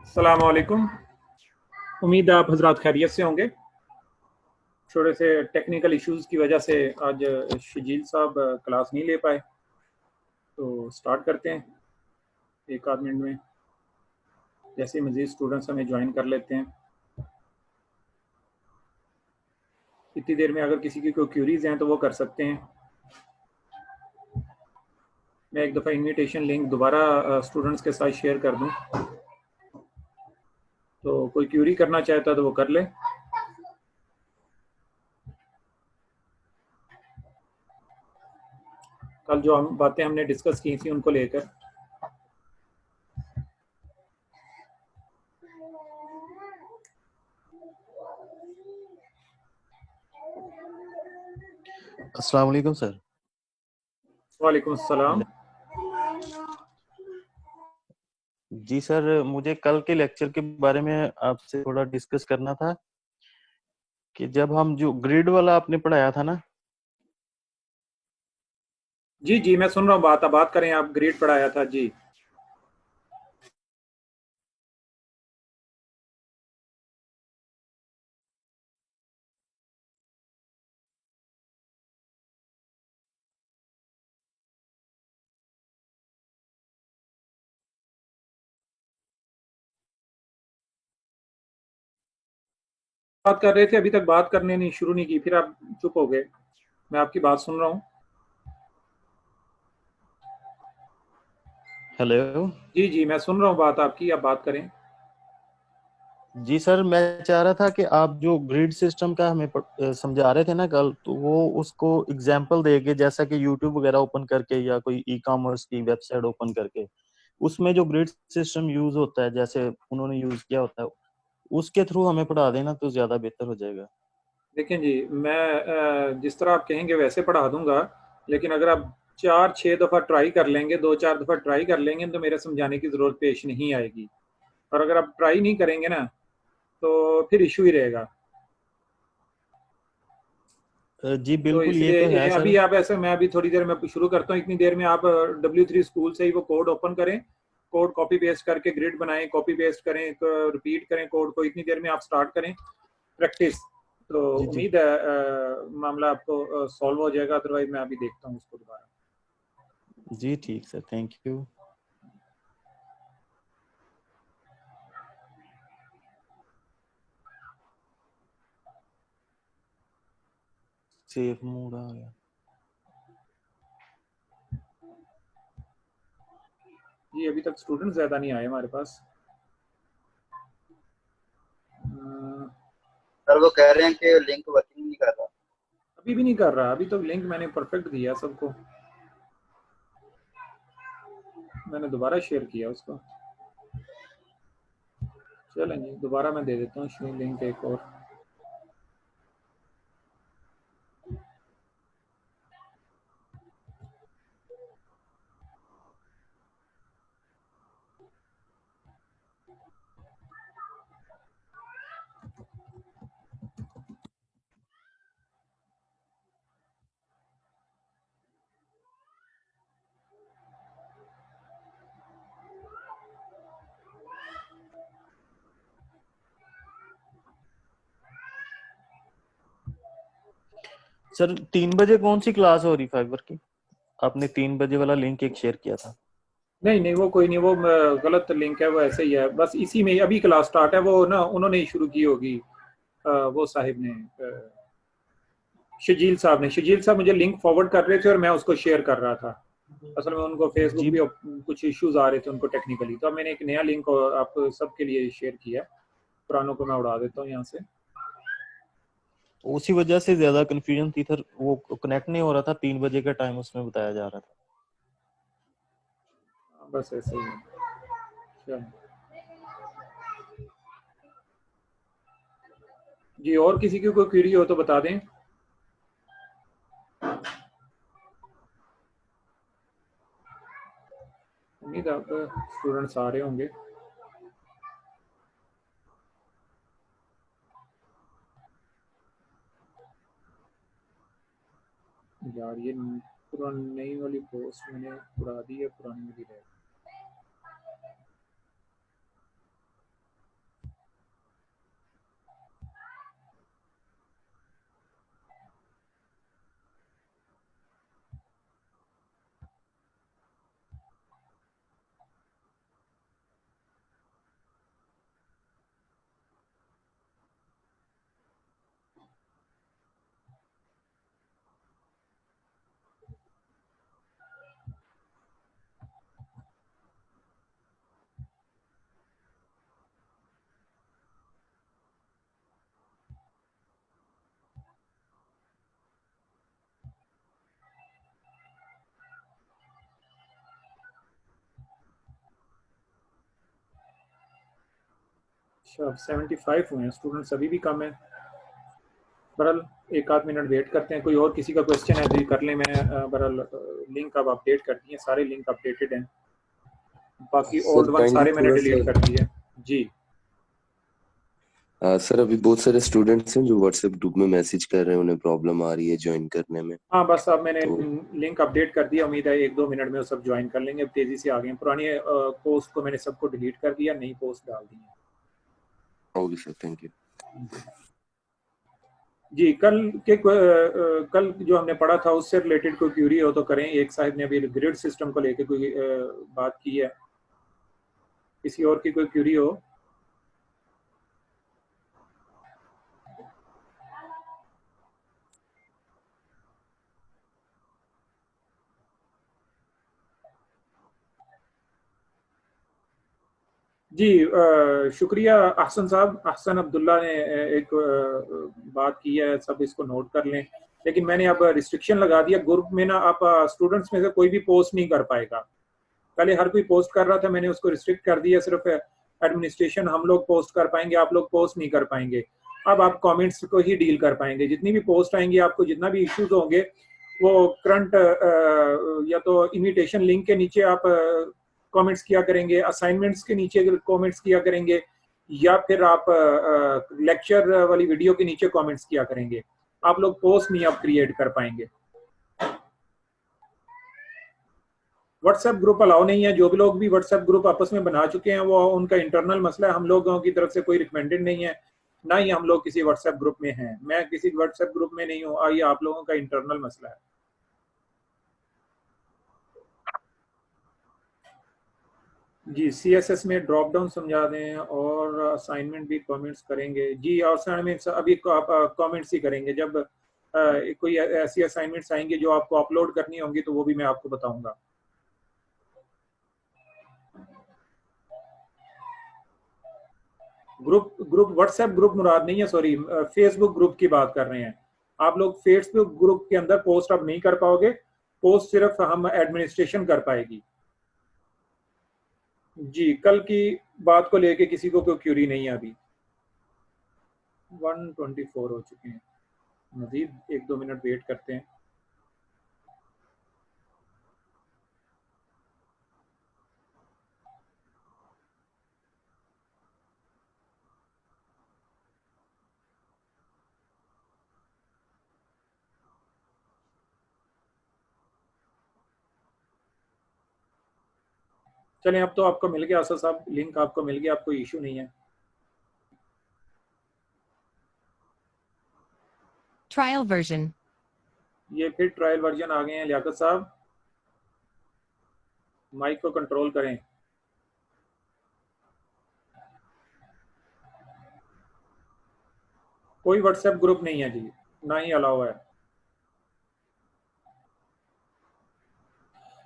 अस्सलाम वालेकुम। उम्मीद है आप हजरात खैरियत से होंगे। थोड़े से टेक्निकल इश्यूज की वजह से आज शजील साहब क्लास नहीं ले पाए, तो स्टार्ट करते हैं एक आध मिनट में, जैसे मज़ीद स्टूडेंट्स हमें ज्वाइन कर लेते हैं। इतनी देर में अगर किसी की कोई क्यूरीज हैं तो वो कर सकते हैं। मैं एक दफ़ा इनविटेशन लिंक दोबारा स्टूडेंट्स के साथ शेयर कर दूं, तो कोई क्यूरी करना चाहता तो वो कर ले। कल जो हम बातें हमने डिस्कस की थी उनको लेकर। अस्सलाम वालेकुम सर। वालेकुम अस्सलाम। जी सर, मुझे कल के लेक्चर के बारे में आपसे थोड़ा डिस्कस करना था कि जब हम जो ग्रिड वाला आपने पढ़ाया था ना। जी जी, मैं सुन रहा हूँ बात। अब बात करें, आप ग्रेड पढ़ाया था जी। बात कर रहे थे, अभी तक बात करने नहीं शुरू नहीं की, फिर आप चुप हो गए। मैं आपकी बात सुन रहा हूँ। हेलो। जी जी, मैं सुन रहा हूँ बात आपकी, आप बात करें। जी सर, मैं चाह रहा था कि आप जो ग्रिड सिस्टम का हमें समझा रहे थे ना कल, तो वो उसको एग्जांपल देके, जैसा कि यूट्यूब वगैरह ओपन करके या कोई ई कॉमर्स की वेबसाइट ओपन करके उसमें जो ग्रिड सिस्टम यूज होता है, जैसे उन्होंने यूज किया होता है, उसके थ्रू हमें पढ़ा देना तो ज्यादा बेहतर हो जाएगा। देखें जी, मैं जिस तरह आप कहेंगे वैसे पढ़ा दूंगा, लेकिन अगर आप 4-6 दफ़ा ट्राई कर लेंगे, 2-4 दफ़ा ट्राई कर लेंगे, तो मेरे समझाने की ज़रूरत पेश नहीं आएगी। और अगर आप ट्राई नहीं करेंगे ना, तो फिर इशू ही रहेगा। जी तो बिल्कुल, ये तो इसलिए है अभी सर। आप ऐसे, मैं अभी थोड़ी देर में शुरू करता हूँ, इतनी देर में आप W3 स्कूल से ही वो कोड ओपन करें, कोड कॉपी पेस्ट करके ग्रिड बनाएं, कॉपी पेस्ट करें, रिपीट करें कोड को। इतनी देर में आप स्टार्ट करें प्रैक्टिस। तो जी जी। उम्मीद है मामला आपको सॉल्व हो जाएगा। अदरवाइज मैं अभी देखता हूँ उसको दोबारा। जी ठीक sir, thank you. Safe mode आ गया। जी, अभी तक स्टूडेंट ज़्यादा नहीं आए हमारे पास। सर वो कह रहे हैं कि लिंक वर्किंग नहीं कर रहा। अभी भी नहीं कर रहा। अभी तो लिंक मैंने परफेक्ट दिया सबको। मैंने दोबारा शेयर किया उसको। चलें जी, दोबारा मैं दे देता हूँ लिंक एक और। सर 3 बजे कौन सी क्लास हो रही फाइबर की? आपने 3 बजे वाला लिंक एक शेयर किया था। नहीं नहीं, वो कोई नहीं, वो गलत लिंक है, वो ऐसे ही है। बस इसी में ही अभी क्लास स्टार्ट है, वो ना उन्होंने ही शुरू की होगी। वो साहिब ने, शजील साहब मुझे लिंक फॉरवर्ड कर रहे थे और मैं उसको शेयर कर रहा था। असल में उनको फेसबुक जी, भी कुछ इश्यूज आ रहे थे उनको टेक्निकली, तो मैंने एक नया लिंक आप सबके लिए शेयर किया। पुरानों को मैं उड़ा देता हूँ यहाँ से। उसी वजह से ज्यादा कंफ्यूजन थी सर, वो कनेक्ट नहीं हो रहा था। 3 बजे का टाइम उसमें बताया जा रहा था। बस ऐसे ही है। चलो जी, और किसी की कोई क्वेरी हो तो बता दें। उम्मीद है आप स्टूडेंट्स आ रहे होंगे। यार ये पुरानी नई वाली पोस्ट मैंने उड़ा दी है, पुरानी वाली रह गई। अच्छा, 75 हुए हैं, स्टूडेंट्स अभी भी कम है। बहरहाल एक आध मिनट वेट करते हैं, कोई और किसी का क्वेश्चन है तो कर लें। मैं बहरहाल लिंक अब अपडेट कर दिए, सारे लिंक अपडेटेड हैं, बाकी सर ओल्ड वन काइंडली सारे मैंने थोड़ा डिलीट सा कर दिए। जी सर अभी बहुत सारे स्टूडेंट्स हैं जो व्हाट्सएप ग्रुप में मैसेज कर रहे हैं, उन्हें प्रॉब्लम आ रही है ज्वाइन करने में। हाँ, बस अब मैंने तो लिंक अपडेट कर दिया, उम्मीद है 1-2 मिनट में वो सब ज्वाइन कर लेंगे। अब तेज़ी से आ गए हैं, पुरानी पोस्ट को मैंने सबको डिलीट कर दिया, नई पोस्ट डाल दी है। Okay sir, thank you. जी कल जो हमने पढ़ा था उससे रिलेटेड कोई क्यूरी हो तो करें। एक साहब ने अभी ग्रिड सिस्टम को लेकर कोई बात की है, किसी और की कोई क्यूरी हो? जी शुक्रिया अहसन साहब, अहसन अब्दुल्ला ने एक बात की है, सब इसको नोट कर लें। लेकिन मैंने अब रिस्ट्रिक्शन लगा दिया ग्रुप में ना, आप स्टूडेंट्स में से कोई भी पोस्ट नहीं कर पाएगा। पहले हर कोई पोस्ट कर रहा था, मैंने उसको रिस्ट्रिक्ट कर दिया, सिर्फ एडमिनिस्ट्रेशन हम लोग पोस्ट कर पाएंगे, आप लोग पोस्ट नहीं कर पाएंगे। अब आप कमेंट्स को ही डील कर पाएंगे, जितनी भी पोस्ट आएंगी आपको, जितना भी इश्यूज होंगे वो करंट या तो इमिटेशन लिंक के नीचे आप कमेंट्स किया करेंगे, असाइनमेंट्स के नीचे कमेंट्स किया करेंगे, या फिर आप लेक्चर वाली वीडियो के नीचे कमेंट्स किया करेंगे। आप लोग पोस्ट नहीं आप क्रिएट कर पाएंगे। व्हाट्सएप ग्रुप अलाउ नहीं है। जो भी लोग भी व्हाट्सएप ग्रुप आपस में बना चुके हैं वो उनका इंटरनल मसला है, हम लोगों की तरफ से कोई रिकमेंडेड नहीं है, ना ही हम लोग किसी व्हाट्सएप ग्रुप में हैं। मैं किसी व्हाट्सएप ग्रुप में नहीं हूँ, ये आप लोगों का इंटरनल मसला है। जी CSS में ड्रॉप डाउन समझा दें, और असाइनमेंट भी कमेंट्स करेंगे। जी और असाइनमेंट्स अभी आप कमेंट्स ही करेंगे, जब कोई ऐसी असाइनमेंट्स आएंगी जो आपको अपलोड करनी होंगी तो वो भी मैं आपको बताऊंगा। ग्रुप व्हाट्सएप ग्रुप मुराद नहीं है, सॉरी, फेसबुक ग्रुप की बात कर रहे हैं। आप लोग फेसबुक ग्रुप के अंदर पोस्ट अब नहीं कर पाओगे, पोस्ट सिर्फ हम एडमिनिस्ट्रेशन कर पाएगी। जी कल की बात को लेके किसी को कोई क्यूरी नहीं है। अभी 124 हो चुके हैं, मजीद 1-2 मिनट वेट करते हैं। चलें, अब तो आपको मिल गया आसा साहब, लिंक आपको मिल गया, आपको इशू नहीं है। Trial version. ये फिर ट्रायल वर्जन आ गए हैं। लियाकत साहब माइक को कंट्रोल करें। कोई व्हाट्सएप ग्रुप नहीं है जी, ना ही अलाउ है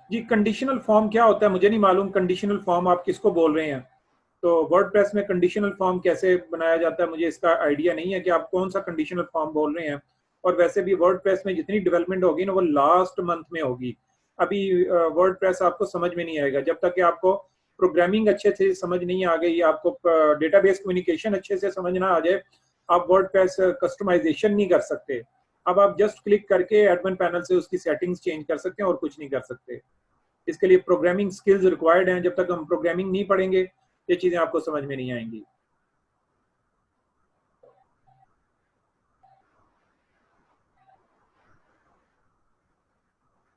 जी। कंडीशनल फॉर्म क्या होता है मुझे नहीं मालूम। कंडीशनल फॉर्म आप किसको बोल रहे हैं? तो वर्डप्रेस में कंडीशनल फॉर्म कैसे बनाया जाता है मुझे इसका आइडिया नहीं है कि आप कौन सा कंडीशनल फॉर्म बोल रहे हैं। और वैसे भी वर्डप्रेस में जितनी डेवलपमेंट होगी ना वो लास्ट मंथ में होगी। अभी वर्डप्रेस आपको समझ में नहीं आएगा जब तक कि आपको प्रोग्रामिंग अच्छे से समझ नहीं आ गई, आपको डेटाबेस कम्युनिकेशन अच्छे से समझ ना आ जाए, आप वर्डप्रेस कस्टमाइजेशन नहीं कर सकते। अब आप जस्ट क्लिक करके एडमिन पैनल से उसकी सेटिंग्स चेंज कर सकते हैं और कुछ नहीं कर सकते। इसके लिए प्रोग्रामिंग स्किल्स रिक्वायर्ड हैं। जब तक हम प्रोग्रामिंग नहीं पढ़ेंगे ये चीजें आपको समझ में नहीं आएंगी।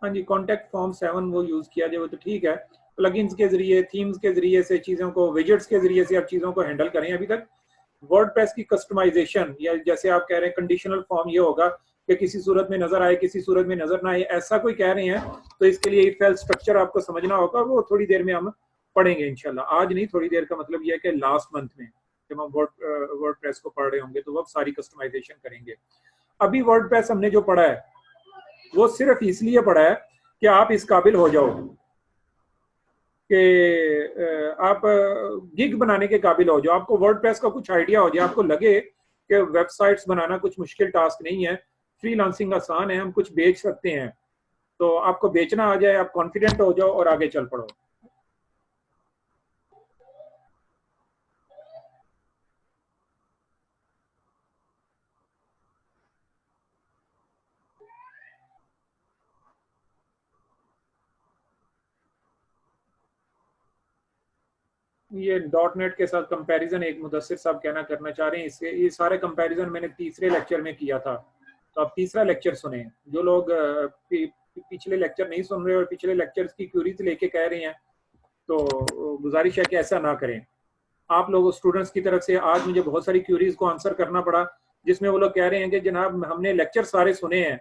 हाँ जी, कॉन्टेक्ट फॉर्म 7 वो यूज किया जाए वो तो ठीक है। प्लगइन्स के जरिए, थीम्स के जरिए से चीजों को, विजेट्स के जरिए से आप चीजों को हैंडल करें। अभी तक वर्डप्रेस की कस्टमाइजेशन, या जैसे आप कह रहे हैं कंडीशनल फॉर्म ये होगा कि किसी सूरत में नजर आए, किसी सूरत में नजर ना आए, ऐसा कोई कह रहे हैं तो इसके लिए इफ एल्स स्ट्रक्चर आपको समझना होगा। वो थोड़ी देर में हम पढ़ेंगे इंशाल्लाह, आज नहीं, थोड़ी देर का मतलब यह है कि लास्ट मंथ में जब हम वर्डप्रेस को पढ़ रहे होंगे तो वो सारी कस्टमाइजेशन करेंगे। अभी वर्डप्रेस हमने जो पढ़ा है वो सिर्फ इसलिए पढ़ा है कि आप इस काबिल हो जाओ कि आप गिग बनाने के काबिल हो जाओ, आपको वर्डप्रेस का कुछ आइडिया हो जाए, आपको लगे कि वेबसाइट्स बनाना कुछ मुश्किल टास्क नहीं है, फ्रीलांसिंग आसान है, हम कुछ बेच सकते हैं। तो आपको बेचना आ जाए, आप कॉन्फिडेंट हो जाओ और आगे चल पड़ो। ये डॉट नेट के साथ कंपैरिजन एक मुदस्सिर साहब कहना करना चाह रहे हैं, इसके ये सारे कंपैरिजन मैंने तीसरे लेक्चर में किया था, तो आप तीसरा लेक्चर सुने। जो लोग पिछले लेक्चर नहीं सुन रहे और पिछले लेक्चर्स की क्यूरीज लेके कह रहे हैं, तो गुजारिश है कि ऐसा ना करें। आप लोग स्टूडेंट्स की तरफ से आज मुझे बहुत सारी क्यूरीज को आंसर करना पड़ा, जिसमें वो लोग कह रहे हैं कि जनाब हमने लेक्चर सारे सुने हैं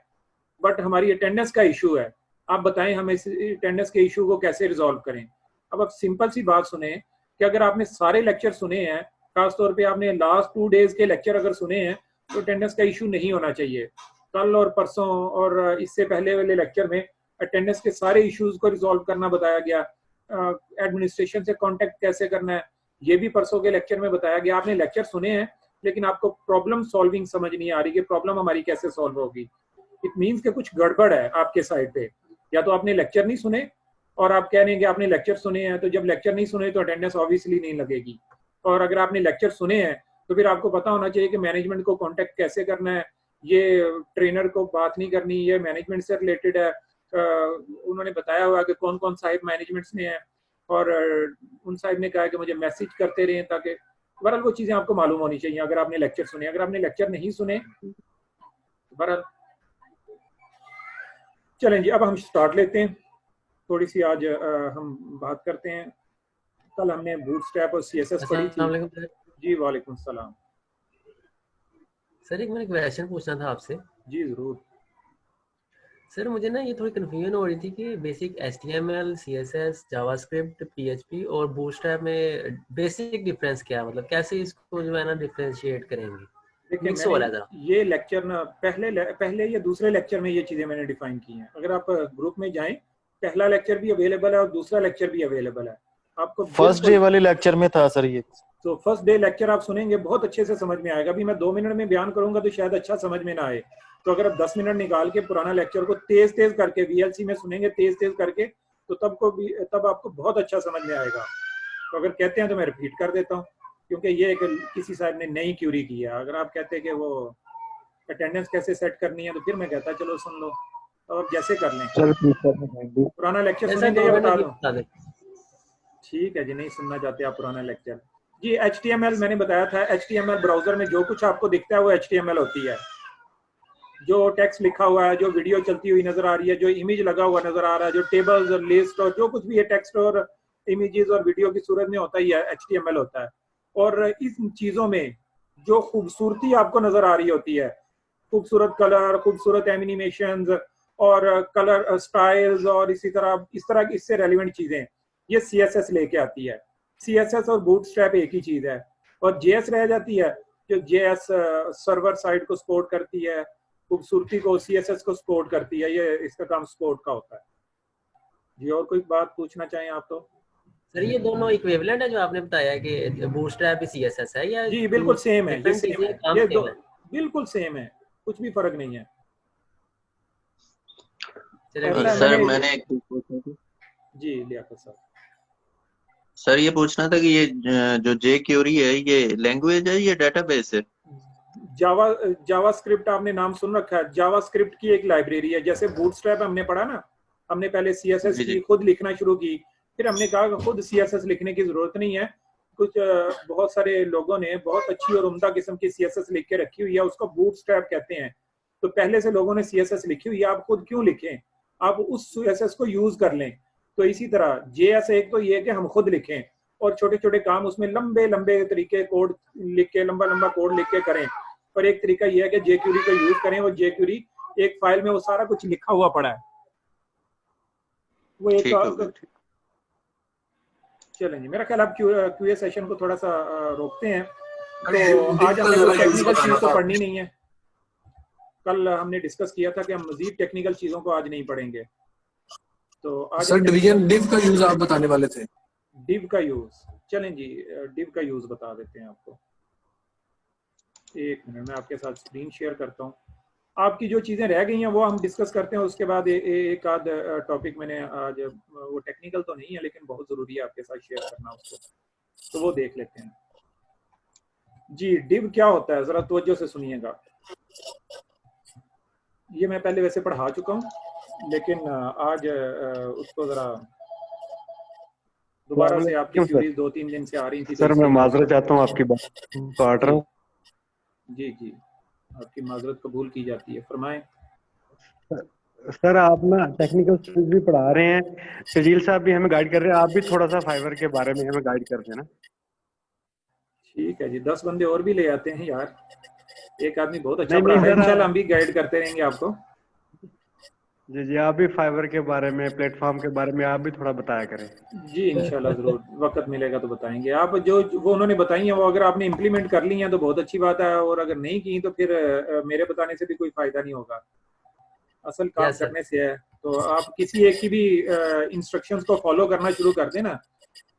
बट हमारी अटेंडेंस का इशू है, आप बताएं हमें इस अटेंडेंस के इशू को कैसे रिजॉल्व करें। अब आप सिंपल सी बात सुने कि अगर आपने सारे लेक्चर सुने हैं, खासतौर पे आपने लास्ट 2 डेज के लेक्चर अगर सुने हैं, तो अटेंडेंस का इशू नहीं होना चाहिए। कल और परसों और इससे पहले वाले लेक्चर में अटेंडेंस के सारे इश्यूज को रिजॉल्व करना बताया गया, एडमिनिस्ट्रेशन से कांटेक्ट कैसे करना है ये भी परसों के लेक्चर में बताया गया। आपने लेक्चर सुने हैं लेकिन आपको प्रॉब्लम सॉल्विंग समझ नहीं आ रही कि प्रॉब्लम हमारी कैसे सॉल्व होगी। इट मीन्स कि कुछ गड़बड़ है आपके साइड पे, या तो आपने लेक्चर नहीं सुने और आप कह रहे हैं कि आपने लेक्चर सुने हैं, तो जब लेक्चर नहीं सुने तो अटेंडेंस ऑब्वियसली नहीं लगेगी। और अगर आपने लेक्चर सुने हैं तो फिर आपको पता होना चाहिए कि मैनेजमेंट को कांटेक्ट कैसे करना है, ये ट्रेनर को बात नहीं करनी, ये मैनेजमेंट से रिलेटेड है। उन्होंने बताया हुआ कि कौन कौन साहिब मैनेजमेंट्स में है, और उन साहिब ने कहा कि मुझे मैसेज करते रहें, ताकि बहरहाल वो चीज़ें आपको मालूम होनी चाहिए अगर आपने लेक्चर सुने। अगर आपने लेक्चर नहीं सुने, बहरहाल चलें जी, अब हम स्टार्ट लेते हैं। थोड़ी सी आज हम बात करते हैं। कल हमने बूटस्ट्रैप और सीएसएस पढ़ी थी। जी वालेकुम सलाम। सर एक मैंने क्वेश्चन पूछना था आपसे। जी जरूर। सर मुझे ना ये थोड़ी कन्फ्यूजन हो रही थी कि basic HTML, CSS, JavaScript, PHP और बूटस्ट्रैप में बेसिक डिफरेंस क्या है, मतलब कैसे इसको जो है ना डिफरेंशिएट करेंगे? देखिए मिक्स हो रहा था ये लेक्चर ना पहले या दूसरे लेक्चर में ये चीजें मैंने डिफाइन की हैं। अगर आप ग्रुप में जाएं, पहला लेक्चर भी अवेलेबल है और दूसरा लेक्चर भी अवेलेबल है आपको। फर्स्ट डे वाले लेक्चर में था सर ये। तो फर्स्ट डे लेक्चर आप सुनेंगे, बहुत अच्छे से समझ में आएगा। अभी मैं 2 मिनट में बयान करूंगा तो शायद अच्छा समझ में ना आए, तो अगर आप 10 मिनट निकाल के पुराना लेक्चर को तेज तेज करके VLC में सुनेंगे, तेज तेज करके, तो तब आपको बहुत अच्छा समझ में आएगा। तो अगर कहते हैं तो मैं रिपीट कर देता हूँ, क्योंकि ये किसी साहब ने नई क्यूरी की है। अगर आप कहते हैं कि वो अटेंडेंस कैसे सेट करनी है, तो फिर मैं कहता चलो सुन लो, तो आप जैसे कर लें। पुराना लेक्चर सुनेंगे या बता दो? ठीक है जी, नहीं सुनना चाहते आप पुराना लेक्चर। जी HTML मैंने बताया था, HTML ब्राउजर में जो कुछ आपको दिखता है वो HTML होती है। जो टेक्स्ट लिखा हुआ है, जो वीडियो चलती हुई नजर आ रही है, जो इमेज लगा हुआ नजर आ रहा है, जो टेबल्स और लिस्ट और जो कुछ भी है टेक्स्ट और इमेजेस और वीडियो की सूरत में होता ही है, HTML होता है। और इस चीजों में जो खूबसूरती आपको नजर आ रही होती है, खूबसूरत कलर, खूबसूरत एनिमेशंस और कलर स्टाइल्स और इस तरह इससे रेलिवेंट चीजें, ये CSS लेके आती है। CSS और बूटस्ट्रैप एक ही चीज है। और JS रह जाती है, जो JS सर्वर साइड को सपोर्ट करती है, खूबसूरती को CSS को सपोर्ट करती है। ये इसका काम सपोर्ट का होता है जी। और कोई बात पूछना चाहें आप? तो सर ये दोनों इक्विवेलेंट है जो आपने बताया कि बूटस्ट्रैप भी CSS है, या जी बिल्कुल सेम है, ये सेम है, काम ये सेम है? बिल्कुल सेम है, कुछ भी फर्क नहीं है। सर मैंने एक पूछना था जी लियाकत साहब। सर, ये पूछना था कि ये जो jQuery है, ये लैंग्वेज है, ये डेटाबेस है? जावास्क्रिप्ट आपने नाम सुन रखा है? जावास्क्रिप्ट की एक लाइब्रेरी है। जैसे बूटस्ट्रैप हमने पढ़ा ना, हमने पहले CSS की खुद लिखना शुरू की, फिर हमने कहा कि खुद CSS लिखने की जरूरत नहीं है, कुछ बहुत सारे लोगों ने बहुत अच्छी और उम्दा किस्म की CSS लिख के रखी हुई है, उसको बूटस्ट्रैप कहते हैं। तो पहले से लोगों ने CSS लिखी हुई है, आप खुद क्यों लिखें, आप उस CSS को यूज कर लें। तो इसी तरह JS एक तो ये कि हम खुद लिखें और छोटे छोटे काम उसमें लंबे लंबे तरीके कोड लिख के, लंबा लंबा कोड लिख के करें। पर एक तरीका यह है कि jQuery को यूज करें, और jQuery एक फाइल में वो सारा कुछ लिखा हुआ पड़ा है, वो एक चलें जी। मेरा ख्याल आप QA सेशन को थोड़ा सा रोकते हैं। तो आज हमने कोई टेक्निकल चीज तो पढ़नी नहीं है। कल हमने डिस्कस किया था कि हम मजीद टेक्निकल चीजों को आज नहीं पढ़ेंगे। तो आज सर डिवीजन डिव का यूज आप बताने वाले थे। डिव का यूज, चलें जी डिव का यूज बता देते हैं आपको। एक मिनट में आपके साथ स्क्रीन शेयर करता हूँ। आपकी जो चीजें रह गई हैं वो हम डिस्कस करते हैं, उसके बाद एक आध टॉपिक मैंने आज, वो टेक्निकल तो नहीं है लेकिन बहुत जरूरी है आपके साथ शेयर करना उसको, तो वो देख लेते हैं। जी डिव क्या होता है, जरा तवज्जो से सुनिएगा। ये मैं पहले वैसे पढ़ा चुका हूँ, लेकिन आज उसको जरा दोबारा से आपकी क्यों सर? क्यूरीज 2-3 दिन से आ रही थी तो सर मैं इसलिए माजरत चाहता हूँ, आपकी बात काट रहा हूँ। जी जी, आपकी माजरत कबूल की जाती है, फरमाएं। सर आप ना टेक्निकल स्किल्स भी पढ़ा रहे हैं, शजील साहब भी हमें गाइड कर रहे हैं, आप भी थोड़ा सा फाइवर के बारे में हमें गाइड कर देना। ठीक है जी, 10 बंदे और भी ले आते हैं यार, एक आदमी बहुत अच्छा नहीं, पढ़ा नहीं रहा है, सर, इंशाल्लाह हम भी गाइड करते रहेंगे आपको। जी जी, आप भी फाइवर के बारे में, प्लेटफॉर्म के बारे में आप भी थोड़ा बताया करें। जी इंशाल्लाह जरूर, वक्त मिलेगा तो बताएंगे। आप जो वो उन्होंने बताई हैं वो अगर आपने इम्प्लीमेंट कर ली हैं तो बहुत अच्छी बात है, और अगर नहीं की तो फिर मेरे बताने से भी कोई फायदा नहीं होगा, असल काम Yes, sir. करने से है। तो आप किसी एक की भी इंस्ट्रक्शंस को फॉलो करना शुरू कर दें ना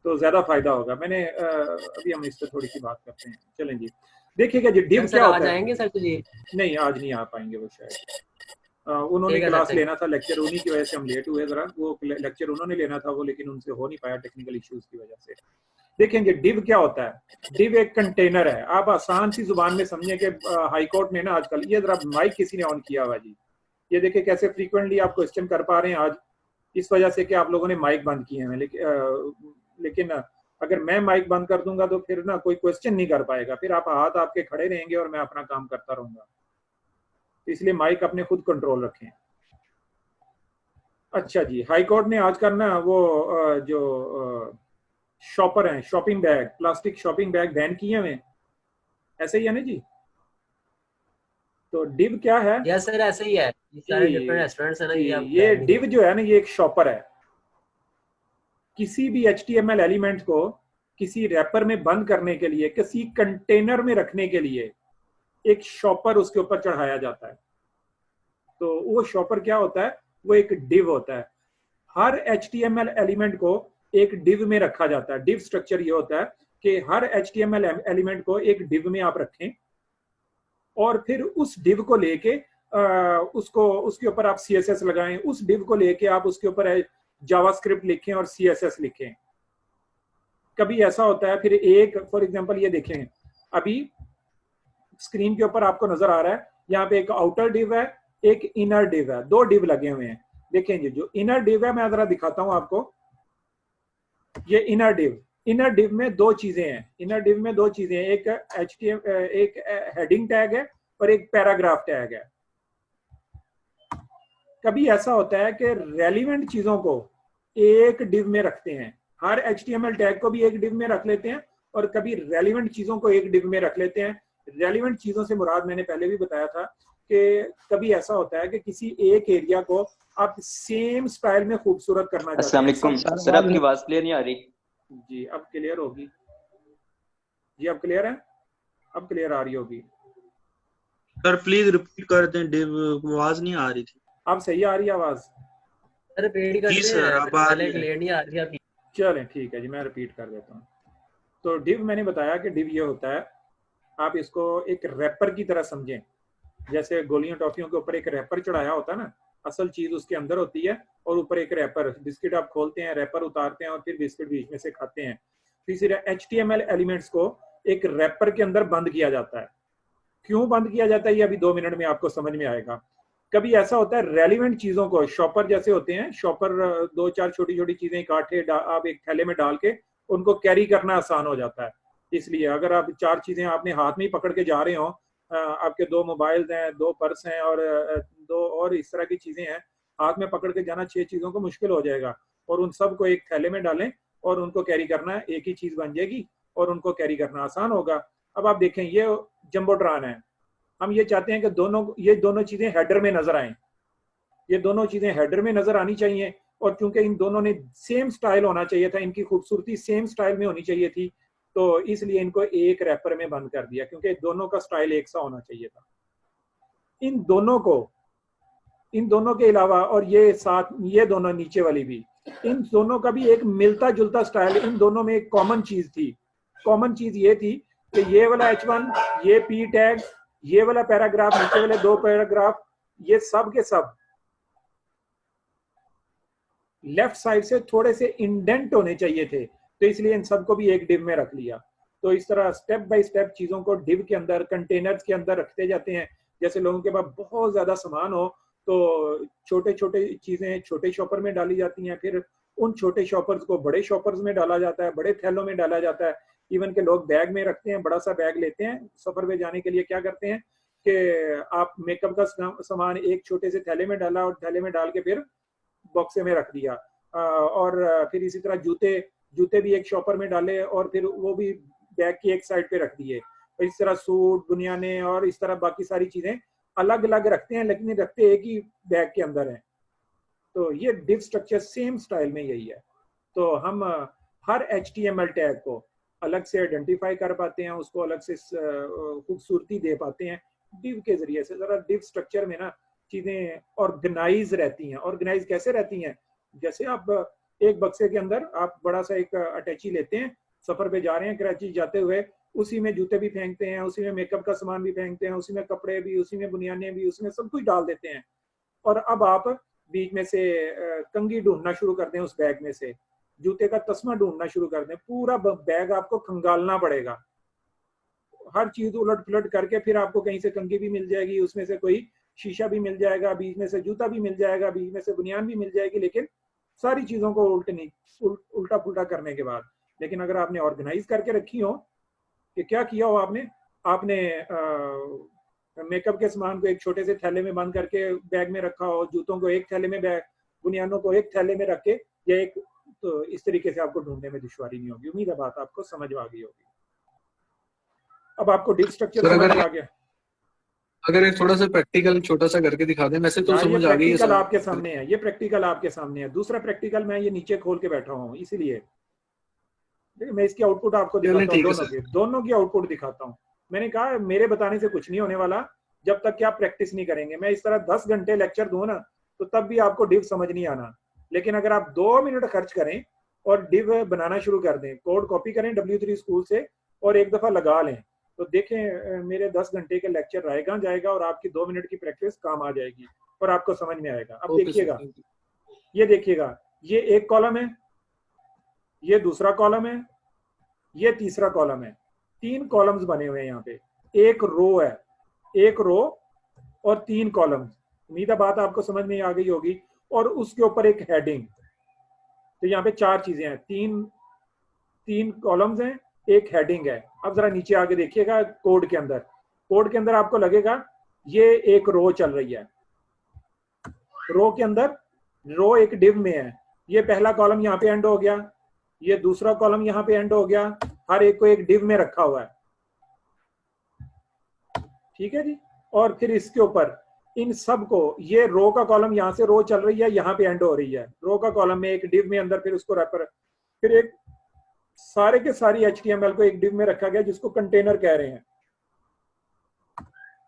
तो ज्यादा फायदा होगा। मैंने अभी हम इस पर थोड़ी सी बात करते हैं, चलें जी। देखिएगा जी, डिव सर क्या आज होता है। आएंगे सर जी? नहीं आज नहीं आ पाएंगे वो शायद, उन्होंने ठीक है सर, क्लास thank लेना था, लेक्चर उन्हीं की वजह से हम लेट हुए जरा, वो लेक्चर उन्होंने लेना था वो, लेकिन उनसे हो नहीं पाया टेक्निकल इश्यूज की वजह से। देखेंगे डिव क्या होता है। डिव एक कंटेनर है, आप आसान सी जुबान में समझे कि हाई कोर्ट ने ना आजकल, ये जरा माइक किसी ने ऑन किया हुआ जी, ये देखिए कैसे फ्रीक्वेंटली आप क्वेश्चन कर पा रहे हैं आज, इस वजह से कि आप लोगों ने माइक बंद किए हैं। लेकिन अगर मैं माइक बंद कर दूंगा तो फिर ना कोई क्वेश्चन नहीं कर पाएगा, फिर आप हाथ आपके खड़े रहेंगे और मैं अपना काम करता रहूंगा, इसलिए माइक अपने खुद कंट्रोल रखें। अच्छा जी, हाई कोर्ट ने आजकल ना वो जो शॉपर हैं, shopping bag, plastic shopping bag ban किए हुए, ऐसे ही है ना जी। तो डिव क्या है यस सर, ऐसे ही है, ये सारे डिफरेंट रेस्टोरेंट्स है ना, ये आप ये ban नहीं डिव करते। जो है ना, ये एक शॉपर है। किसी भी HTML एलिमेंट को किसी रैपर में बंद करने के लिए, किसी कंटेनर में रखने के लिए एक शॉपर उसके ऊपर चढ़ाया जाता है। तो वो शॉपर क्या होता है, वो एक डिव होता है। हर HTML एलिमेंट को एक डिव में रखा जाता है। डिव स्ट्रक्चर ये होता है कि हर HTML एलिमेंट को एक डिव में आप रखें और फिर उस डिव को लेके उसको, उसके ऊपर आप CSS लगाएं, उस डिव को लेके आप उसके ऊपर जावास्क्रिप्ट लिखें और CSS लिखें। कभी ऐसा होता है, फिर एक फॉर एग्जांपल ये देखें, अभी स्क्रीन के ऊपर आपको नजर आ रहा है, यहाँ पे एक आउटर डिव है, एक इनर डिव है, दो डिव लगे हुए हैं। देखेंगे जो इनर डिव है, मैं जरा दिखाता हूं आपको, ये इनर डिव, इनर डिव में दो चीजें हैं, इनर डिव में दो चीजें हैं, एक एक हेडिंग टैग है और एक पैराग्राफ टैग है। कभी ऐसा होता है कि रेलिवेंट चीजों को एक डिव में रखते हैं, हर HTML टैग को भी एक डिव में रख लेते हैं, और कभी रेलिवेंट चीजों को एक डिव में रख लेते हैं। रेलिवेंट चीजों से मुराद मैंने पहले भी बताया था कि कभी ऐसा होता है कि किसी एक एरिया को आप सेम स्टाइल में खूबसूरत करना चाहते अस्सलाम हैं। वालेकुम सर, आपकी आवाज क्लियर नहीं आ रही। जी अब क्लियर होगी जी, अब क्लियर है, अब क्लियर आ रही होगी। सर प्लीज रिपीट कर दें, डिव आवाज नहीं आ रही थी। अब सही आ रही है आवाज? सर रिपीट कर जी दें, सर, अब आ पहले रही है। क्लियर नहीं आ रही आपकी। चलें ठीक है जी, मैं रिपीट कर देता हूँ। तो डिव मैंने बताया कि डिव ये होता है, आप इसको एक रैपर की तरह समझें, जैसे गोलियों टॉफियों के ऊपर एक रैपर चढ़ाया होता है ना, असल चीज उसके अंदर होती है और ऊपर एक रैपर, बिस्किट आप खोलते हैं, रैपर उतारते हैं और फिर बिस्किट बीच में से खाते हैं। तो इसी HTML एलिमेंट्स को एक रैपर के अंदर बंद किया जाता है। क्यों बंद किया जाता है ये अभी 2 मिनट में आपको समझ में आएगा। कभी ऐसा होता है रेलिवेंट चीजों को, शॉपर जैसे होते हैं, शॉपर 2-4 छोटी छोटी चीजें इकट्ठे आप एक थैले में डाल के उनको कैरी करना आसान हो जाता है। इसलिए अगर आप 4 चीजें आपने हाथ में ही पकड़ के जा रहे हो, आपके 2 मोबाइल्स हैं, 2 पर्स हैं और 2 और इस तरह की चीजें हैं, हाथ में पकड़ के जाना 6 चीजों को मुश्किल हो जाएगा, और उन सबको एक थैले में डालें और उनको कैरी करना, एक ही चीज बन जाएगी और उनको कैरी करना आसान होगा। अब आप देखें ये जंबोट्रॉन है, हम ये चाहते हैं कि ये दोनों चीजें हेडर में नजर आए, ये दोनों चीजें हेडर में नजर आनी चाहिए, और क्योंकि इन दोनों ने सेम स्टाइल होना चाहिए था, इनकी खूबसूरती सेम स्टाइल में होनी चाहिए थी, तो इसलिए इनको एक रैपर में बंद कर दिया, क्योंकि दोनों का स्टाइल एक सा होना चाहिए था। इन दोनों के अलावा, और ये साथ, ये दोनों नीचे वाली भी, इन दोनों का भी एक मिलता जुलता स्टाइल, इन दोनों में एक कॉमन चीज थी। कॉमन चीज ये थी कि ये वाला H1, ये P टैग, ये वाला पैराग्राफ, नीचे वाले 2 पैराग्राफ, ये सब के सब लेफ्ट साइड से थोड़े से इंडेंट होने चाहिए थे, तो इसलिए इन सबको भी एक डिव में रख लिया। तो इस तरह स्टेप बाय स्टेप चीजों को डिव के अंदर, कंटेनर्स के अंदर रखते जाते हैं। जैसे लोगों के पास बहुत ज्यादा सामान हो तो छोटे छोटे चीजें छोटे शॉपर में डाली जाती हैं, फिर उन छोटे शॉपर्स को बड़े शॉपर्स में डाला जाता है, बड़े थैलों में डाला जाता है। इवन के लोग बैग में रखते हैं, बड़ा सा बैग लेते हैं सफर पे जाने के लिए। क्या करते हैं कि आप मेकअप का सामान एक छोटे से थैले में डाला और थैले में डाल के फिर बॉक्से में रख दिया। और फिर इसी तरह जूते भी एक शॉपर में डाले और फिर वो भी बैग की एक साइड पे रख दिए। इस तरह सूट, बुनियाने और इस तरह बाकी सारी चीजें अलग अलग रखते हैं, लेकिन रखते एक ही बैग के अंदर है। तो ये डिव स्ट्रक्चर सेम स्टाइल में यही है। तो हम हर HTML टैग को अलग से आइडेंटिफाई कर पाते हैं, उसको अलग से खूबसूरती दे पाते हैं डिव के जरिए से। जरा डिव स्ट्रक्चर में ना चीजें ऑर्गेनाइज रहती हैं। ऑर्गेनाइज कैसे रहती हैं? जैसे आप एक बक्से के अंदर आप बड़ा सा एक अटैची लेते हैं, सफर पे जा रहे हैं कराची जाते हुए, उसी में जूते भी फेंकते हैं, उसी में मेकअप का सामान भी फेंकते हैं, उसी में कपड़े भी, उसी में बुनियाने भी, उसमें सब कुछ डाल देते हैं। और अब आप बीच में से कंघी ढूंढना शुरू कर दें, उस बैग में से जूते का तस्मा ढूंढना शुरू कर दें, पूरा बैग आपको खंगालना पड़ेगा। हर चीज उलट पुलट करके फिर आपको कहीं से कंघी भी मिल जाएगी, उसमें से कोई शीशा भी मिल जाएगा, बीच में से जूता भी मिल जाएगा, बीच में से बुनियान भी मिल जाएगी, लेकिन सारी चीजों को उल्टा पुल्टा करने के बाद। लेकिन अगर आपने ऑर्गेनाइज करके रखी हो कि क्या किया हो आपने मेकअप के सामान को एक छोटे से थैले में बंद करके बैग में रखा हो, जूतों को एक थैले में, बैग बुनियानों को एक थैले में रख के, या एक, तो इस तरीके से आपको ढूंढने में दुश्वारी नहीं होगी। उम्मीद है बात आपको समझ आ गई होगी। अब आपको डिव स्ट्रक्चर समझ आ गया? अगर एक थोड़ा सा प्रैक्टिकल छोटा सा करके दिखा दें, वैसे तो समझ आ गई है। प्रैक्टिकल आपके सामने है, ये प्रैक्टिकल आपके सामने है। दूसरा प्रैक्टिकल मैं ये नीचे खोल के बैठा हूँ, इसीलिए मैं इसकी आउटपुट आपको दिखाता हूँ, दोनों की आउटपुट दिखाता हूँ। मैंने कहा मेरे बताने से कुछ नहीं होने वाला जब तक कि आप प्रैक्टिस नहीं करेंगे। मैं इस तरह 10 घंटे लेक्चर दूं ना, तो तब भी आपको डिव समझ नहीं आना। लेकिन अगर आप 2 मिनट खर्च करें और डिव बनाना शुरू कर दें, कोड कॉपी करें W3 स्कूल से और एक दफा लगा लें, तो देखें मेरे 10 घंटे के लेक्चर रहेगा जाएगा और आपकी 2 मिनट की प्रैक्टिस काम आ जाएगी और आपको समझ में आएगा। अब देखिएगा, ये देखिएगा, ये एक कॉलम है, ये दूसरा कॉलम है, ये तीसरा कॉलम है। 3 कॉलम्स बने हुए हैं यहाँ पे, एक रो है, एक रो और 3 कॉलम्स। उम्मीद है बात आपको समझ में आ गई होगी। और उसके ऊपर एक हेडिंग। तो यहाँ पे 4 चीजें हैं, 3 कॉलम्स हैं, एक हेडिंग है। अब जरा नीचे आगे देखिएगा, कोड के अंदर आपको लगेगा ये एक रो चल रही है। रो के अंदर, रो एक डिव में है, ये पहला कॉलम यहाँ पे एंड हो गया, ये दूसरा कॉलम यहाँ पे एंड हो गया, हर एक को एक डिव में रखा हुआ है। ठीक है जी। और फिर इसके ऊपर इन सब को, ये रो का कॉलम यहाँ से रो चल रही है, यहाँ पे एंड हो रही है, रो का कॉलम में एक डिव में अंदर, फिर उसको रैपर, फिर एक सारे के सारी HTML को एक डिव में रखा गया जिसको कंटेनर कह रहे हैं।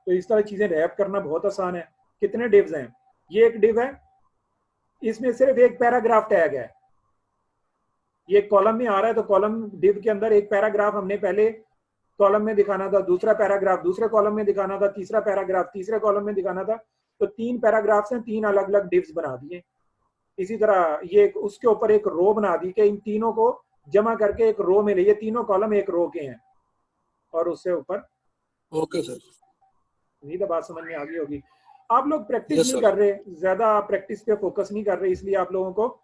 तो इस तरह चीजें रैप करना बहुत आसान है। कितने डिव्स हैं? ये एक डिव है, इसमें सिर्फ एक पैराग्राफ टैग है। ये कॉलम में आ रहा है तो कॉलम डिव के अंदर एक पैराग्राफ हमने पहले कॉलम में दिखाना था, दूसरा पैराग्राफ दूसरे कॉलम में दिखाना था, तीसरा पैराग्राफ तीसरे कॉलम में दिखाना था। तो 3 पैराग्राफ्स हैं, 3 अलग अलग डिव्स बना दिए। इसी तरह ये उसके ऊपर एक रो बना दी कि इन तीनों को जमा करके एक रो में ले, ये तीनों कॉलम एक रो के हैं। और उससे ऊपर, ओके सर, उम्मीद है बात समझ में आ गई होगी। आप लोग प्रैक्टिस नहीं कर रहे, ज्यादा प्रैक्टिस पे फोकस नहीं कर रहे, इसलिए आप लोगों को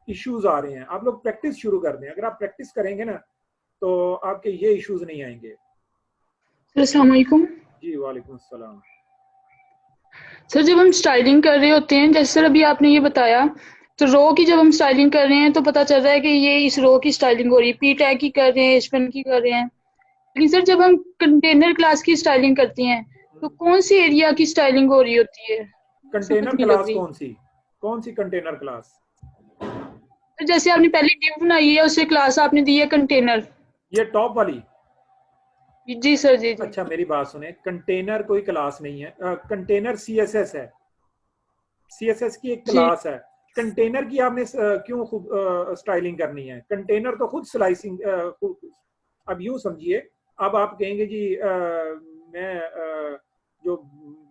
इश्यूज आ रहे हैं। आप लोग प्रैक्टिस शुरू कर दें। अगर आप प्रैक्टिस करेंगे ना तो आपके ये इश्यूज नहीं आएंगे। अस्सलाम वालेकुम। जी वालेकुम अस्सलाम। सर जब हम स्टाइलिंग कर रहे होते हैं, जैसे सर अभी आपने ये बताया, तो रो की जब हम स्टाइलिंग कर रहे हैं तो पता चल रहा है कि ये इस रो की स्टाइलिंग हो रही है, P टैग की कर रहे हैं, H1 की कर रहे हैं। लेकिन सर जब हम कंटेनर क्लास की स्टाइलिंग करते हैं तो कौन सी एरिया की स्टाइलिंग हो रही होती है? कंटेनर क्लास कौन सी कंटेनर क्लास? तो जैसे आपने पहले डिव बनाई है, उससे क्लास आपने दी है कंटेनर, ये टॉप वाली? जी सर जी। अच्छा मेरी बात सुने, कंटेनर कोई क्लास नहीं है, कंटेनर CSS है, CSS की एक क्लास है। कंटेनर की आपने क्यों खूब स्टाइलिंग करनी है? कंटेनर तो खुद स्लाइसिंग, अब यूं समझिए, अब आप कहेंगे जी मैं जो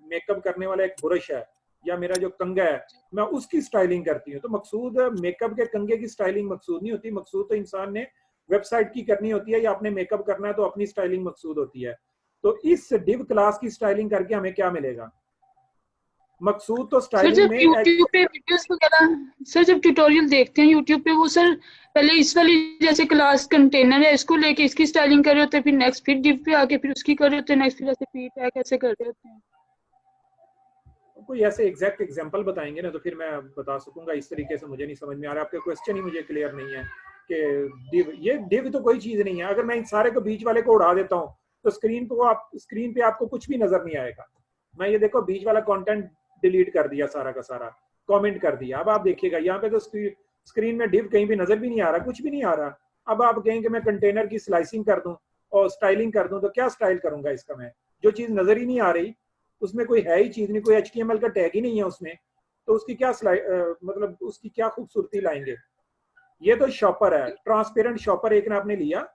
मेकअप करने वाला एक ब्रश है या मेरा जो कंघा है, मैं उसकी स्टाइलिंग करती हूँ। तो मकसूद मेकअप के कंघे की स्टाइलिंग मकसूद नहीं होती। मकसूद तो इंसान ने वेबसाइट की करनी होती है या अपने मेकअप करना है तो अपनी स्टाइलिंग मकसूद होती है। तो इस डिव क्लास की स्टाइलिंग करके हमें क्या मिलेगा? मकसूद तो सर स्टाइलिंग जब में YouTube पे वीडियोस वगैरह, सर जब ट्यूटोरियल देखते हैं YouTube पे, वो सर पहले इस वाली जैसे क्लास कंटेनर है इसको लेके इसकी स्टाइलिंग कर रहे होते हैं, फिर नेक्स्ट फिर div पे आके फिर उसकी कर रहे होते हैं, नेक्स्ट फिर ऐसे p टैग ऐसे कर रहे होते हैं। कोई ऐसे एग्जैक्ट एग्जांपल बताएंगे ना तो फिर मैं बता सकूंगा। इस तरीके से मुझे नहीं समझ में आ रहा, आपका क्वेश्चन ही मुझे क्लियर नहीं है कि div, ये div तो कोई चीज नहीं है। अगर मैं इन सारे को बीच वाले को उड़ा देता हूँ तो स्क्रीन पे आपको कुछ भी नजर नहीं आएगा। मैं ये देखो बीच वाला कंटेंट डिलीट कर दिया, सारा का सारा कमेंट कर दिया। अब आप देखिएगा यहाँ पे तो स्क्रीन में div कहीं भी नजर भी नहीं आ रहा, कुछ भी नहीं आ रहा। अब आप कहेंगे मैं कंटेनर की स्लाइसिंग कर दूं और स्टाइलिंग कर दूं, तो क्या स्टाइल करूंगा इसका मैं? जो चीज नजर ही नहीं आ रही, उसमें कोई है ही चीज नहीं, कोई HTML का टैग ही नहीं है उसमें, तो उसकी क्या मतलब उसकी क्या खूबसूरती लाएंगे? ये तो शॉपर है, ट्रांसपेरेंट शॉपर एक ने आपने लिया,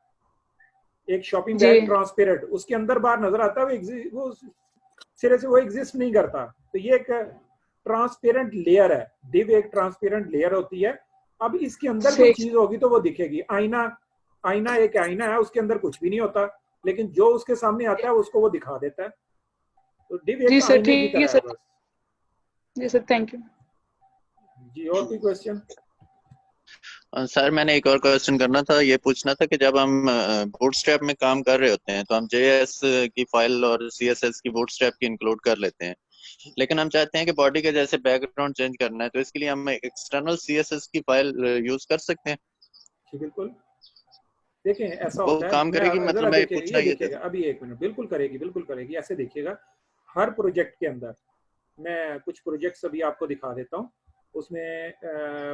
एक शॉपिंग बैग ट्रांसपेरेंट, उसके अंदर बाहर नजर आता है, वो सिरे से वो एग्जिस्ट नहीं करता। तो ये एक ट्रांसपेरेंट लेयर है, div एक ट्रांसपेरेंट लेयर होती है। अब इसके अंदर कोई चीज होगी तो वो दिखेगी। आईना एक आईना है, उसके अंदर कुछ भी नहीं होता, लेकिन जो उसके सामने आता है उसको वो दिखा देता है। तो div एक आईने की तरह है बस। जी सर, थैंक यू। जी और कोई क्वेश्चन? सर मैंने एक और क्वेश्चन करना था, ये पूछना था कि जब हम बूटस्ट्रैप में काम कर रहे होते हैं तो हम JS की फाइल और CSS की बूटस्ट्रैप की इंक्लूड कर लेते हैं, लेकिन हम चाहते हैं कि बॉडी के जैसे बैकग्राउंड चेंज करना है, तो इसके लिए हम एक्सटर्नल CSS की फाइल यूज कर सकते हैं? जी बिल्कुल। देखें ऐसा वो होता है, काम करेगी? मैं मतलब जरा मैं देखिएगा, पूछना ये ये देखिएगा अभी एक मिनट, बिल्कुल करेगी, बिल्कुल करेगी। ऐसे देखिएगा, हर प्रोजेक्ट के अंदर मैं कुछ प्रोजेक्ट्स अभी आपको दिखा देता हूँ, उसमें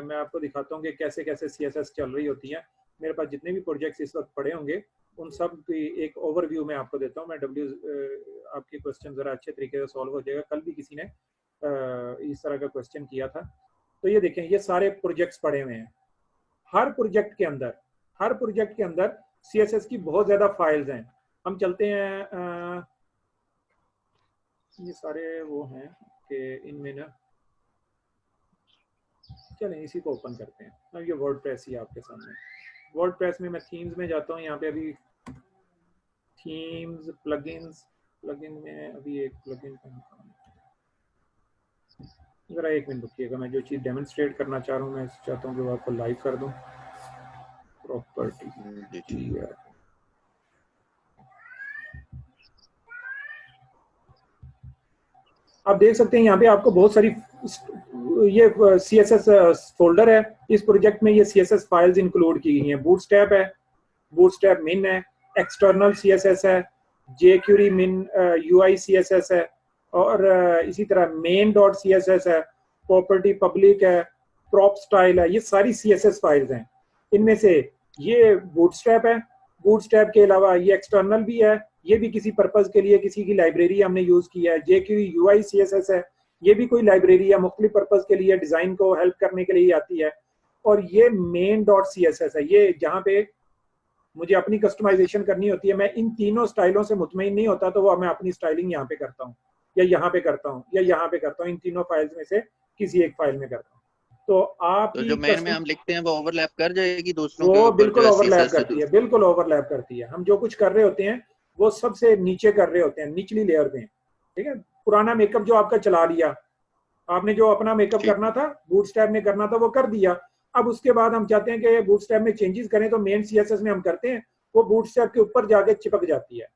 मैं आपको दिखाता हूँ कि कैसे कैसे CSS चल रही होती है। मेरे पास जितने भी प्रोजेक्ट्स इस वक्त पड़े होंगे उन सब की एक ओवरव्यू मैं आपको देता हूँ। मैं आपके क्वेश्चन ज़रा अच्छे तरीके से सॉल्व हो जाएगा। कल भी किसी ने इस तरह का क्वेश्चन किया था। तो ये देखें, ये सारे प्रोजेक्ट्स पड़े हुए हैं। हर प्रोजेक्ट के अंदर CSS की बहुत ज़्यादा फाइल्स हैं। हम चलते हैं, ये सारे वो हैं कि इनमें ना, चलें इसी को ओपन करते हैं। अब ये वर्डप्रेस ही आपके सामने। वर्डप्रेस में मैं थीम्स में जाता हूँ। यहाँ पे अभी थीम्स प्लगइन में अभी एक प्लगइन जरा एक मिनट रुकिएगा। मैं जो चीज़ डेमोन्स्ट्रेट करना चाह रहा हूँ मैं चाहता हूँ कि वो आपको लाइव कर दूँ। प्रॉपर्टी आप देख सकते हैं यहाँ पे आपको बहुत सारी ये CSS फोल्डर है। इस प्रोजेक्ट में ये CSS फाइल्स इंक्लूड की गई हैं। बूटस्ट्रैप है, बूटस्ट्रैप मिन है, एक्सटर्नल CSS है, jQuery min UI CSS है, और इसी तरह main.css है, प्रॉपर्टी पब्लिक है, प्रॉप स्टाइल है। ये सारी CSS फाइल्स हैं। इनमें से ये बूटस्ट्रैप है, बूटस्ट्रैप के अलावा ये एक्सटर्नल भी है, ये भी किसी पर्पज के लिए किसी की लाइब्रेरी हमने यूज किया है। jQuery UI CSS है, ये भी कोई लाइब्रेरी या मुख्तलिफ पर्पज के लिए डिजाइन को हेल्प करने के लिए आती है। और ये main.css है, ये जहाँ पे मुझे अपनी कस्टमाइजेशन करनी होती है। मैं इन तीनों स्टाइलों से मुतमईन नहीं होता तो वो मैं अपनी स्टाइलिंग यहाँ पे करता हूँ, या यहाँ पे करता हूँ, या यहाँ पे करता हूँ। इन तीनों फाइल्स में से किसी एक फाइल में करता हूँ। तो तो जो मेन में हम लिखते हैं वो ओवरलैप कर जाएगी दूसरों के वो ऊपर? बिल्कुल ओवरलैप करती है, बिल्कुल ओवरलैप करती है। हम जो कुछ कर रहे होते हैं वो सबसे नीचे कर रहे होते हैं, निचली लेयर में। ठीक है, पुराना मेकअप जो आपका चला लिया, आपने जो अपना मेकअप करना था बूटस्ट्रैप में करना था वो कर दिया। अब उसके बाद हम चाहते हैं कि बूटस्ट्रैप में चेंजेस करें, तो मेन CSS में हम करते हैं, वो बूटस्ट्रैप के ऊपर जाके चिपक जाती है,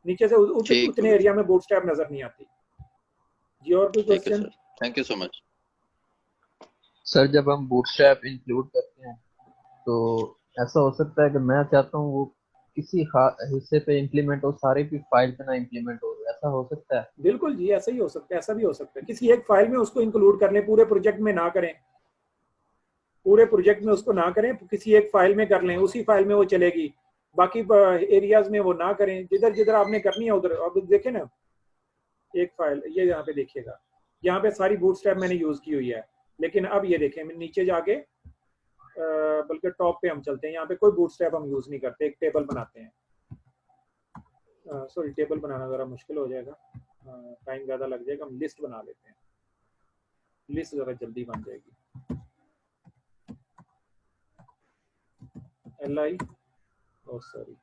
नीचे से उतने एरिया में बूटस्ट्रैप नजर नहीं आती। जी और कोई question? Thank you so much. Sir जब हम बूटस्ट्रैप इंक्लूड करते हैं तो ऐसा हो सकता है कि मैं चाहता हूँ वो किसी हिस्से पे इंप्लीमेंट हो, सारी भी फाइल पे ना इंप्लीमेंट हो, ऐसा हो सकता है? बिल्कुल जी, ऐसा ही हो सकता है, ऐसा भी हो सकता है। किसी एक फाइल में उसको इंक्लूड कर लें, पूरे प्रोजेक्ट में ना करें, पूरे प्रोजेक्ट में उसको ना करें, किसी एक फाइल में कर लें, उसी फाइल में वो चलेगी। बाकी एरियाज में वो ना करें, जिधर जिधर आपने करनी है उधर। अब देखें ना, एक फाइल ये यहाँ पे देखिएगा, यहाँ पे सारी बूटस्ट्रैप मैंने यूज की हुई है। लेकिन अब ये देखें, मैं नीचे जाके बल्कि टॉप पे हम चलते हैं, यहाँ पे कोई बूटस्ट्रैप हम यूज नहीं करते, एक टेबल बनाते हैं। सॉरी, टेबल बनाना जरा मुश्किल हो जाएगा, टाइम ज्यादा लग जाएगा। हम लिस्ट बना लेते हैं, लिस्ट जरा जल्दी बन जाएगी। LI सॉरी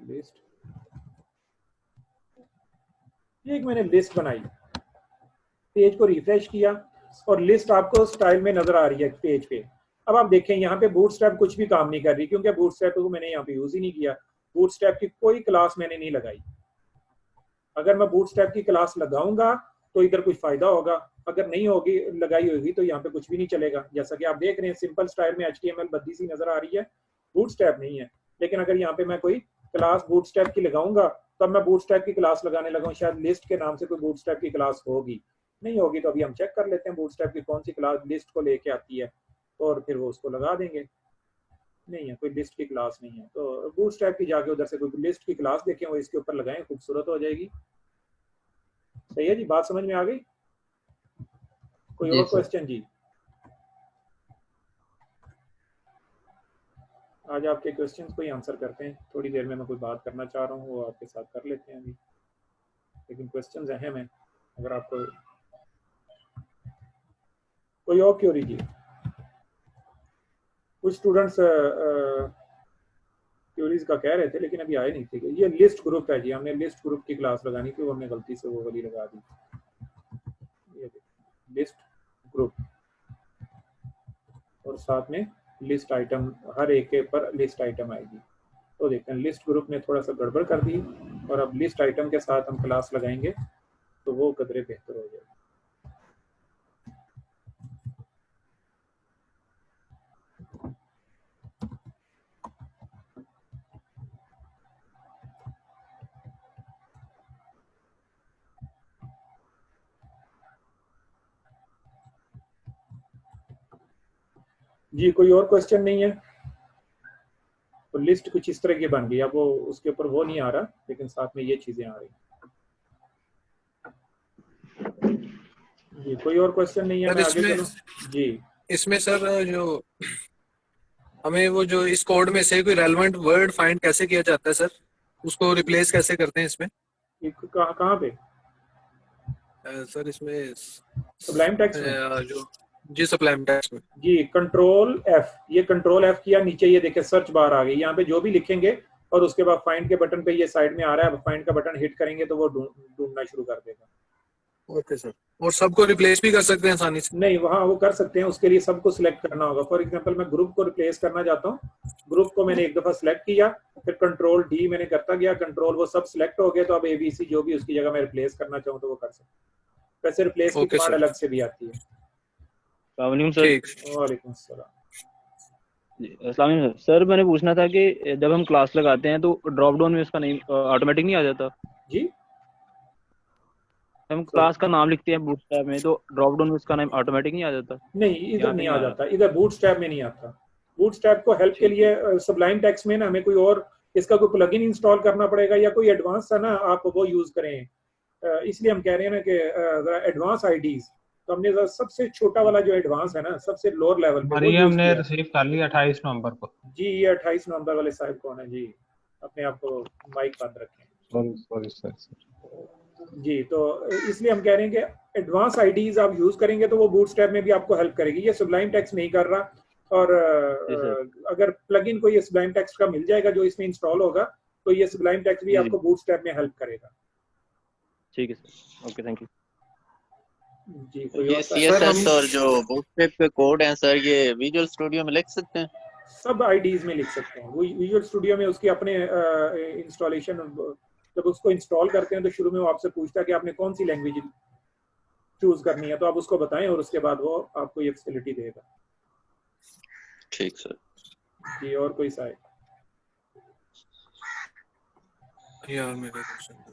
लिस्ट ये एक मैंने लिस्ट बनाई, पेज को रिफ्रेश किया और लिस्ट आपको स्टाइल में नजर आ रही है पेज पे। अब आप देखें यहाँ पे बूटस्ट्रैप कुछ भी काम नहीं कर रही, क्योंकि बूटस्ट्रैप को मैंने यहाँ पे यूज ही नहीं किया। बूटस्ट्रैप की कोई क्लास मैंने नहीं लगाई। अगर मैं बूटस्ट्रैप की क्लास लगाऊंगा तो इधर कुछ फायदा होगा, अगर नहीं होगी लगाई होगी तो यहाँ पे कुछ भी नहीं चलेगा। जैसा कि आप देख रहे हैं सिंपल स्टाइल में HTML बद्दी सी नजर आ रही है, बूटस्ट्रैप नहीं है। लेकिन अगर यहाँ पे मैं कोई क्लास बूटस्ट्रैप की लगाऊंगा, तब मैं बूटस्ट्रैप की क्लास लगाने लगा, शायद लिस्ट के नाम से कोई बूटस्ट्रैप की क्लास होगी, नहीं होगी तो अभी हम चेक कर लेते हैं बूटस्ट्रैप की कौन सी क्लास लिस्ट को लेके आती है और फिर वो उसको लगा देंगे। नहीं है, कोई लिस्ट की क्लास नहीं है, तो बूटस्ट्रैप की जाके उधर से कोई लिस्ट की क्लास देखें, वो इसके ऊपर लगाएं, खूबसूरत हो जाएगी। सही है जी, बात समझ में आ गई? कोई और क्वेश्चन जी? आज आपके क्वेश्चंस को ही आंसर करते हैं। थोड़ी देर में मैं कोई बात करना चाह रहा हूँ, वो आपके साथ कर लेते हैं अभी, लेकिन क्वेश्चंस अहम हैं। अगर आपको कोई और क्वेरी जी? कुछ स्टूडेंट्स क्वेरीज का कह रहे थे लेकिन अभी आए नहीं थे। ये लिस्ट ग्रुप है जी, हमने लिस्ट ग्रुप की क्लास लगानी थी, वो हमने गलती से वो वाली लगा दी। ये लिस्ट ग्रुप और साथ में लिस्ट आइटम, हर एक के पर लिस्ट आइटम आएगी। तो देखते हैं, लिस्ट ग्रुप ने थोड़ा सा गड़बड़ कर दी और अब लिस्ट आइटम के साथ हम क्लास लगाएंगे तो वो कदरे बेहतर हो जाएगा। जी कोई और क्वेश्चन नहीं है? तो लिस्ट कुछ इस तरह की बन गई। अब वो उसके ऊपर वो नहीं आ रहा, लेकिन साथ में ये चीजें आ रही। जी कोई और क्वेश्चन नहीं है? मैं आगे चलूं? जी इसमें सर जो हमें वो जो इस कोड में से कोई रेलेवेंट वर्ड फाइंड कैसे किया जाता है सर, उसको रिप्लेस कैसे करते हैं इसमें? कहाँ पे सर इसमें सबलाइम टेक्स्ट में जो जी सबलाइम टेक्स्ट में जी कंट्रोल F, ये कंट्रोल F किया, नीचे ये देखे सर्च बार आ गई। यहाँ पे जो भी लिखेंगे और उसके बाद फाइंड के बटन पे ये साइड में आ रहा है, फाइंड का बटन हिट करेंगे तो वो ढूंढना शुरू कर देगा। Okay sir. और सबको रिप्लेस भी कर सकते हैं आसानी से? नहीं, वहाँ वो कर सकते हैं, उसके लिए सबको सिलेक्ट करना होगा। फॉर एग्जांपल मैं ग्रुप को रिप्लेस करना चाहता हूँ, ग्रुप को मैंने एक दफा सिलेक्ट किया, फिर कंट्रोल D मैंने करता गया, कंट्रोल वो सब सिलेक्ट हो गए, तो अब ABC जो भी उसकी जगह मैं रिप्लेस करना चाहूँ तो वो कर सकते हैं। वैसे रिप्लेस की कमांड अलग से भी आती है। वालेकुम अस्सलाम सर, मैंने पूछना था कि जब हम क्लास लगाते हैं तो ड्रॉप डाउन में उसका नेम ऑटोमेटिक नहीं आ जाता? जी हम क्लास का नाम लिखते हैं बूटस्ट्रैप में, तो ड्रॉप डाउन में उसका नाम ऑटोमेटिक नहीं आ जाता? नहीं, इधर नहीं आ जाता, इधर बूटस्ट्रैप में नहीं आता। बूटस्ट्रैप को हेल्प के लिए सबलाइम टेक्स्ट में ना हमें कोई और इसका कोई प्लगइन इंस्टॉल करना पड़ेगा या कोई एडवांस सा ना आप वो यूज करें। इसलिए हम कह रहे हैं ना कि एडवांस आईडीज, तो हमने सबसे छोटा वाला जो एडवांस है ना, सबसे लोअर लेवल पे ये हमने रिसीव कर लिया 28 नवंबर को। जी ये 28 नवंबर वाले साहब कौन है जी? अपने आप को माइक बंद रखें। सॉरी जी, तो इसलिए हम कह रहे हैं कि एडवांस आईडीज आप यूज करेंगे तो वो बूटस्ट्रैप में भी आपको हेल्प करेगी। ये सबलाइम टेक्स्ट नहीं कर रहा, और अगर प्लगइन कोई सबलाइम टेक्स्ट का मिल जाएगा जो इसमें इंस्टॉल होगा, तो ये सबलाइम टेक्स्ट भी आपको बूटस्ट्रैप में हेल्प करेगा। ठीक है सर, ओके थैंक यू जी। ये CSS और जो बूटस्ट्रैप के कोड हैं सर, ये विजुअल स्टूडियो में लिख सकते हैं? सब आईडीज में लिख सकते हैं। वो विजुअल स्टूडियो में उसकी अपने इंस्टॉलेशन, जब उसको इंस्टॉल करते हैं तो शुरू में वो आपसे पूछता है कि आपने कौन सी लैंग्वेज चूज करनी है, तो आप उसको बताएं और उसके बाद वो आपको ये फैसिलिटी देगा। ठीक सर जी। और कोई सा है? यार मेरा क्वेश्चन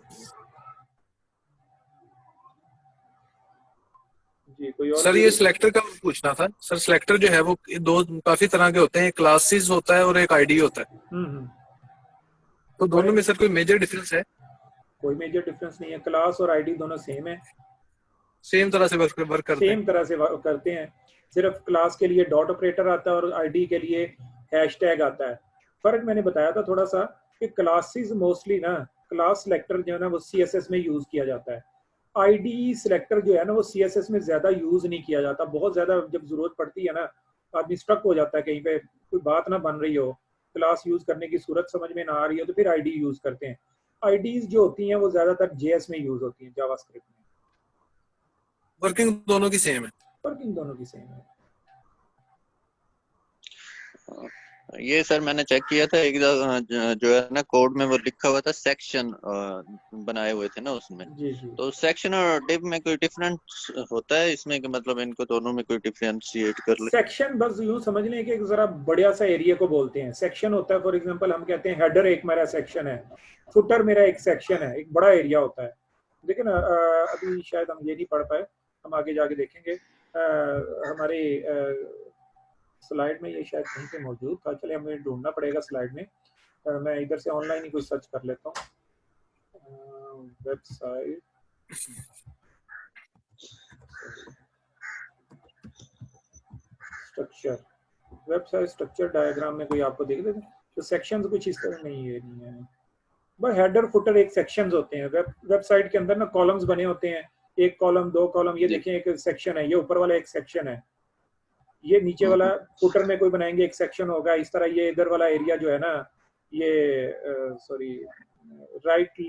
जी कोई और? सर ये सिलेक्टर का पूछना था सर। सिलेक्टर जो है वो दो काफी तरह के होते हैं, क्लासेस होता है और एक आईडी होता है। तो दोनों में सर कोई मेजर डिफरेंस है? कोई मेजर डिफरेंस नहीं है, क्लास और आईडी दोनों सेम है, सेम तरह से वर्क करते हैं। सेम तरह से वर्क करते हैं। सिर्फ क्लास के लिए डॉट ऑपरेटर आता है और आईडी के लिए हैशटैग आता है। फर्क मैंने बताया था थोड़ा सा कि क्लासेस मोस्टली ना, क्लास सिलेक्टर जो है ना वो CSS में यूज किया जाता है। आईडी सिलेक्टर जो है ना वो CSS में ज्यादा यूज नहीं किया जाता। बहुत ज्यादा जब जरूरत पड़ती है ना, आदमी स्ट्रक हो जाता है, कहीं पे कोई बात ना बन रही हो, क्लास यूज करने की सूरत समझ में ना आ रही हो, तो फिर आईडी यूज करते हैं। आईडीज जो होती हैं वो ज्यादातर जेएस में यूज होती हैं, जावास्क्रिप्ट में। वर्किंग दोनों की सेम है। वर्किंग दोनों की सेम है। ये सर मैंने चेक किया था एक जो है ना कोड में वो लिखा हुआ था सेक्शन बनाए हुए थे ना उसमें। जी जी। तो सेक्शन और डिव में कोई डिफरेंस होता है इसमें कि मतलब इनको दोनों में कोई डिफरेंशिएट कर ले? सेक्शन बस यूं समझ लें कि एक जरा बढ़िया सा एरिया को बोलते हैं। सेक्शन होता है फॉर एग्जांपल हम कहते हैं हेडर एक मेरा सेक्शन है, फुटर मेरा एक सेक्शन है, एक बड़ा एरिया होता है। देखिए ना अभी शायद हम ये नहीं पढ़ पाए, हम आगे जाके देखेंगे। हमारे स्लाइड में ये शायद कहीं पे मौजूद था, चलिए हमें ढूंढना पड़ेगा स्लाइड में। मैं इधर से ऑनलाइन ही कुछ सर्च कर लेता हूँ। Website structure, website structure diagram में कोई आपको दिख देगा तो सेक्शंस कुछ इस तरह नहीं है। बस हेडर फुटर एक सेक्शंस होते हैं। वेबसाइट के अंदर ना कॉलम्स बने होते हैं, एक कॉलम दो कॉलम, ये देखें एक सेक्शन है, ये ऊपर वाला एक सेक्शन है, ये नीचे वाला फुटर में कोई बनाएंगे एक सेक्शन होगा। इस तरह ये इधर वाला एरिया जो है ना, ये सॉरी राइट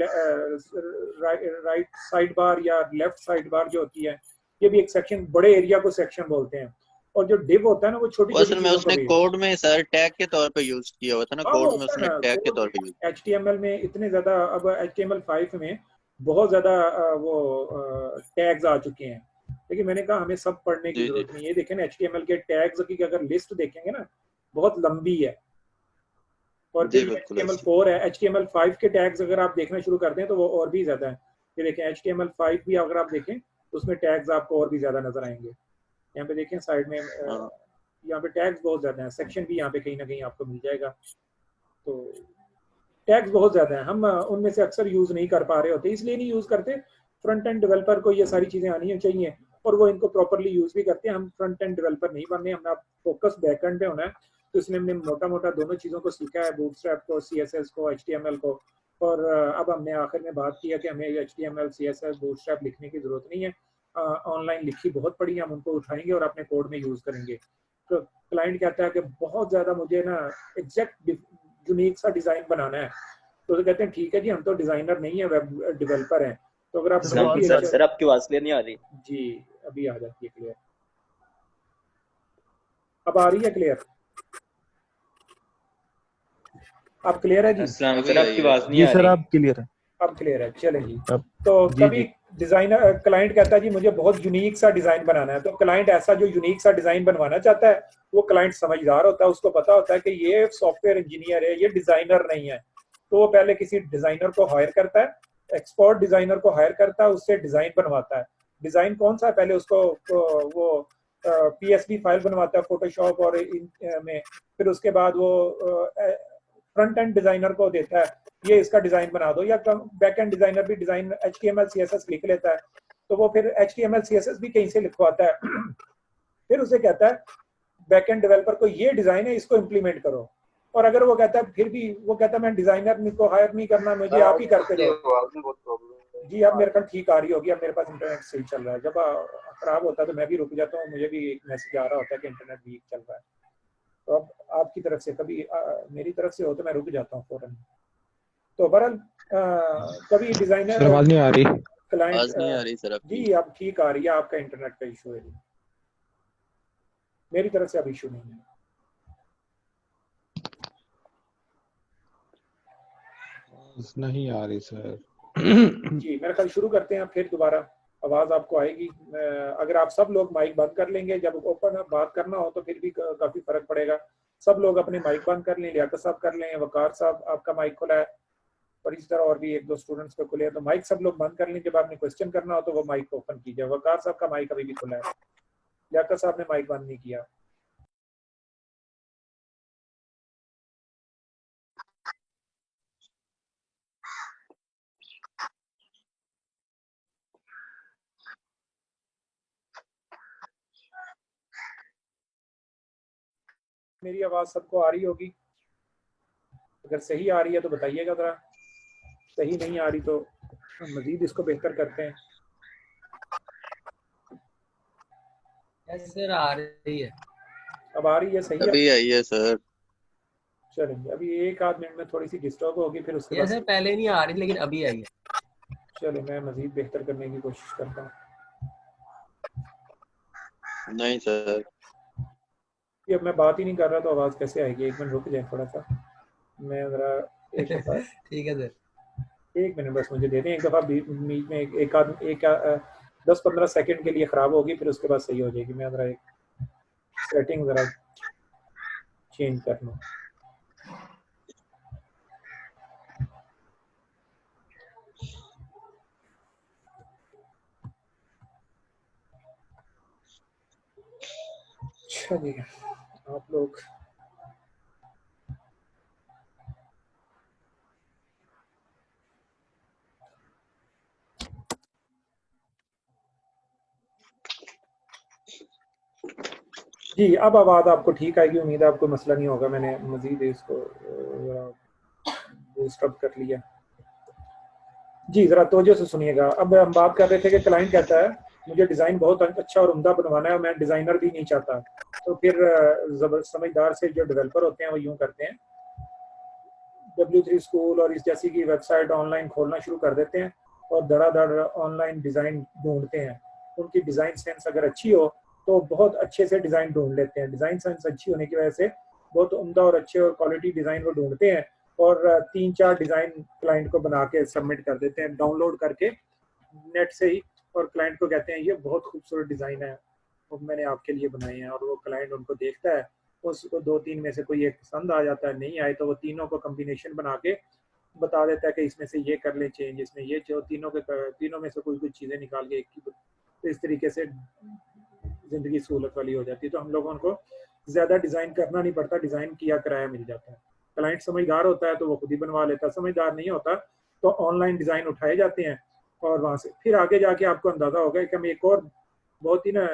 साइड बार या लेफ्ट साइड बार जो होती है, ये भी एक सेक्शन, बड़े एरिया को सेक्शन बोलते हैं। और जो डिव होता है ना वो छोटी छोटी असल में उसने कोड में सर टैग के तौर पे यूज किया हुआ था ना, कोड में उसने टैग के तौर पे यूज। HTML में इतने ज्यादा, अब HTML5 में बहुत ज्यादा वो टैग्स आ चुके हैं, लेकिन मैंने कहा हमें सब पढ़ने की जरूरत नहीं है। देखें ना HTML के टैग्स की अगर लिस्ट देखेंगे ना बहुत लंबी है, और फिर HTML4 है, HTML5 के टैग्स अगर आप देखना शुरू करते हैं तो वो और भी ज्यादा है। फिर देखें HTML5 भी अगर आप देखें तो उसमें टैग्स आपको और भी ज्यादा नजर आएंगे। यहाँ पे देखें साइड में यहाँ पे टैग्स बहुत ज्यादा हैं, सेक्शन भी यहाँ पे कहीं ना कहीं आपको मिल जाएगा। तो टैग्स बहुत ज्यादा हैं, हम उनमें से अक्सर यूज नहीं कर पा रहे होते, इसलिए नहीं यूज करते। फ्रंट एंड डेवलपर को ये सारी चीजें आनी चाहिए और वो इनको प्रॉपरली यूज भी करते हैं। हम फ्रंट एंड डेवलपर नहीं बनने, हमारा फोकस बैक एंड पे होना है। तो इसलिए हमने मोटा मोटा दोनों चीजों को सीखा है, बूटस्ट्रैप को, CSS को, HTML को। और अब हमने आखिर में बात किया कि हमें HTML CSS बूटस्ट्रैप लिखने की जरूरत नहीं है, ऑनलाइन लिखी बहुत पड़ी है, हम उनको उठाएंगे और अपने कोड में यूज करेंगे। तो क्लाइंट कहता है कि बहुत ज्यादा मुझे ना एग्जैक्ट यूनिक सा डिजाइन बनाना है, तो कहते हैं ठीक है जी, हम तो डिजाइनर नहीं है, वेब डेवलपर हैं। तो अगर आप सर आपकी आवाज क्लियर नहीं आ रही जी, अभी आ जाती है क्लियर, अब आ रही है क्लियर, अब क्लियर है जी? सर आपकी आवाज नहीं आ रही। सर आप क्लियर है, अब क्लियर है, चले जी। तो कभी डिजाइनर क्लाइंट कहता है जी मुझे बहुत यूनिक सा डिजाइन बनाना है, तो क्लाइंट ऐसा जो यूनिक सा डिजाइन बनवाना चाहता है, वो क्लाइंट समझदार होता है, उसको पता होता है कि ये सॉफ्टवेयर इंजीनियर है, ये डिजाइनर नहीं है। तो वो पहले किसी डिजाइनर को हायर करता है, एक्सपर्ट डिजाइनर को हायर करता है, उससे डिजाइन बनवाता है। डिजाइन कौन सा है, पहले उसको वो PSP फाइल बनवाता है फोटोशॉप और में, फिर उसके बाद वो फ्रंट एंड डिजाइनर को देता है, ये इसका डिजाइन बना दो, या बैक एंड डिजाइनर भी डिजाइन HTML CSS लिख लेता है, तो वो फिर HTML CSS भी कहीं से लिखवाता है। फिर उसे कहता है बैक एंड डेवलपर को ये डिजाइन है, इसको इम्प्लीमेंट करो। और अगर वो कहता है फिर भी वो कहता है मैं डिजाइनर को हायर नहीं करना, मुझे आप ही करके दो। जी अब मेरे ख्याल ठीक आ रही होगी, अब मेरे पास इंटरनेट सही चल रहा है। जब खराब होता है तो मैं भी रुक जाता हूँ, मुझे भी एक मैसेज आ रहा होता है कि इंटरनेट वीक चल रहा है। तो अब आपकी तरफ से कभी मेरी तरफ से हो तो मैं रुक जाता हूँ फौरन। तो बहरहाल कभी डिजाइनर आवाज नहीं आ रही, क्लाइंट नहीं आ रही सर जी, अब ठीक आ रही है, आपका इंटरनेट का इशू है जी, मेरी तरफ से अब इशू नहीं है। नहीं आ रही सर। जी मेरे ख्याल शुरू करते हैं, फिर दोबारा आवाज आपको आएगी। अगर आप सब लोग माइक बंद कर लेंगे, जब ओपन बात करना हो तो फिर भी काफी फर्क पड़ेगा। सब लोग अपने माइक बंद कर लें, लियाकत साहब कर लें, वकार साहब आपका माइक खुला है, और इस तरह और भी एक दो स्टूडेंट्स को खुले हैं, तो माइक सब लोग बंद कर लें। जब आपने क्वेश्चन करना हो तो वो माइक ओपन कीजिए। वकार साहब का माइक अभी भी खुला है, लियाकत साहब ने माइक बंद नहीं किया। मेरी आवाज सबको आ रही होगी, अगर सही आ रही है तो बताइएगा जरा, सही नहीं आ रही तो मजीद इसको बेहतर करते हैं। सर आ रही है, अब आ रही है, सही अभी आई है सर। चलेंगे, अभी एक आध मिनट में थोड़ी सी डिस्टर्ब होगी, फिर उसके ये बाद सर पहले नहीं आ रही लेकिन अभी आई है। चलो मैं मजीद बेहतर करने की कोशिश करता हूँ। नहीं सर, कि अब मैं बात ही नहीं कर रहा तो आवाज़ कैसे आएगी? एक मिनट रुक जाए थोड़ा सा, मैं ज़रा एक दफ़ा ठीक है सर, एक मिनट बस मुझे दे दें। एक दफ़ा बीच में एक 10-15 सेकंड के लिए ख़राब होगी, फिर उसके बाद सही हो जाएगी। मैं ज़रा एक सेटिंग ज़रा चेंज कर लूँ। अच्छा जी, आप लोग जी, अब आवाज़ आपको ठीक आएगी, उम्मीद है आपको मसला नहीं होगा। मैंने मजीद इसको बूस्ट अप कर लिया। जी, ज़रा तवज्जो से सुनिएगा। अब हम बात कर रहे थे कि क्लाइंट कहता है मुझे डिज़ाइन बहुत अच्छा और उम्दा बनवाना है और मैं डिज़ाइनर भी नहीं चाहता। तो फिर समझदार से जो डेवलपर होते हैं वो यूँ करते हैं, W3 स्कूल और इस जैसी की वेबसाइट ऑनलाइन खोलना शुरू कर देते हैं और धड़ाधड़ ऑनलाइन डिज़ाइन ढूंढते हैं। उनकी डिज़ाइन सेंस अगर अच्छी हो तो बहुत अच्छे से डिज़ाइन ढूंढ लेते हैं। डिज़ाइन सेंस अच्छी होने की वजह से बहुत उम्दा और अच्छे और क्वालिटी डिज़ाइन वो ढूंढते हैं और 3-4 डिज़ाइन क्लाइंट को बना के सबमिट कर देते हैं डाउनलोड करके नेट से ही, और क्लाइंट को कहते हैं ये बहुत खूबसूरत डिज़ाइन है वो मैंने आपके लिए बनाए हैं। और वो क्लाइंट उनको देखता है, उसको 2-3 में से कोई एक पसंद आ जाता है, नहीं आए तो वो तीनों को कम्बिनेशन बना के बता देता है कि इसमें से ये कर लें चेंज, इसमें ये जो तीनों में से कोई कुछ चीज़ें निकाल के एक की, तो इस तरीके से ज़िंदगी सहूलत वाली हो जाती है। तो हम लोगों को ज़्यादा डिज़ाइन करना नहीं पड़ता, डिज़ाइन किया कराया मिल जाता है। क्लाइंट समझदार होता है तो वो खुद ही बनवा लेता है, समझदार नहीं होता तो ऑनलाइन डिज़ाइन उठाए जाते हैं और वहाँ से फिर आगे जाके आपको अंदाज़ा होगा कि हम एक और बहुत ही ना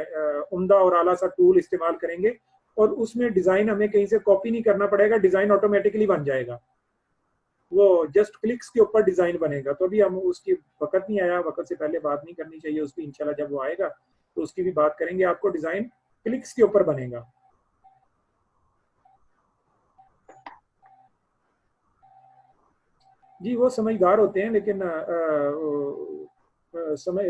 उम्दा और आला सा टूल इस्तेमाल करेंगे और उसमें डिज़ाइन हमें कहीं से कॉपी नहीं करना पड़ेगा, डिज़ाइन ऑटोमेटिकली बन जाएगा, वो जस्ट क्लिक्स के ऊपर डिज़ाइन बनेगा। तो अभी हम उसकी वक्त नहीं आया, वक्त से पहले बात नहीं करनी चाहिए उसकी, इंशाल्लाह जब वो आएगा तो उसकी भी बात करेंगे। आपको डिज़ाइन क्लिक्स के ऊपर बनेगा। जी, वो समझदार होते हैं लेकिन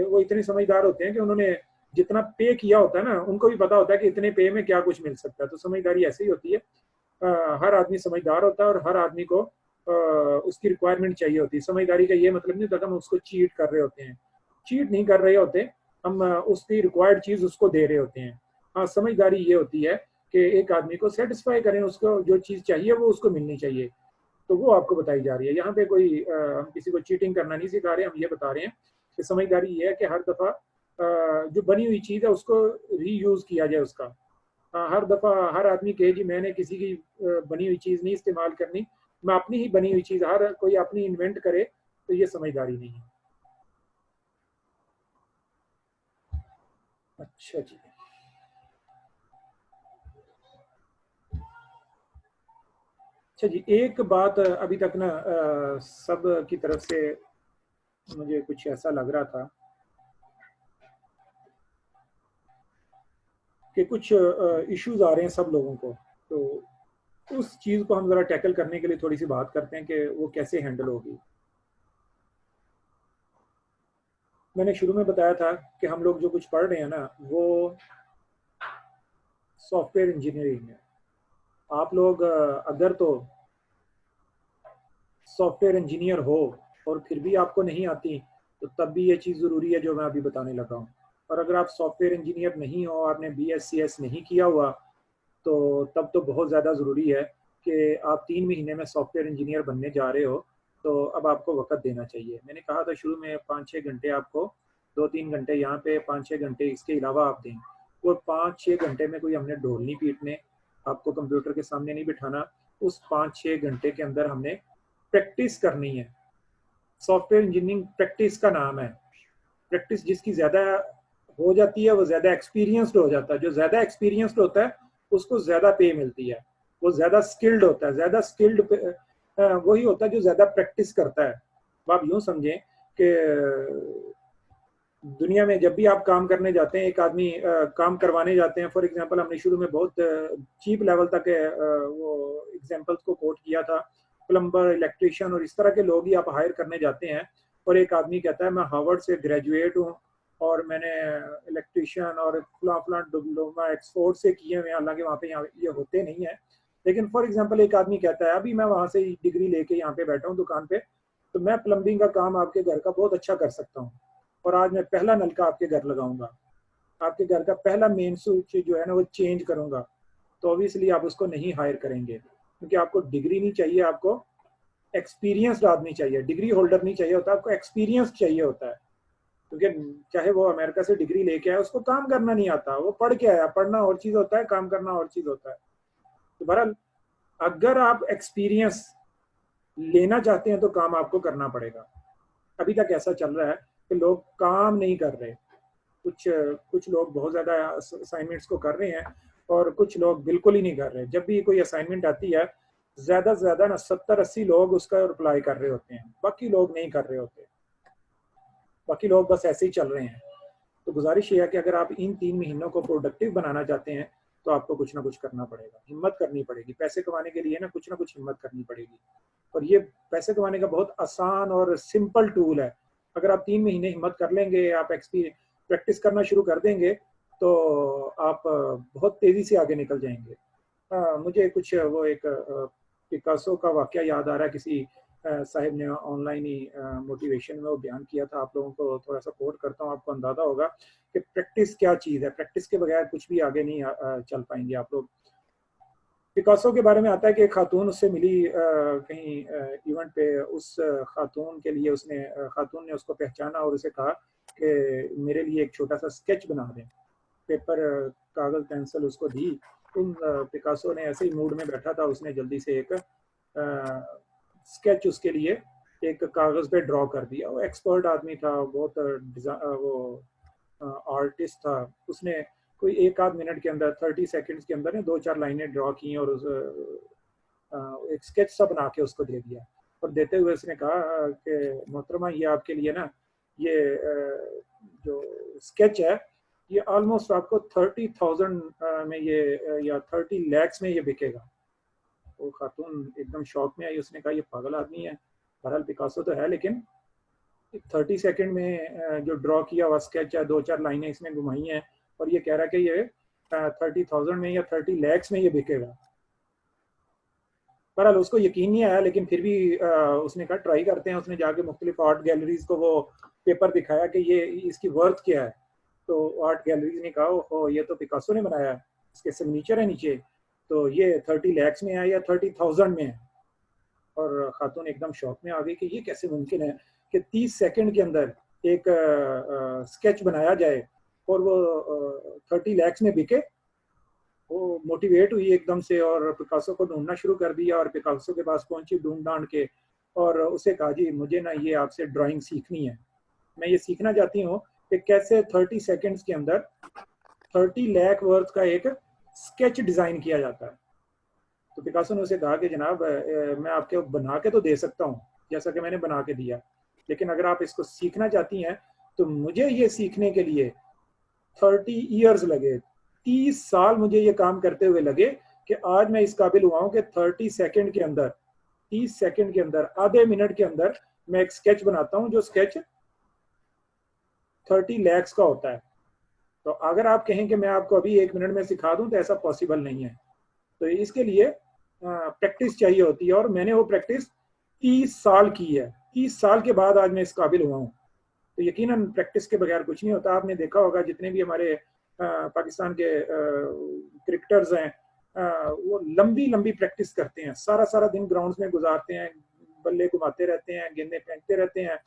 वो इतने समझदार होते हैं कि उन्होंने जितना पे किया होता है ना, उनको भी पता होता है कि इतने पे में क्या कुछ मिल सकता है। तो समझदारी ऐसे ही होती है। हर आदमी समझदार होता है और हर आदमी को उसकी रिक्वायरमेंट चाहिए होती है। समझदारी का ये मतलब नहीं होता कि हम उसको चीट कर रहे होते हैं, चीट नहीं कर रहे होते, हम उसकी रिक्वायर्ड चीज़ उसको दे रहे होते हैं। हाँ, समझदारी ये होती है कि एक आदमी को सेटिस्फाई करें, उसको जो चीज़ चाहिए वो उसको मिलनी चाहिए, तो वो आपको बताई जा रही है। यहाँ पे कोई हम किसी को चीटिंग करना नहीं सिखा रहे, हम ये बता रहे हैं कि समझदारी ये है कि हर दफ़ा जो बनी हुई चीज़ है उसको रीयूज़ किया जाए उसका। हर दफ़ा हर आदमी कहे जी मैंने किसी की बनी हुई चीज़ नहीं इस्तेमाल करनी, मैं अपनी ही बनी हुई चीज़, हर कोई अपनी इन्वेंट करे, तो ये समझदारी नहीं है। अच्छा जी, अच्छा जी, एक बात अभी तक ना सब की तरफ से मुझे कुछ ऐसा लग रहा था कि कुछ इश्यूज आ रहे हैं सब लोगों को, तो उस चीज़ को हम ज़रा टैकल करने के लिए थोड़ी सी बात करते हैं कि वो कैसे हैंडल होगी। मैंने शुरू में बताया था कि हम लोग जो कुछ पढ़ रहे हैं ना वो सॉफ्टवेयर इंजीनियरिंग है। आप लोग अगर तो सॉफ्टवेयर इंजीनियर हो और फिर भी आपको नहीं आती तो तब भी ये चीज़ ज़रूरी है जो मैं अभी बताने लगा हूँ। और अगर आप सॉफ्टवेयर इंजीनियर नहीं हो, आपने BScs नहीं किया हुआ, तो तब तो बहुत ज़्यादा ज़रूरी है कि आप 3 महीने में सॉफ्टवेयर इंजीनियर बनने जा रहे हो, तो अब आपको वक्त देना चाहिए। मैंने कहा था शुरू में 5-6 घंटे आपको, 2-3 घंटे यहाँ पे, 5-6 घंटे इसके अलावा आप दें। वो 5-6 घंटे में कोई हमने ढोल नहीं पीटने, आपको कंप्यूटर के सामने नहीं बिठाना। उस 5-6 घंटे के अंदर हमने प्रैक्टिस करनी है। सॉफ्टवेयर इंजीनियरिंग प्रैक्टिस का नाम है। प्रैक्टिस जिसकी ज़्यादा हो जाती है वो ज़्यादा एक्सपीरियंस्ड हो जाता है। जो ज़्यादा एक्सपीरियंस्ड होता है उसको ज़्यादा पे मिलती है, वो ज़्यादा स्किल्ड होता है। ज़्यादा स्किल्ड वही होता है जो ज़्यादा प्रैक्टिस करता है। आप यूँ समझें कि दुनिया में जब भी आप काम करने जाते हैं, एक आदमी काम करवाने जाते हैं, फॉर एग्जांपल हमने शुरू में बहुत चीप लेवल तक वो एग्जांपल्स को कोट किया था, प्लम्बर, इलेक्ट्रिशियन और इस तरह के लोग ही आप हायर करने जाते हैं, और एक आदमी कहता है मैं हार्वर्ड से ग्रेजुएट हूँ और मैंने इलेक्ट्रिशियन और फलां डिप्लोमा ऑक्सफोर्ड से किए हुए, हालांकि वहाँ पे ये होते नहीं है, लेकिन फॉर एग्जांपल एक आदमी कहता है अभी मैं वहाँ से डिग्री लेके यहाँ पे बैठा हूँ दुकान पे, तो मैं प्लम्बिंग का काम आपके घर का बहुत अच्छा कर सकता हूँ, और आज मैं पहला नलका आपके घर लगाऊंगा, आपके घर का पहला मेन स्विच जो है ना वो चेंज करूंगा, तो ऑब्वियसली आप उसको नहीं हायर करेंगे, क्योंकि आपको डिग्री नहीं चाहिए, आपको एक्सपीरियंस्ड आदमी चाहिए, डिग्री होल्डर नहीं चाहिए होता, आपको एक्सपीरियंस चाहिए होता है, क्योंकि चाहे वो अमेरिका से डिग्री लेके आए, उसको काम करना नहीं आता, वो पढ़ के आया, पढ़ना और चीज होता है, काम करना और चीज होता है। तो बहरहाल अगर आप एक्सपीरियंस लेना चाहते हैं तो काम आपको करना पड़ेगा। अभी तक ऐसा चल रहा है कि लोग काम नहीं कर रहे, कुछ लोग बहुत ज्यादा असाइनमेंट्स को कर रहे हैं और कुछ लोग बिल्कुल ही नहीं कर रहे। जब भी कोई असाइनमेंट आती है ज्यादा से ज्यादा ना 70-80 लोग उसका रिप्लाई कर रहे होते हैं, बाकी लोग नहीं कर रहे होते, बाकी लोग बस ऐसे ही चल रहे हैं। तो गुजारिश ये है कि अगर आप इन 3 महीनों को प्रोडक्टिव बनाना चाहते हैं तो आपको कुछ ना कुछ करना पड़ेगा, हिम्मत करनी पड़ेगी, पैसे कमाने के लिए ना कुछ ना कुछ हिम्मत करनी पड़ेगी, और ये पैसे कमाने का बहुत आसान और सिंपल टूल है। अगर आप 3 महीने हिम्मत कर लेंगे, आप प्रैक्टिस करना शुरू कर देंगे, तो आप बहुत तेजी से आगे निकल जाएंगे। मुझे कुछ वो एक पिकासो का वाकया याद आ रहा है, किसी साहिब ने ऑनलाइन ही मोटिवेशन में वो बयान किया था, आप लोगों को थोड़ा सा कोट करता हूँ, आपको अंदाजा होगा कि प्रैक्टिस क्या चीज़ है, प्रैक्टिस के बगैर कुछ भी आगे नहीं चल पाएंगे आप लोग। पिकासो के बारे में आता है कि एक खातून उससे मिली कहीं इवेंट पे, उस खातून के लिए खातून ने उसको पहचाना और उसे कहा कि मेरे लिए एक छोटा सा स्केच बना दें। पेपर, कागज, पेंसिल उसको दी। पिकासो ने ऐसे ही मूड में बैठा था, उसने जल्दी से एक स्केच उसके लिए एक कागज पे ड्रॉ कर दिया। वो एक्सपर्ट आदमी था, बहुत वो आर्टिस्ट था, उसने कोई 1-8 मिनट के अंदर 30 सेकंड्स के अंदर 2-4 लाइनें ड्रॉ की और एक स्केच सा बना के उसको दे दिया। और देते हुए उसने कहा कि मोहतरमा ये आपके लिए ना, ये जो स्केच है ये ऑलमोस्ट आपको 30,000 में ये या 30 lakhs में ये बिकेगा। वो खातून एकदम शौक में आई, उसने कहा ये पागल आदमी है, बहरहाल पिकासो तो है लेकिन 30 सेकंड में जो ड्रॉ किया हुआ स्केच है, 2-4 लाइनें इसने घुमाई हैं और ये कह रहा है कि ये 30,000 में या 30 lakhs में ये बिकेगा। बहरहाल उसको यकीन नहीं आया, लेकिन फिर भी उसने कहा ट्राई करते हैं। उसने जाके मुख्तलिफ आर्ट गैलरीज को वो पेपर दिखाया कि ये इसकी वर्थ क्या है, तो आर्ट गैलरीज ने कहा ओहो ये तो पिकासो ने बनाया है, इसके सिग्नेचर है नीचे, तो ये 30 lakhs में है या 30,000 में है। और खातून एकदम शौक में आ गई कि ये कैसे मुमकिन है कि 30 सेकंड के अंदर एक स्केच बनाया जाए और वो 30 lakhs में बिके। वो मोटिवेट हुई एकदम से और पिकासो को ढूंढना शुरू कर दिया और पिकासो के पास पहुंची ढूंढ ढांड के, और उसे कहा जी मुझे ना ये आपसे ड्राइंग सीखनी है, मैं ये सीखना चाहती हूँ कि कैसे 30 सेकंड्स के अंदर 30 लाख वर्थ का एक स्केच डिजाइन किया जाता है। तो पिकासो ने उसे कहा कि जनाब मैं आपके बना के तो दे सकता हूँ जैसा कि मैंने बना के दिया, लेकिन अगर आप इसको सीखना चाहती हैं तो मुझे ये सीखने के लिए 30 years लगे, 30 साल मुझे ये काम करते हुए लगे कि आज मैं इस काबिल हुआ हूँ कि 30 सेकंड के अंदर, 30 सेकंड के अंदर, आधे मिनट के अंदर मैं एक स्केच बनाता हूँ जो स्केच 30 lakhs का होता है। तो अगर आप कहें कि मैं आपको अभी 1 मिनट में सिखा दूं तो ऐसा पॉसिबल नहीं है। तो इसके लिए प्रैक्टिस चाहिए होती है, और मैंने वो प्रैक्टिस 30 साल की है। 30 साल के बाद आज मैं इस काबिल हुआ हूँ। तो यकीनन प्रैक्टिस के बगैर कुछ नहीं होता। आपने देखा होगा जितने भी हमारे पाकिस्तान के क्रिकेटर्स हैं वो लंबी लंबी प्रैक्टिस करते हैं, सारा दिन ग्राउंड्स में गुजारते हैं, बल्ले घुमाते रहते हैं, गेंदें फेंकते रहते हैं,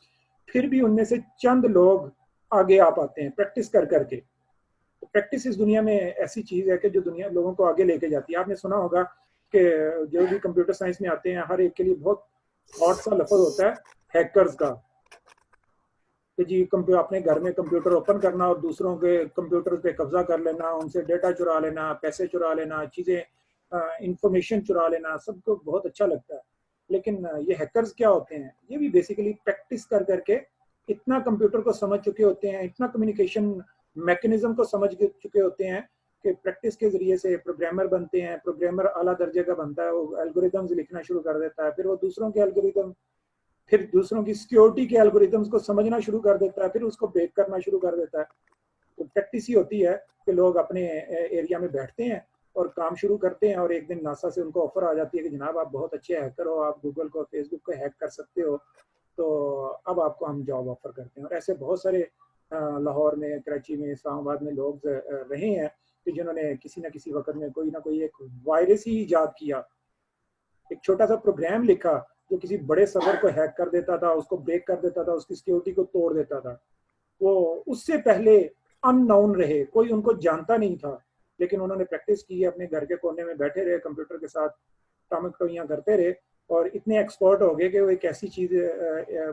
फिर भी उनमें से चंद लोग आगे आ पाते हैं प्रैक्टिस कर करके। तो प्रैक्टिस इस दुनिया में ऐसी चीज है कि जो दुनिया लोगों को आगे लेके जाती है। आपने सुना होगा कि जो भी कंप्यूटर साइंस में आते हैं हर एक के लिए बहुत हॉट सा लफ्ज होता है हैकर्स का, कि जी अपने घर में कंप्यूटर ओपन करना और दूसरों के कंप्यूटर पे कब्जा कर लेना, उनसे डेटा चुरा लेना, पैसे चुरा लेना, चीजें इंफॉर्मेशन चुरा लेना, सबको बहुत अच्छा लगता है। लेकिन ये हैकर्स क्या होते हैं? ये भी बेसिकली प्रैक्टिस कर करके इतना कंप्यूटर को समझ चुके होते हैं, इतना कम्युनिकेशन मैकेनिज्म को समझ चुके होते हैं कि प्रैक्टिस के जरिए से प्रोग्रामर बनते हैं। प्रोग्रामर आला दर्जे का बनता है, वो एल्गोरिथम्स लिखना शुरू कर देता है, फिर वो दूसरों के एल्गोरिथम, फिर दूसरों की सिक्योरिटी के एल्गोरिथम्स को समझना शुरू कर देता है, फिर उसको ब्रेक करना शुरू कर देता है। तो प्रैक्टिस ही होती है कि लोग अपने एरिया में बैठते हैं और काम शुरू करते हैं, और एक दिन नासा से उनको ऑफर आ जाती है कि जनाब आप बहुत अच्छे हैकर हो, आप गूगल को, फेसबुक को हैक कर सकते हो, तो अब आपको हम जॉब ऑफर करते हैं। और ऐसे बहुत सारे लाहौर में, कराची में, इस्लामाबाद में लोग रहे हैं कि जिन्होंने किसी न किसी वक्त में कोई ना कोई एक वायरस ही ईजाद किया, एक छोटा सा प्रोग्राम लिखा जो किसी बड़े सर्वर को हैक कर देता था, उसको ब्रेक कर देता था, उसकी सिक्योरिटी को तोड़ देता था। वो उससे पहले अननोन रहे, कोई उनको जानता नहीं था, लेकिन उन्होंने प्रैक्टिस की, अपने घर के कोने में बैठे रहे, कंप्यूटर के साथ टामकटोइयाँ करते रहे, और इतने एक्सपर्ट हो गए कि वो एक ऐसी चीज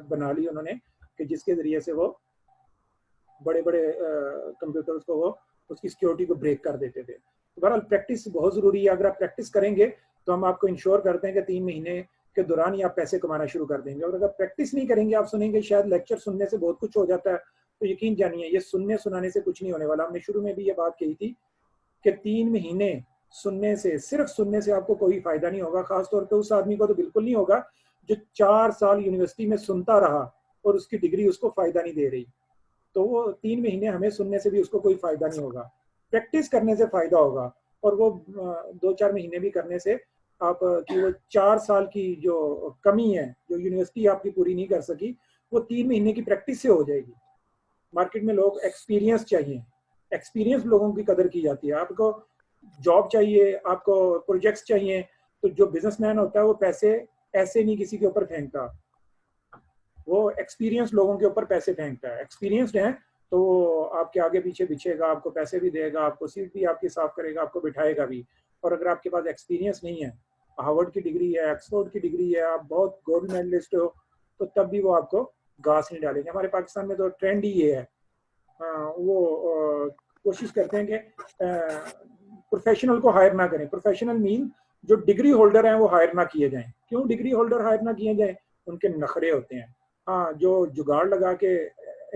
बना ली उन्होंने कि जिसके जरिए से वो बड़े बड़े कंप्यूटर्स को वो उसकी सिक्योरिटी को ब्रेक कर देते थे। तो बहरहाल प्रैक्टिस बहुत जरूरी है। अगर आप प्रैक्टिस करेंगे तो हम आपको इंश्योर करते हैं कि 3 महीने के दौरान ही आप पैसे कमाना शुरू कर देंगे। और अगर प्रैक्टिस नहीं करेंगे, आप सुनेंगे शायद लेक्चर सुनने से बहुत कुछ हो जाता है, तो यकीन जानिए ये सुनने सुनाने से कुछ नहीं होने वाला। हमने शुरू में भी ये बात कही थी कि 3 महीने सुनने से, सिर्फ सुनने से आपको कोई फायदा नहीं होगा। खासतौर पर उस आदमी को तो बिल्कुल नहीं होगा जो 4 साल यूनिवर्सिटी में सुनता रहा और उसकी डिग्री उसको फायदा नहीं दे रही। तो वो 3 महीने हमें सुनने से भी उसको कोई फायदा नहीं होगा, प्रैक्टिस करने से फायदा होगा। और वो 2-4 महीने भी करने से आप की वो 4 साल की जो कमी है, जो यूनिवर्सिटी आपकी पूरी नहीं कर सकी, वो 3 महीने की प्रैक्टिस से हो जाएगी। मार्केट में लोग एक्सपीरियंस चाहिए, एक्सपीरियंस लोगों की कदर की जाती है। आपको जॉब चाहिए, आपको प्रोजेक्ट्स चाहिए, तो जो बिजनेसमैन होता है वो पैसे ऐसे नहीं किसी के ऊपर फेंकता, वो एक्सपीरियंस लोगों के ऊपर पैसे फेंकता है। एक्सपीरियंसड है तो वो आपके आगे पीछे बिछेगा, आपको पैसे भी देगा, आपको सीट भी आपकी साफ करेगा, आपको बिठाएगा भी। और अगर आपके पास एक्सपीरियंस नहीं है, हार्वर्ड की डिग्री है, ऑक्सफोर्ड की डिग्री है, आप बहुत गोल्ड मेडलिस्ट हो, तो तब भी वो आपको घास नहीं डालेंगे। हमारे पाकिस्तान में तो ट्रेंड ही ये है, वो कोशिश करते हैं कि प्रोफेशनल को हायर ना करें। प्रोफेशनल मीन जो डिग्री होल्डर हैं वो हायर ना किए जाएं। क्यों डिग्री होल्डर हायर ना किए जाएं? उनके नखरे होते हैं। हाँ, जो जुगाड़ लगा के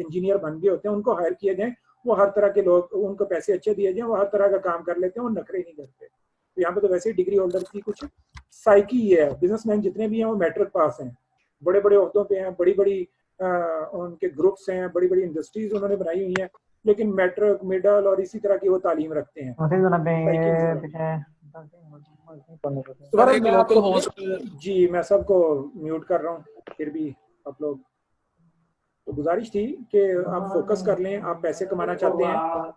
इंजीनियर बन गए होते हैं उनको हायर किए जाएं। वो हर तरह के लोग, उनको पैसे अच्छे दिए जाएं, वो हर तरह का काम कर लेते हैं, वो नखरे नहीं करते। तो यहाँ पे तो वैसे ही डिग्री होल्डर की कुछ साइकी है। बिजनेसमैन जितने भी हैं वो मैट्रिक पास हैं, बड़े बड़े ओहदों पे हैं, बड़ी बड़ी उनके ग्रुप्स हैं, बड़ी बड़ी इंडस्ट्रीज उन्होंने बनाई हुई हैं, लेकिन मैट्रिक, मिडल और इसी तरह की वो तालीम रखते हैं। जी मैं सबको म्यूट कर रहा हूँ, फिर भी आप लोग, तो गुजारिश थी कि आप फोकस कर लें। आप पैसे कमाना चाहते हैं।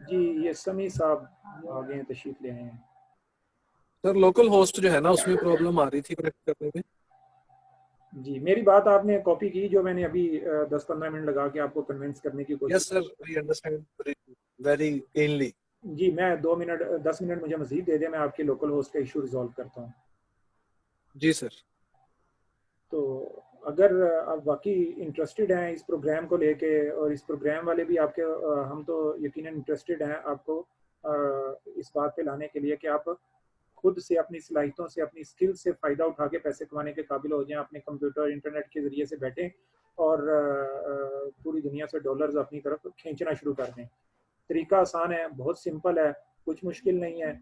जी ये समी साहब आ गए हैं, तशरीफ ले आए हैं। सर लोकल होस्ट जो है ना उसमें प्रॉब्लम आ रही थी कनेक्ट करने में। जी मेरी बात आपने कॉपी की जो मैंने अभी 10-15 मिनट लगा के आपको कन्विंस करने की कोशिश। Yes sir, we understand very cleanly. जी मैं 10 मिनट मुझे मजीद दे दें, मैं आपके लोकल होस्ट का इशू रिजॉल्व करता हूँ। जी सर। तो अगर आप वाकई इंटरेस्टेड हैं इस प्रोग्राम को लेके, और इस प्रोग्राम वाले भी आपके, हम तो यकीनन इंटरेस्टेड हैं आपको इस बात पे लाने के लिए कि आप खुद से अपनी सलाहियतों से, अपनी स्किल से फ़ायदा उठा के पैसे कमाने के काबिल हो जाएं। अपने कंप्यूटर, इंटरनेट के ज़रिए से बैठें और पूरी दुनिया से डॉलर्स अपनी तरफ खींचना शुरू कर दें। तरीका आसान है, बहुत सिंपल है, कुछ मुश्किल नहीं है।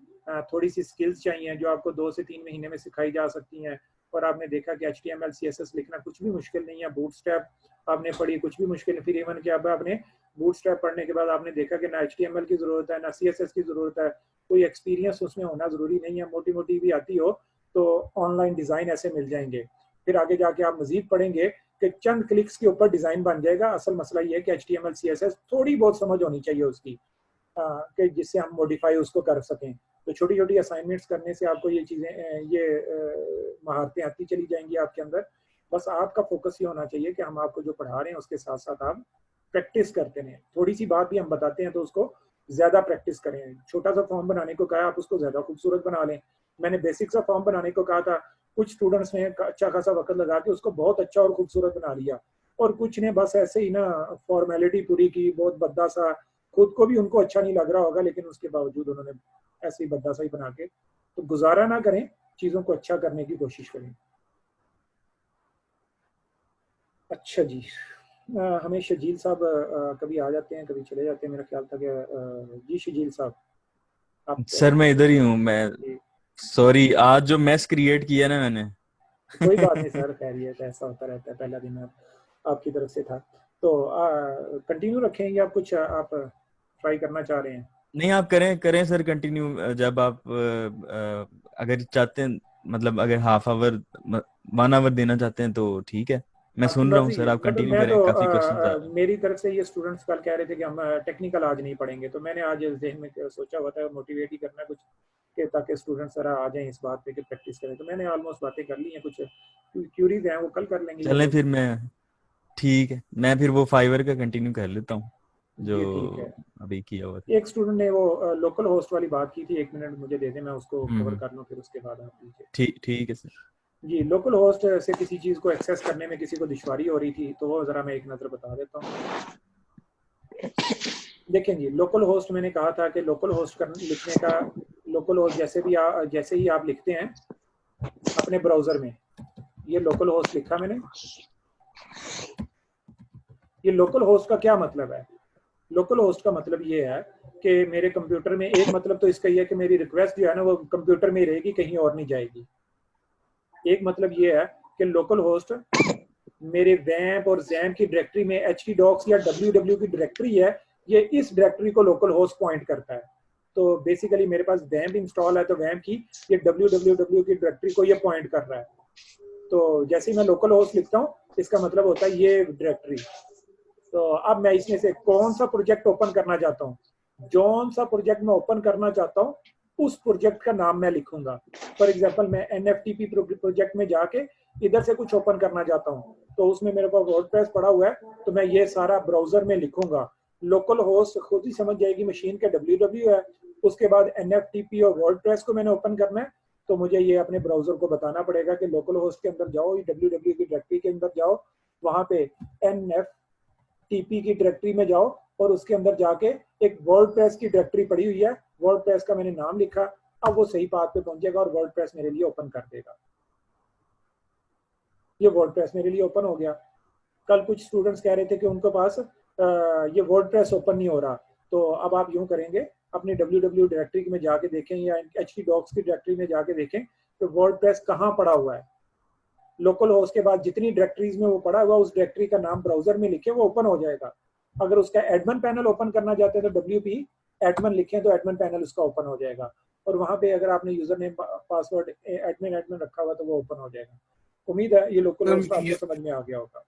थोड़ी सी स्किल्स चाहिए जो आपको 2 से 3 महीने में सिखाई जा सकती हैं। और आपने देखा कि HTML CSS लिखना कुछ भी मुश्किल नहीं है। बूटस्ट्रैप आपने पढ़ी, कुछ भी मुश्किल नहीं। फिर इवन कि अब आपने बूटस्ट्रैप पढ़ने के बाद आपने देखा कि ना HTML की ज़रूरत है, ना CSS की ज़रूरत है, कोई एक्सपीरियंस उसमें होना ज़रूरी नहीं है। मोटी मोटी भी आती हो तो ऑनलाइन डिज़ाइन ऐसे मिल जाएंगे। फिर आगे जाके आप मज़ीद पढ़ेंगे कि चंद क्लिक्स के ऊपर डिज़ाइन बन जाएगा। असल मसला ये है कि HTML CSS थोड़ी बहुत समझ होनी चाहिए उसकी, कि जिससे हम मॉडिफाई उसको कर सकें। तो छोटी छोटी असाइनमेंट्स करने से आपको ये चीज़ें, ये महारतें आती चली जाएंगी आपके अंदर। बस आपका फोकस ये होना चाहिए कि हम आपको जो पढ़ा रहे हैं उसके साथ साथ आप प्रैक्टिस करते रहें। थोड़ी सी बात भी हम बताते हैं तो उसको ज़्यादा प्रैक्टिस करें। छोटा सा फॉर्म बनाने को कहा, आप उसको ज़्यादा खूबसूरत बना लें। मैंने बेसिक सा फॉर्म बनाने को कहा था, कुछ स्टूडेंट्स ने अच्छा खासा वक्त लगा के उसको बहुत अच्छा और खूबसूरत बना लिया, और कुछ ने बस ऐसे ही ना फॉर्मेलिटी पूरी की, बहुत भद्दा सा, खुद को भी उनको अच्छा नहीं लग रहा होगा, लेकिन उसके बावजूद उन्होंने ऐसे ही भद्दा सा ही बना के। तो गुजारा ना करें, चीज़ों को अच्छा करने की कोशिश करें। अच्छा जी, हमें शजील साहब कभी आ जाते हैं कभी चले जाते हैं, मेरा ख्याल था कि जी शजील साहब आप सर मैं इधर ही हूँ। मैं सॉरी, आज जो मेस क्रिएट किया ना मैंने। कोई बात नहीं सर, खैरियत, ऐसा होता रहता है, पहला दिन आपकी तरफ से था। तो कंटिन्यू रखेंगे आप, कुछ आप ट्राई करना चाह रहे हैं? नहीं, आप करें करें सर कंटिन्यू। जब आप अगर चाहते हैं, मतलब अगर हाफ आवर 1 आवर देना चाहते हैं तो ठीक है, मैं आपकी सुन रहा हूँ मर्जी। सर, आप मतलब कंटिन्यू मैं करें, तो काफी क्वेश्चंस आ रहे हैं। मेरी तरफ से ये स्टूडेंट्स कल कह रहे थे कि हम टेक्निकल आज नहीं पढ़ेंगे, तो मैंने आज जहन में सोचा हुआ था मोटिवेट ही करना कुछ कि ताकि स्टूडेंट्स जरा आ जाएं इस बात पे कि प्रैक्टिस करें। तो मैंने ऑलमोस्ट बातें कर ली हैं, कुछ क्यूरीज हैं वो कल कर लेंगे। चलें फिर, मैं ठीक है, मैं फिर वो फाइवर का कंटिन्यू कर लेता हूँ जो ठीक है। अभी किया हुआ था। एक स्टूडेंट ने वो लोकल होस्ट वाली बात की थी, 1 मिनट मुझे दे दें, मैं उसको कवर हम्म, कर लूँ, फिर उसके बाद आप लीजिए। ठीक है सर। जी, लोकल होस्ट से किसी चीज़ को एक्सेस करने में किसी को दुश्वारी हो रही थी, तो वो ज़रा मैं एक नज़र बता देता हूँ। देखें जी, लोकल होस्ट मैंने कहा था कि लोकल होस्ट लिखने का, लोकल होस्ट जैसे ही आप लिखते हैं अपने ब्राउज़र में, ये लोकल होस्ट लिखा मैंने। ये लोकल होस्ट का क्या मतलब है? लोकल होस्ट का मतलब ये है कि मेरे कंप्यूटर में, एक मतलब तो इसका ये है कि मेरी रिक्वेस्ट जो है ना वो कंप्यूटर में ही रहेगी, कहीं और नहीं जाएगी। एक मतलब ये है कि लोकल होस्ट मेरे वैम्प और जैम की डायरेक्टरी में htdocs या www की डायरेक्टरी है, ये इस डायरेक्टरी को लोकल होस्ट पॉइंट करता है। तो बेसिकली मेरे पास वैम्प इंस्टॉल है, तो वैम्प की ये www की डायरेक्टरी को ये पॉइंट कर रहा है। तो जैसे ही मैं लोकल होस्ट लिखता हूँ, इसका मतलब होता है ये डायरेक्टरी। तो अब मैं इसमें से कौन सा प्रोजेक्ट ओपन करना चाहता हूँ, जौन सा प्रोजेक्ट मैं ओपन करना चाहता हूँ उस प्रोजेक्ट का नाम मैं लिखूंगा। फॉर एग्जांपल मैं NFTP प्रोजेक्ट में जाके इधर से कुछ ओपन करना चाहता हूँ, तो उसमें मेरे पास वर्डप्रेस पड़ा हुआ है, तो मैं ये सारा ब्राउजर में लिखूंगा। लोकल होस्ट खुद ही समझ जाएगी मशीन के www है, उसके बाद NFTP और वर्डप्रेस को मैंने ओपन करना है, तो मुझे ये अपने ब्राउजर को बताना पड़ेगा कि लोकल होस्ट के अंदर जाओ, www की डायरेक्टरी के अंदर जाओ, वहां पे NFTP की डायरेक्टरी में जाओ और उसके अंदर जाके एक वर्डप्रेस की डायरेक्टरी पड़ी हुई है, वर्डप्रेस का मैंने नाम लिखा, अब वो सही पाथ पे पहुंचेगा और वर्डप्रेस मेरे लिए ओपन कर देगा। ये वर्डप्रेस मेरे लिए ओपन हो गया। कल कुछ स्टूडेंट्स कह रहे थे कि उनके पास ये वर्डप्रेस ओपन नहीं हो रहा, तो अब आप यूं करेंगे, अपनी www डायरेक्टरी में जाके देखें या htdocs की डायरेक्टरी में जाके देखें कि वर्डप्रेस कहाँ पड़ा हुआ है। लोकल होस्ट के बाद जितनी डायरेक्टरीज में वो पड़ा हुआ, उस डायरेक्टरी का नाम ब्राउजर में लिखे, वो ओपन हो जाएगा। अगर उसका एडमिन पैनल ओपन करना चाहते हैं तो WP एडमिन लिखें तो एडमिन पैनल उसका ओपन हो जाएगा, और वहां पे अगर आपने यूजर नेम पासवर्ड एडमिन रखा हुआ तो वो ओपन हो जाएगा। उम्मीद है ये लोकल होस्ट आपको समझ में आ गया होगा।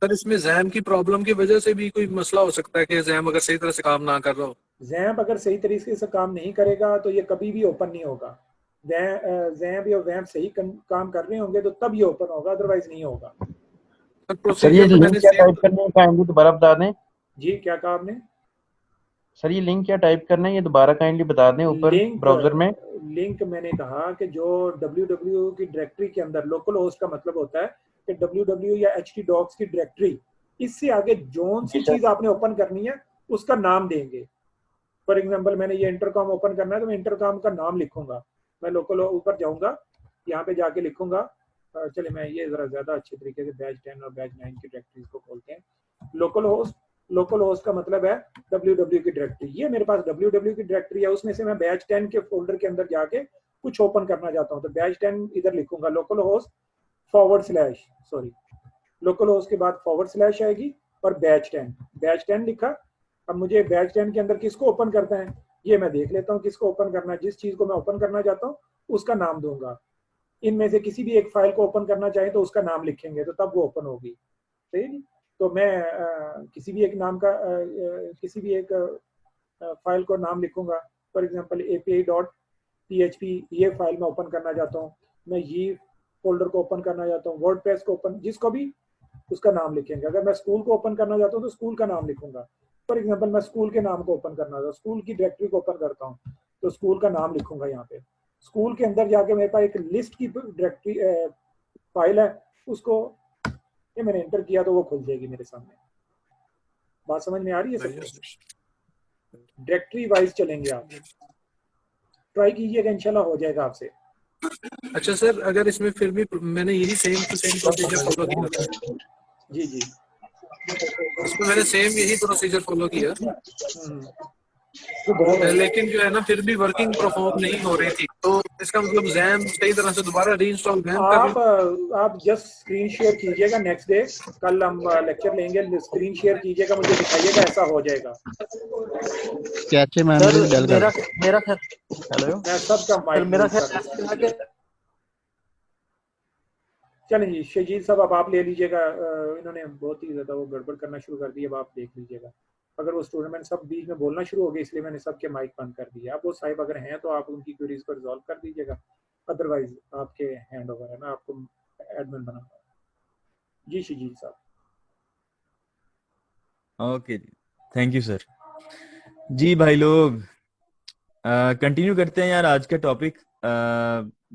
सर इसमें जैम की प्रॉब्लम की वजह से भी कोई मसला हो सकता है कि जैम अगर सही तरह से काम ना कर रहा हो? जैम अगर सही तरीके से काम नहीं करेगा तो ये कभी भी ओपन नहीं होगा। जैम या वैम्प सही काम कर रहे होंगे तो तब ये ओपन होगा, अदरवाइज नहीं होगा। सर ये लिंक क्या टाइप करना है, काइंडली दोबारा बता दें। जी क्या कहा आपने? सर ये लिंक क्या टाइप करना है, ये दोबारा काइंडली बता दें ऊपर ब्राउजर में। लिंक मैंने कहा कि जो www की डायरेक्टरी के अंदर, लोकल होस्ट का मतलब होता है कि www या htdocs की डायरेक्टरी, इससे आगे जोन सी चीज आपने ओपन करनी है उसका नाम देंगे। फॉर एग्जांपल मैंने ये इंटरकॉम ओपन करना है तो मैं इंटरकॉम का नाम लिखूंगा। मैं लोकल ऊपर जाऊंगा, यहाँ पे जाके लिखूंगा, चले मैं ये जरा ज्यादा अच्छे तरीके से बैच 10 और बैच 9 की डायरेक्टरीज को खोलते हैं। लोकल होस्ट का मतलब है www की डायरेक्टरी। ये मेरे पास www की डायरेक्टरी है, उसमें से मैं बैच 10 के फोल्डर के अंदर जाके कुछ ओपन करना चाहता हूँ, तो बैच 10 इधर लिखूंगा, लोकल होस्ट लोकल होस्ट के बाद / आएगी और बैच 10 लिखा। अब मुझे बैच 10 के अंदर किसको ओपन करना है ये मैं देख लेता हूँ, किसको ओपन करना है। जिस चीज को मैं ओपन करना चाहता हूँ उसका नाम दूंगा। इनमें से किसी भी एक फाइल को ओपन करना चाहे तो उसका नाम लिखेंगे, तो तब वो ओपन होगी। सही नहीं? तो मैं किसी भी एक नाम का किसी भी एक फाइल को नाम लिखूंगा। फॉर एग्जांपल API.php ये फाइल मैं ओपन करना चाहता हूँ, मैं ये फोल्डर को ओपन करना चाहता हूँ, वर्डप्रेस को ओपन, जिसको भी उसका नाम लिखेंगे। अगर मैं स्कूल को ओपन करना चाहता हूँ तो स्कूल का नाम लिखूंगा। फॉर एग्जांपल मैं स्कूल के नाम को ओपन करना चाहता हूँ, स्कूल की डायरेक्टरी को ओपन करता हूँ तो स्कूल का नाम लिखूंगा। यहाँ पे स्कूल के अंदर जाके मेरे पास एक लिस्ट की डायरेक्टरी फाइल है, उसको ये मैंने एंटर किया तो वो खुल जाएगी मेरे सामने। बात समझ में आ रही है सबको? डायरेक्टरी वाइज चलेंगे, आप ट्राई कीजिएगा, इंशाल्लाह हो जाएगा आपसे। अच्छा सर, अगर इसमें फिर भी मैंने यही सेम प्रोसीजर फॉलो किया था, जी जी इसमें मैंने सेम यही प्रोसीजर फॉलो किया, लेकिन जो है ना फिर भी वर्किंग परफॉर्म नहीं हो रही थी। तो इसका मतलब जैम सही तरह से दोबारा रीइंस्टॉल जैम कर आप जस्ट स्क्रीन शेयर कीजिएगा नेक्स्ट डे, कल हम लेक्चर लेंगे, स्क्रीन शेयर कीजिएगा, मुझे दिखाइएगा, ऐसा हो जाएगा। कैचे मैम सर भी डल मेरा कर मेरा हेलो मैं सबका सर माइक मेरा म्यूट कर दूंगा। चलें जी, शजील साहब अब आप ले लीजिएगा। इन्होंने बहुत ही ज़्यादा वो गड़बड़ करना शुरू कर दी, अब आप देख लीजिएगा। अगर वो स्टूडेंट सब बीच में बोलना शुरू हो गए, इसलिए मैंने सबके माइक बंद कर दिया। अब वो साहिब अगर हैं तो आप उनकी क्वेरीज को रिजॉल्व कर दीजिएगा, अदरवाइज आपके हैंड ओवर है, मैं आपको एडमिन बनाऊंगा। जी शजील साहब। ओके जी, थैंक यू सर। जी भाई लोग, कंटिन्यू करते हैं यार आज का टॉपिक।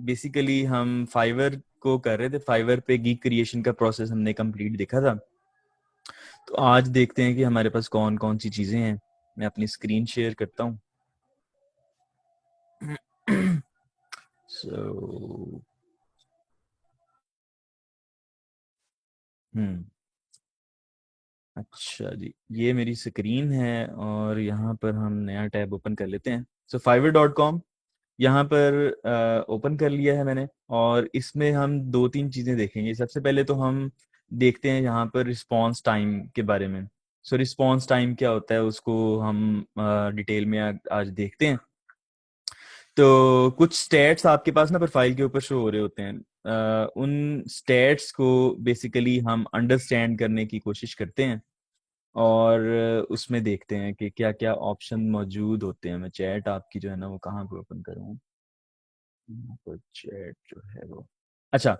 बेसिकली हम फाइवर को कर रहे थे, फाइवर पे गीक क्रिएशन का प्रोसेस हमने कंप्लीट देखा था। तो आज देखते हैं कि हमारे पास कौन कौन सी चीजें हैं। मैं अपनी स्क्रीन शेयर करता हूँ। सो अच्छा जी, ये मेरी स्क्रीन है और यहाँ पर हम नया टैब ओपन कर लेते हैं। सो fiverr.com यहाँ पर ओपन कर लिया है मैंने, और इसमें हम दो तीन चीजें देखेंगे। सबसे पहले तो हम देखते हैं यहाँ पर रिस्पॉन्स टाइम के बारे में। सो रिस्पॉन्स टाइम क्या होता है उसको हम डिटेल में आज देखते हैं। तो कुछ स्टैट्स आपके पास ना प्रोफाइल के ऊपर शो हो रहे होते हैं। उन स्टैट्स को बेसिकली हम अंडरस्टैंड करने की कोशिश करते हैं और उसमें देखते हैं कि क्या क्या ऑप्शन मौजूद होते हैं। मैं चैट आपकी जो है ना वो कहाँ पे ओपन करूँ, चैट जो है वो, अच्छा।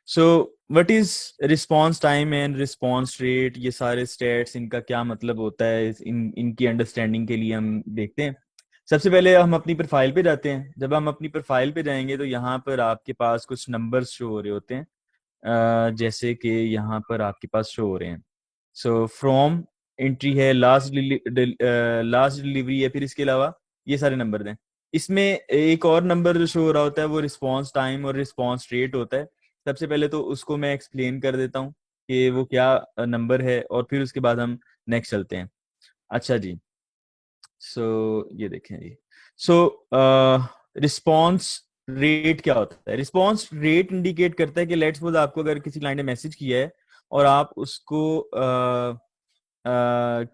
So what is response time and response rate, ये सारे स्टेट्स, इनका क्या मतलब होता है, इनकी अंडरस्टैंडिंग के लिए हम देखते हैं। सबसे पहले हम अपनी प्रोफाइल पे जाते हैं। जब हम अपनी प्रोफाइल पे जाएंगे तो यहाँ पर आपके पास कुछ नंबर्स शो हो रहे होते हैं, जैसे कि यहाँ पर आपके पास शो हो रहे हैं। सो फ्रॉम एंट्री है, लास्ट डिलीवरी है, फिर इसके अलावा ये सारे नंबर दें। इसमें एक और नंबर जो शो हो रहा होता है वो रिस्पांस टाइम और रिस्पांस रेट होता है। सबसे पहले तो उसको मैं एक्सप्लेन कर देता हूँ कि वो क्या नंबर है, और फिर उसके बाद हम नेक्स्ट चलते हैं। अच्छा जी, सो ये देखें जी। सो रिस्पांस रेट क्या होता है? रिस्पांस रेट इंडिकेट करता है कि लेट्स सपोज आपको अगर किसी क्लाइंट ने मैसेज किया है और आप उसको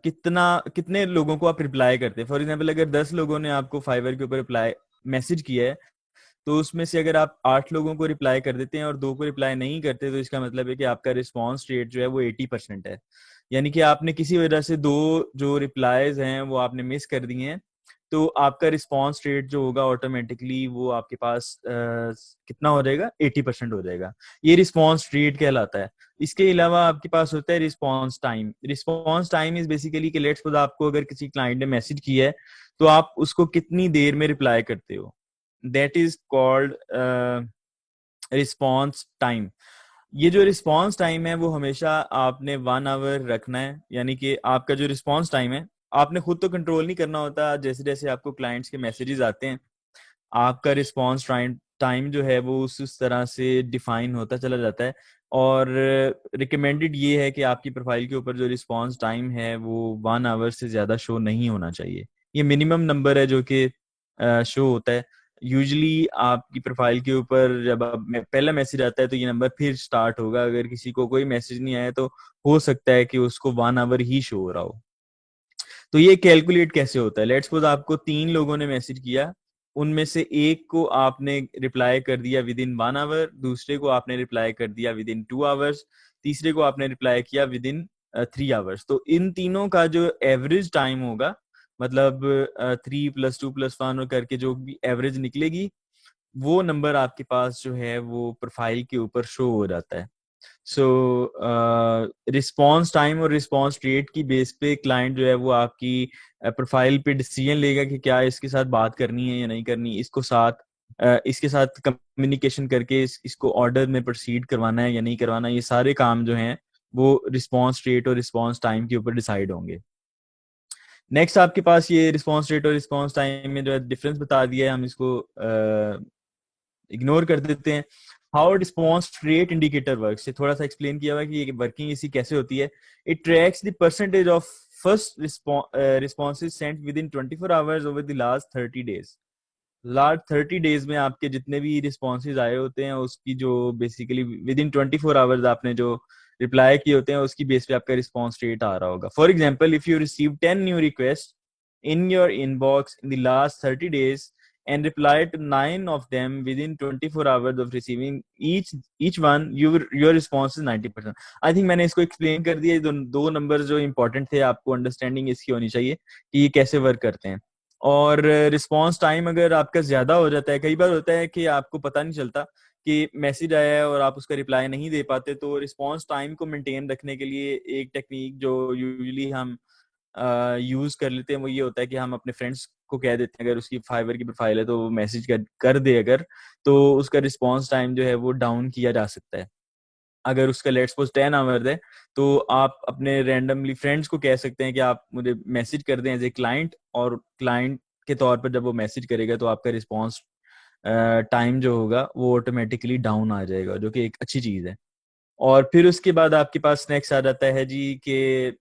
कितने लोगों को आप रिप्लाई करते हैं। फॉर एग्जांपल अगर 10 लोगों ने आपको फाइवर के ऊपर रिप्लाई मैसेज किया है, तो उसमें से अगर आप 8 लोगों को रिप्लाई कर देते हैं और 2 को रिप्लाई नहीं करते, तो इसका मतलब है कि आपका रिस्पांस रेट जो है वो 80% है। यानी कि आपने किसी वजह से 2 जो रिप्लाईज हैं वो आपने मिस कर दिए हैं, तो आपका रिस्पांस रेट जो होगा ऑटोमेटिकली वो आपके पास कितना हो जाएगा, 80% हो जाएगा। ये रिस्पांस रेट कहलाता है। इसके अलावा आपके पास होता है response time. Response time is basically कि लेट्स सपोज आपको अगर किसी क्लाइंट ने मैसेज किया है तो आप उसको कितनी देर में रिप्लाई करते हो, that is called response time. ये जो रिस्पांस टाइम है वो हमेशा आपने 1 आवर रखना है। यानी कि आपका जो रिस्पांस टाइम है आपने खुद तो कंट्रोल नहीं करना होता। जैसे जैसे आपको क्लाइंट्स के मैसेजेस आते हैं, आपका रिस्पांस टाइम जो है वो उस तरह से डिफाइन होता चला जाता है। और रिकमेंडेड ये है कि आपकी प्रोफाइल के ऊपर जो रिस्पांस टाइम है वो 1 आवर से ज्यादा शो नहीं होना चाहिए। ये मिनिमम नंबर है जो कि शो होता है। यूजुअली आपकी प्रोफाइल के ऊपर जब पहला मैसेज आता है तो ये नंबर फिर स्टार्ट होगा। अगर किसी को कोई मैसेज नहीं आया तो हो सकता है कि उसको 1 आवर ही शो हो रहा हो। तो ये कैलकुलेट कैसे होता है? लेट्स सपोज आपको 3 लोगों ने मैसेज किया, उनमें से एक को आपने रिप्लाई कर दिया विद इन 1 आवर, दूसरे को आपने रिप्लाई कर दिया विद इन 2 आवर्स, तीसरे को आपने रिप्लाई किया विद इन 3 आवर्स। तो इन तीनों का जो एवरेज टाइम होगा, मतलब 3 + 2 + 1 करके जो भी एवरेज निकलेगी, वो नंबर आपके पास जो है वो प्रोफाइल के ऊपर शो हो जाता है। सो रिस्पांस टाइम और रिस्पांस रेट की बेस पे क्लाइंट जो है वो आपकी प्रोफाइल पे डिसीजन लेगा कि क्या इसके साथ बात करनी है या नहीं करनी, इसके साथ कम्युनिकेशन करके इसको ऑर्डर में प्रोसीड करवाना है या नहीं करवाना। ये सारे काम जो हैं वो रिस्पांस रेट और रिस्पांस टाइम के ऊपर डिसाइड होंगे। नेक्स्ट आपके पास ये रिस्पांस रेट और रिस्पांस टाइम में जो है डिफरेंस बता दिया है, हम इसको इग्नोर कर देते हैं। How response rate indicator works, ये थोड़ा सा एक्सप्लेन किया हुआ है कि ये वर्किंग इसकी कैसे होती है. It tracks the percentage of first responses sent within 24 hours over the last 30 days. Last 30 days में आपके जितने भी रिस्पॉन्सेज आए होते हैं उसकी जो बेसिकली विद इन 24 आवर्स आपने जो रिप्लाई किए होते हैं उसकी बेस पे आपका रिस्पॉन्स रेट आ रहा होगा. For example, if you receive 10 new request in your inbox in the last 30 days and reply to 9 of them within 24 hours of receiving each one, your response is 90%. I think मैंने इसको explain कर दिया. दो number जो important थे आपको understanding इसकी होनी चाहिए कि ये कैसे वर्क करते हैं. और रिस्पॉन्स टाइम अगर आपका ज्यादा हो जाता है, कई बार होता है कि आपको पता नहीं चलता कि मैसेज आया है और आप उसका रिप्लाई नहीं दे पाते, तो रिस्पॉन्स टाइम को मेंटेन रखने के लिए एक टेक्निक जो यूजुअली हम यूज कर लेते हैं वो ये होता है कि हम अपने फ्रेंड्स को कह देते हैं अगर उसकी फाइवर की प्रोफाइल है तो वो मैसेज कर दे अगर, तो उसका रिस्पॉन्स टाइम जो है वो डाउन किया जा सकता है. अगर उसका लेट्स सपोज 10 आवर्स है तो आप अपने रैंडमली फ्रेंड्स को कह सकते हैं कि आप मुझे मैसेज कर दें एज ए क्लाइंट, और क्लाइंट के तौर पर जब वो मैसेज करेगा तो आपका रिस्पॉन्स टाइम जो होगा वो ऑटोमेटिकली डाउन आ जाएगा, जो कि एक अच्छी चीज है. और फिर उसके बाद आपके पास नेक्स्ट आ जाता है जी कि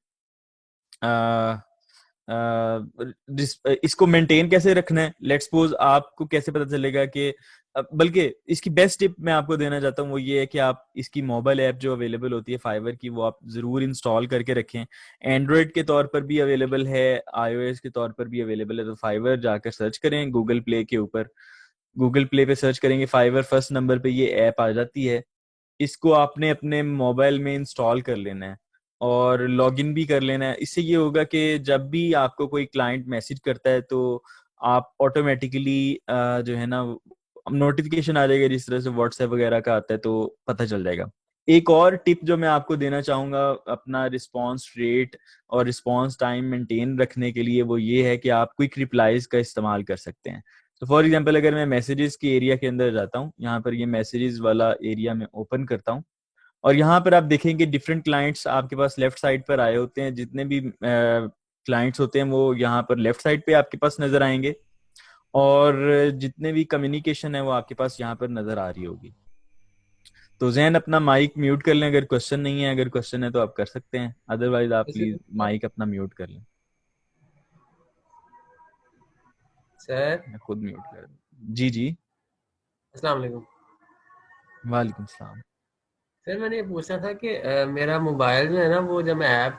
इसको मेंटेन कैसे रखना है. लेट्स सपोज आपको कैसे पता चलेगा कि, बल्कि इसकी बेस्ट टिप मैं आपको देना चाहता हूँ वो ये है कि आप इसकी मोबाइल ऐप जो अवेलेबल होती है फाइवर की वो आप जरूर इंस्टॉल करके रखें. एंड्रॉइड के तौर पर भी अवेलेबल है, iOS के तौर पर भी अवेलेबल है. तो फाइवर जाकर सर्च करें गूगल प्ले के ऊपर, गूगल प्ले पे सर्च करेंगे फाइवर, फर्स्ट नंबर पे ये ऐप आ जाती है. इसको आपने अपने मोबाइल में इंस्टॉल कर लेना है और लॉगिन भी कर लेना है. इससे ये होगा कि जब भी आपको कोई क्लाइंट मैसेज करता है तो आप ऑटोमेटिकली जो है ना नोटिफिकेशन आ जाएगा, जिस तरह से व्हाट्सएप वगैरह का आता है तो पता चल जाएगा. एक और टिप जो मैं आपको देना चाहूंगा अपना रिस्पांस रेट और रिस्पांस टाइम मेंटेन रखने के लिए वो ये है कि आप क्विक रिप्लाईज का इस्तेमाल कर सकते हैं. तो फॉर एग्जांपल अगर मैं मैसेजेस के एरिया के अंदर जाता हूँ, यहाँ पर ये मैसेजेस वाला एरिया में ओपन करता हूँ और यहाँ पर आप देखेंगे डिफरेंट क्लाइंट्स आपके पास लेफ्ट साइड पर आए होते हैं. जितने भी क्लाइंट्स होते हैं वो यहाँ पर लेफ्ट साइड पे आपके पास नजर आएंगे और जितने भी कम्युनिकेशन है वो आपके पास यहाँ पर नजर आ रही होगी. तो जैन अपना माइक म्यूट कर लें अगर क्वेश्चन नहीं है, अगर क्वेश्चन है तो आप कर सकते हैं, अदरवाइज आप प्लीज माइक अपना म्यूट कर लें. सर मैं खुद म्यूट कर दूं. जी अस्सलाम वालेकुम. वालेकुम सलाम. सर मैंने ये पूछना था कि मेरा मोबाइल जो है ना वो जब मैं ऐप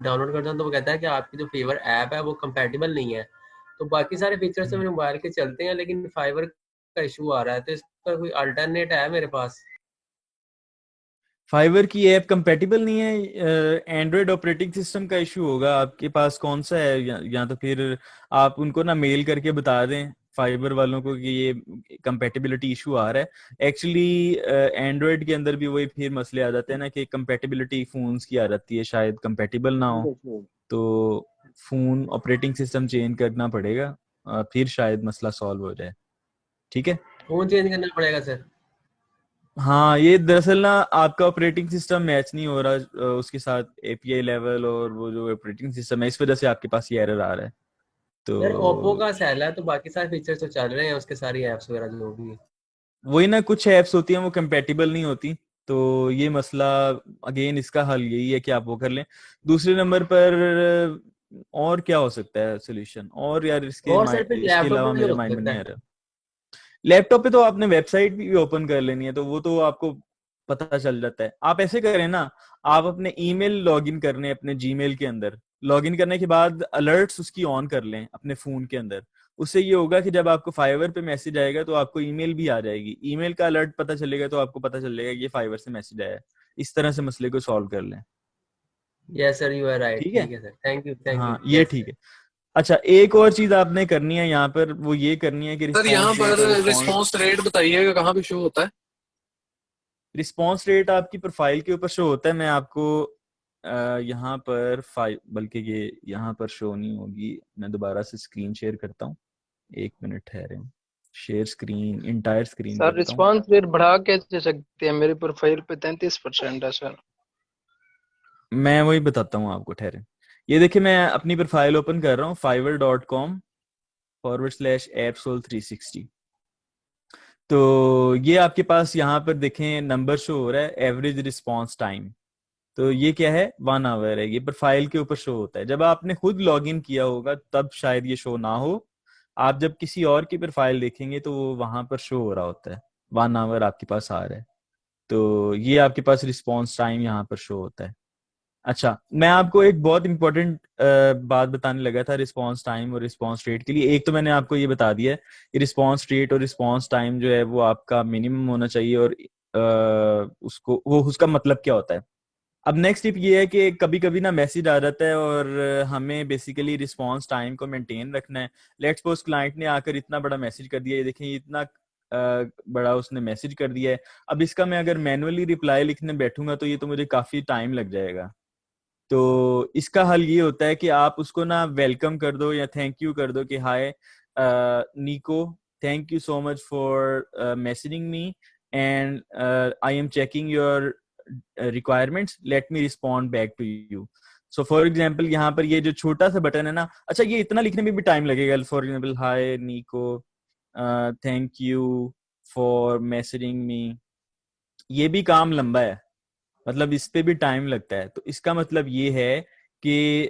डाउनलोड करता हूँ तो वो कहता है कि आपकी जो फेवर ऐप है वो कंपैटिबल नहीं है. तो बाकी सारे फीचर्स तो मेरे मोबाइल के चलते हैं लेकिन फाइबर का इशू आ रहा है, तो इसका कोई अल्टरनेट है मेरे पास? फाइवर की ऐप कंपैटिबल नहीं है, एंड्रॉइड ऑपरेटिंग सिस्टम का इशू होगा. आपके पास कौन सा है या तो फिर आप उनको ना मेल करके बता दें फाइबर वालों को कि ये कंपैटिबिलिटी इशू आ रहा है. एक्चुअली एंड्रॉइड के अंदर भी वही फिर मसले आ जाते हैं ना कि कंपैटिबिलिटी फोन्स की आ जाती है, शायद कंपैटिबल ना हो तो फोन ऑपरेटिंग सिस्टम चेंज करना पड़ेगा, फिर शायद मसला सॉल्व हो जाए. ठीक है, फोन चेंज करना पड़ेगा सर? हाँ, ये दरअसल ना आपका ऑपरेटिंग सिस्टम मैच नहीं हो रहा उसके साथ एपीआई लेवल और वो जो ऑपरेटिंग सिस्टम है, इस वजह से आपके पास ये एरर आ रहा है. तो यार ओप्पो का सेल है तो बाकी सारे फीचर्स तो चल रहे हैं उसके, सारी एप्स वगैरह जो भी है. वही ना, कुछ एप्स होती हैं वो कंपैटिबल नहीं होती, तो ये मसला अगेन इसका हल यही है कि आप वो कर लें. दूसरे नंबर पर और क्या हो सकता है सोल्यूशन, और यार इसके अलावा मेरे माइंड में नहीं आ रहा. लैपटॉप पे तो आपने वेबसाइट भी ओपन कर लेनी है तो वो तो आपको पता चल जाता है. आप ऐसे करें ना, आप अपने ईमेल लॉगिन करने अपने जीमेल के अंदर, लॉगिन करने के बाद अलर्ट्स उसकी ऑन कर लें अपने फोन के अंदर. उससे ये होगा कि जब आपको फाइवर पे मैसेज आएगा तो आपको ईमेल भी आ जाएगी, ईमेल का अलर्ट पता चलेगा तो आपको पता चलेगा कि ये फाइवर से मैसेज आया है. इस तरह से मसले को सॉल्व कर लें. Yes sir, you are right. ठीक है सर, थैंक यू. हाँ ये ठीक है. अच्छा, एक और चीज आपने करनी है यहाँ पर, वो ये करनी है कि सर यहाँ पर रिस्पांस रेट बताइएगा कहाँ पे शो होता है? रिस्पांस रेट आपकी प्रोफाइल के ऊपर शो होता है. मैं आपको यहाँ पर बल्कि ये यहाँ पर शो नहीं होगी, मैं दोबारा से स्क्रीन शेयर करता हूँ. 1 मिनट ठहरे, share screen, entire screen. Sir response rate बढ़ा कैसे सकते हैं? मेरी प्रोफाइल पे 33% है सर. मैं वही बताता हूँ आपको, ठहरे. ये देखिए मैं अपनी प्रोफाइल ओपन कर रहा हूँ fiverr.com/appsol360. तो ये आपके पास यहाँ पर देखें नंबर शो हो रहा है एवरेज रिस्पॉन्स टाइम। तो ये क्या है, 1 आवर है। ये प्रोफाइल के ऊपर शो होता है। जब आपने खुद लॉग इन किया होगा तब शायद ये शो ना हो। आप जब किसी और की प्रोफाइल देखेंगे तो वो वहां पर शो हो रहा होता है, 1 आवर आपके पास आ रहा है। तो ये आपके पास रिस्पॉन्स टाइम यहाँ पर शो होता है। अच्छा, मैं आपको एक बहुत इंपॉर्टेंट बात बताने लगा था रिस्पॉन्स टाइम और रिस्पॉन्स रेट के लिए। एक तो मैंने आपको ये बता दिया है कि रिस्पॉन्स रेट और रिस्पॉन्स टाइम जो है वो आपका मिनिमम होना चाहिए, और उसका मतलब क्या होता है। अब नेक्स्ट टिप ये है कि कभी कभी ना मैसेज आ जाता है और हमें बेसिकली रिस्पॉन्स टाइम को मेंटेन रखना है। लेट्स सपोज क्लाइंट ने आकर इतना बड़ा मैसेज कर दिया, ये देखें इतना बड़ा उसने मैसेज कर दिया है। अब इसका मैं अगर मैनुअली रिप्लाई लिखने बैठूंगा तो ये तो मुझे काफी टाइम लग जाएगा। तो इसका हल ये होता है कि आप उसको ना वेलकम कर दो या थैंक यू कर दो कि hi Niko, thank you so much for messaging me and I am checking your requirements, let me respond back to you. So for example यहाँ पर ये जो छोटा सा बटन है ना, अच्छा ये इतना लिखने में भी टाइम लगेगा। For example hi Niko, thank you for messaging मी, ये भी काम लंबा है, मतलब इस पे भी टाइम लगता है। तो इसका मतलब ये है कि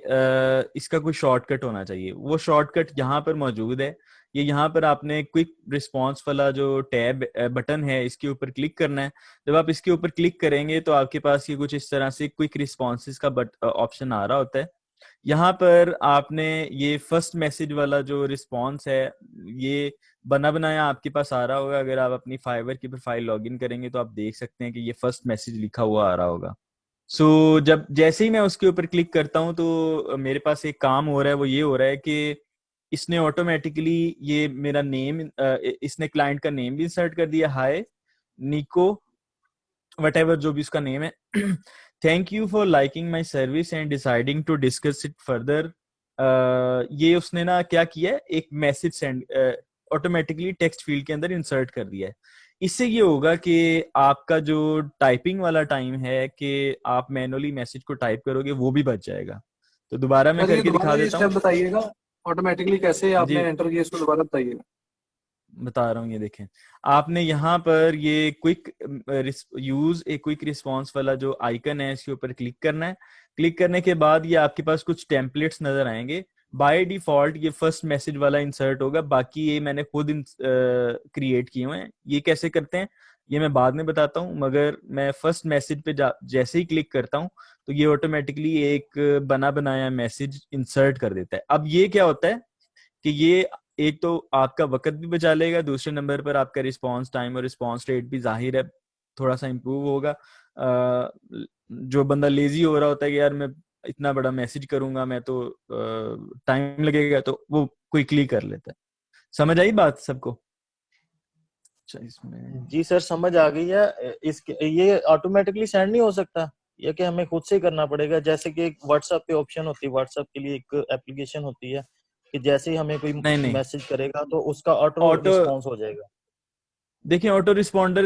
इसका कोई शॉर्टकट होना चाहिए। वो शॉर्टकट यहाँ पर मौजूद है। ये यहाँ पर आपने क्विक रिस्पॉन्स वाला जो टैब बटन है इसके ऊपर क्लिक करना है। जब आप इसके ऊपर क्लिक करेंगे तो आपके पास ये कुछ इस तरह से क्विक रिस्पॉन्सेज का ऑप्शन आ रहा होता है। यहाँ पर आपने ये फर्स्ट मैसेज वाला जो रिस्पॉन्स है ये बना बनाया आपके पास आ रहा होगा। अगर आप अपनी फाइवर की प्रोफाइल लॉगिन करेंगे तो आप देख सकते हैं कि ये फर्स्ट मैसेज लिखा हुआ आ रहा होगा। सो जब जैसे ही मैं उसके ऊपर क्लिक करता हूं तो मेरे पास एक काम हो रहा है, वो ये हो रहा है कि इसने ऑटोमेटिकली ये मेरा नेम, इसने क्लाइंट का नेम भी इंसर्ट कर दिया, हाय निको whatever जो भी उसका नेम है, thank you for liking my service and deciding to discuss it further. ये उसने ना क्या किया है, एक message send automatically text field के अंदर इंसर्ट कर दिया है। इससे ये होगा कि आपका जो टाइपिंग वाला टाइम है कि आप मैनुअली मैसेज को टाइप करोगे वो भी बच जाएगा। तो दोबारा मैं करके दिखा देता हूँ। बताइएगा ऑटोमेटिकली कैसे आपने एंटर किया, इसको दोबारा बताइएगा। बता रहा हूँ, ये देखें आपने यहाँ पर ये quick use a quick response वाला जो आइकन है इसके ऊपर क्लिक करना है। क्लिक करने के बाद ये आपके पास कुछ टेम्पलेट्स नजर आएंगे। बाय डिफॉल्ट ये फर्स्ट मैसेज वाला इंसर्ट होगा, बाकी ये मैंने खुद क्रिएट किए हुए हैं। ये कैसे करते हैं ये मैं बाद में बताता हूँ, मगर मैं फर्स्ट मैसेज पे जैसे ही क्लिक करता हूँ तो ये ऑटोमेटिकली एक बना बनाया मैसेज इंसर्ट कर देता है। अब ये क्या होता है कि ये एक तो आपका वक्त भी बचा लेगा, दूसरे नंबर पर आपका रिस्पॉन्स टाइम और रिस्पॉन्स रेट भी जाहिर है थोड़ा सा इम्प्रूव होगा। जो बंदा लेजी हो रहा होता है कि यार मैं इतना बड़ा मैसेज करूंगा मैं तो टाइम लगेगा, तो वो क्विकली कर लेता है। समझ आई बात सबको? इसमें जी सर समझ आ गई है। इसके ये ऑटोमेटिकली सेंड नहीं हो सकता, ये कि हमें खुद से करना पड़ेगा? जैसे कि व्हाट्सएप पे ऑप्शन होती है, व्हाट्सएप के लिए एक एप्लीकेशन होती है कि जैसे ही हमें कोई मैसेज करेगा तो उसका ऑटो रिस्पॉन्स हो जाएगा। देखिए ऑटो रिस्पॉन्डर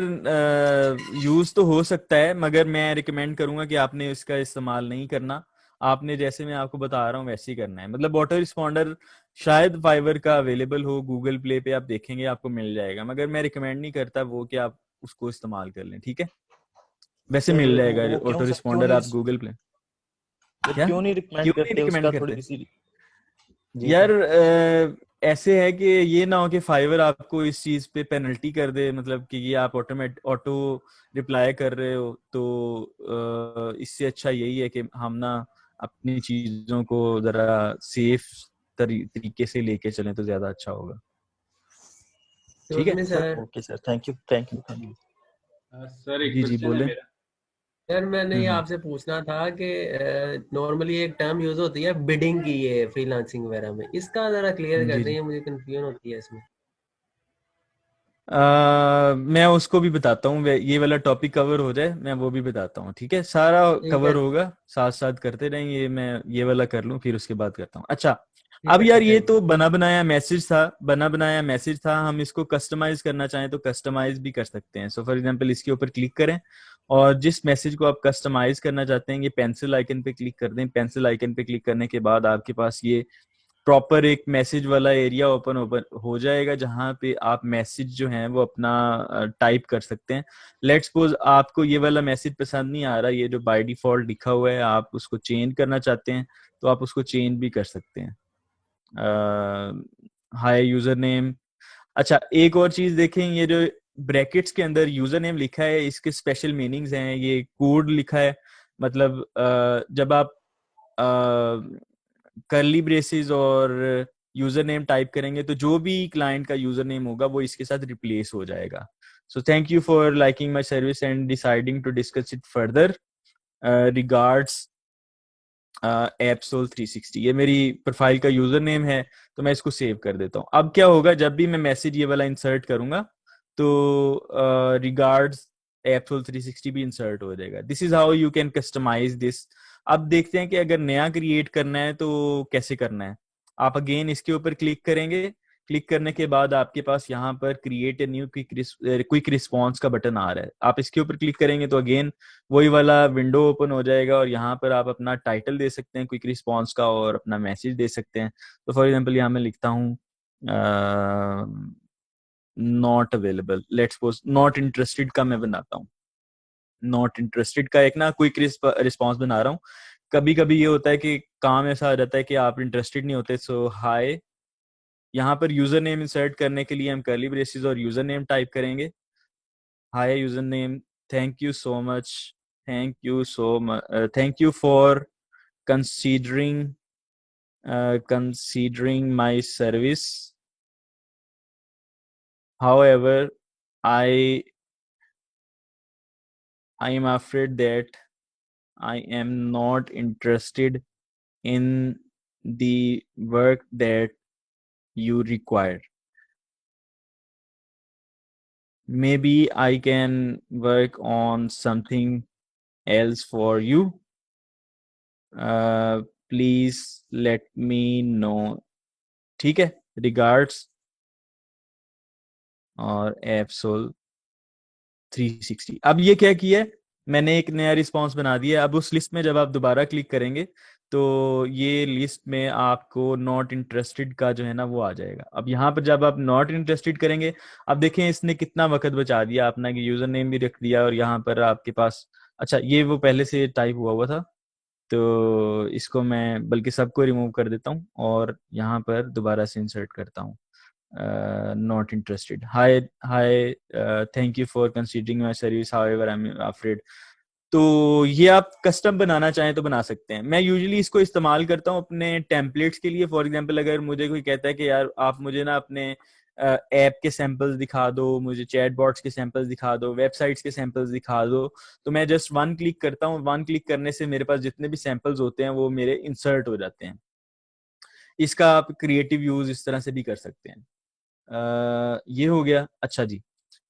यूज तो हो सकता है, मगर मैं रिकमेंड करूंगा कि आपने इसका इस्तेमाल नहीं करना। आपने जैसे मैं आपको बता रहा हूँ वैसे ही करना है। मतलब ऑटो रिस्पॉन्डर शायद फाइवर का अवेलेबल हो, गूगल प्ले पे आप देखेंगे आपको मिल जाएगा, मगर मैं रिकमेंड नहीं करता वो कि आप उसको इस्तेमाल कर लें। ठीक है, वैसे मिल जाएगा ऑटो रिस्पॉन्डर आप गूगल प्ले। क्यों नहीं रिकमेंड करते? यार ऐसे है कि ये ना हो कि फाइवर आपको इस चीज पे पेनल्टी कर दे, मतलब कि ये आप ऑटो रिप्लाई कर रहे हो, तो इससे अच्छा यही है कि हम ना अपनी चीजों को जरा सेफ तरीके से लेके चलें तो ज्यादा अच्छा होगा। ठीक है sir, okay sir, thank you sir. जी बोले यार मैंने ये आपसे पूछना था कि नॉर्मली एक टर्म यूज होती है बिडिंग की, ये फ्रीलांसिंग वगैरह में, इसका जरा क्लियर कर दें, मुझे कंफ्यूजन होती है इसमें। मैं उसको भी बताता हूँ, ये वाला टॉपिक कवर हो जाए मैं वो भी बताता हूँ। ठीक है, सारा कवर होगा, साथ साथ करते रहेंगे। मैं ये वाला कर लूँ फिर उसके बाद करता हूँ। अच्छा अब यार ये तो बना बनाया मैसेज था, हम इसको कस्टमाइज करना चाहें तो कस्टमाइज भी कर सकते हैं। सो फॉर एग्जांपल इसके ऊपर क्लिक करें और जिस मैसेज को आप कस्टमाइज करना चाहते हैं ये पेंसिल आइकन पे क्लिक कर दें। पेंसिल आइकन पे क्लिक करने के बाद आपके पास ये प्रॉपर एक मैसेज वाला एरिया ओपन हो जाएगा जहां पे आप मैसेज जो है वो अपना टाइप कर सकते हैं। लेट्स सपोज आपको ये वाला मैसेज पसंद नहीं आ रहा, ये जो बाय डिफॉल्ट लिखा हुआ है, आप उसको चेंज करना चाहते हैं तो आप उसको चेंज भी कर सकते हैं। हाय यूजर नेम। अच्छा, एक और चीज देखें, ये जो ब्रैकेट्स के अंदर यूजर नेम लिखा है इसके स्पेशल मीनिंग्स हैं। ये कोड लिखा है, मतलब जब आप कर्ली ब्रेसेस और यूजर नेम टाइप करेंगे तो जो भी क्लाइंट का यूजर नेम होगा वो इसके साथ रिप्लेस हो जाएगा। So thank you for liking my service and deciding to discuss it further. Regards एप्सोल 360। ये मेरी प्रोफाइल का यूजर नेम है तो मैं इसको सेव कर देता हूँ। अब क्या होगा, जब भी मैं मैसेज ये वाला इंसर्ट करूंगा तो रिगार्ड्स एप्सोल 360 भी इंसर्ट हो जाएगा। This is how you can customize this. अब देखते हैं कि अगर नया क्रिएट करना है तो कैसे करना है। आप अगेन इसके ऊपर क्लिक करेंगे, क्लिक करने के बाद आपके पास यहाँ पर create a new quick response का बटन आ रहा है। आप इसके ऊपर क्लिक करेंगे तो अगेन वही वाला विंडो ओपन हो जाएगा और यहाँ पर आप अपना टाइटल दे सकते हैं क्विक रिस्पॉन्स का और अपना मैसेज दे सकते हैं। तो फॉर एग्जांपल यहाँ मैं लिखता हूँ not available, let's suppose not interested का मैं बनाता हूँ। नॉट इंटरेस्टेड का एक ना क्विक रिस्पॉन्स बना रहा हूँ। कभी कभी ये होता है कि काम ऐसा आ जाता है कि आप इंटरेस्टेड नहीं होते। सो हाय, यहाँ पर यूजर नेम इंसर्ट करने के लिए हम कर्ली ब्रेसेस और यूजर नेम टाइप करेंगे। Hi user name, thank you so much, thank you for considering my service. However, I am afraid that I am not interested in the work that you require. Maybe I can work on something else for you. Please let me know. ठीक है, regards और एप्सोल 360। अब ये क्या किया है, मैंने एक नया रिस्पॉन्स बना दिया। अब उस लिस्ट में जब आप दोबारा क्लिक करेंगे तो ये लिस्ट में आपको नॉट इंटरेस्टेड का जो है ना वो आ जाएगा। अब यहाँ पर जब आप नॉट इंटरेस्टेड करेंगे, अब देखें इसने कितना वक्त बचा दिया अपना, कि यूजर नेम भी रख दिया और यहाँ पर आपके पास, अच्छा ये वो पहले से टाइप हुआ था तो इसको मैं बल्कि सबको रिमूव कर देता हूँ और यहाँ पर दोबारा से इंसर्ट करता हूँ। Not interested. Hi, thank you for considering my service. However, I'm afraid. तो ये आप कस्टम बनाना चाहें तो बना सकते हैं। मैं यूजुअली इसको इस्तेमाल करता हूँ अपने टेम्पलेट्स के लिए। फॉर एग्जांपल, अगर मुझे कोई कहता है कि यार आप मुझे ना अपने ऐप के सैंपल्स दिखा दो, मुझे चैटबॉट्स के सैंपल्स दिखा दो, वेबसाइट्स के सैंपल्स दिखा दो, तो मैं जस्ट वन क्लिक करता हूँ। वन क्लिक करने से मेरे पास जितने भी सैंपल्स होते हैं वो मेरे इंसर्ट हो जाते हैं। इसका आप क्रिएटिव यूज इस तरह से भी कर सकते हैं। ये हो गया। अच्छा जी,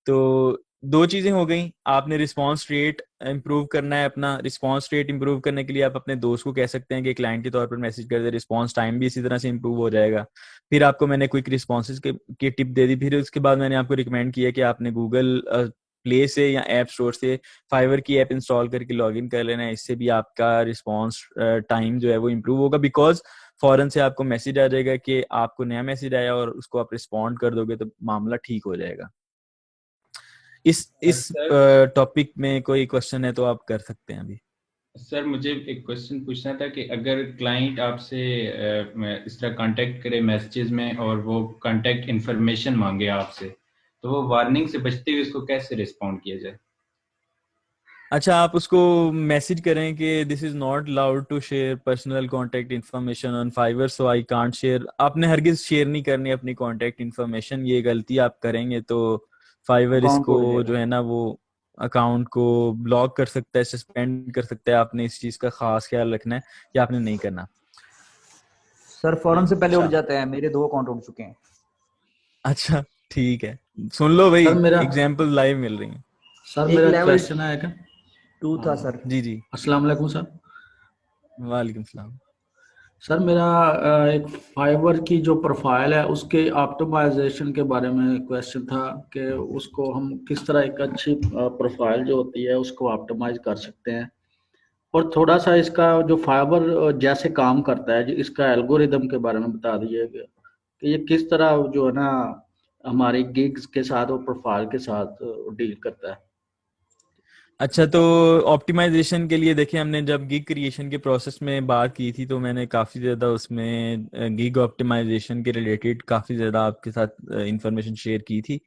तो दो चीजें हो गई। आपने रिस्पांस रेट इंप्रूव करना है। अपना रिस्पांस रेट इंप्रूव करने के लिए आप अपने दोस्त को कह सकते हैं कि क्लाइंट के तौर पर मैसेज कर दे। रिस्पांस टाइम भी इसी तरह से इंप्रूव हो जाएगा। फिर आपको मैंने क्विक रिस्पॉन्सेज की टिप दे दी। फिर उसके बाद मैंने आपको रिकमेंड किया कि आपने गूगल प्ले से या ऐप स्टोर से फाइवर की ऐप इंस्टॉल करके लॉगिन कर लेना है। इससे भी आपका रिस्पॉन्स टाइम जो है वो इम्प्रूव होगा, बिकॉज फौरन से आपको मैसेज आ जाएगा कि आपको नया मैसेज आया और उसको आप रिस्पॉन्ड कर दोगे तो मामला ठीक हो जाएगा। इस टॉपिक में कोई क्वेश्चन है तो आप कर सकते हैं अभी। सर मुझे एक क्वेश्चन पूछना था कि अगर क्लाइंट आपसे इस तरह कांटेक्ट करे मैसेजेस में और वो कांटेक्ट इंफॉर्मेशन मांगे आपसे, तो वो वार्निंग से बचते हुए उसको कैसे रिस्पॉन्ड किया जाए? अच्छा, आप उसको मैसेज करें कि this is not allowed to share personal contact information on Fiverr, so I can't share. आपने हरगिज शेयर नहीं करनी अपनी कांटेक्ट इंफॉर्मेशन। ये गलती आप करेंगे तो फाइवर इसको जो है ना वो अकाउंट को ब्लॉक कर सकता है, सस्पेंड कर सकता है। आपने इस चीज का खास ख्याल रखना है कि आपने नहीं करना। सर फौरन से पहले उठ जाते हैं, मेरे 2 अकाउंट उठ चुके हैं। अच्छा ठीक है, सुन लो भाई, एग्जांपल लाइव मिल रही है। सर मेरा क्वेश्चन है क्या? 2 था सर। जी जी, अस्सलाम वालेकुम सर। वालेकुम सलाम। सर मेरा एक फाइवर की जो प्रोफाइल है उसके ऑप्टिमाइजेशन के बारे में क्वेश्चन था कि उसको हम किस तरह एक अच्छी प्रोफाइल जो होती है उसको ऑप्टिमाइज कर सकते हैं। और थोड़ा सा इसका जो फाइबर जैसे काम करता है, इसका एल्गोरिदम के बारे में बता दीजिएगा कि ये किस तरह जो है ना हमारे गिग्स के साथ और प्रोफाइल के साथ डील करता है। अच्छा, तो ऑप्टिमाइजेशन के लिए देखिए, हमने जब गिग क्रिएशन के प्रोसेस में बात की थी तो मैंने काफ़ी ज़्यादा उसमें गिग ऑप्टिमाइजेशन के रिलेटेड काफ़ी ज़्यादा आपके साथ इंफॉर्मेशन शेयर की थी।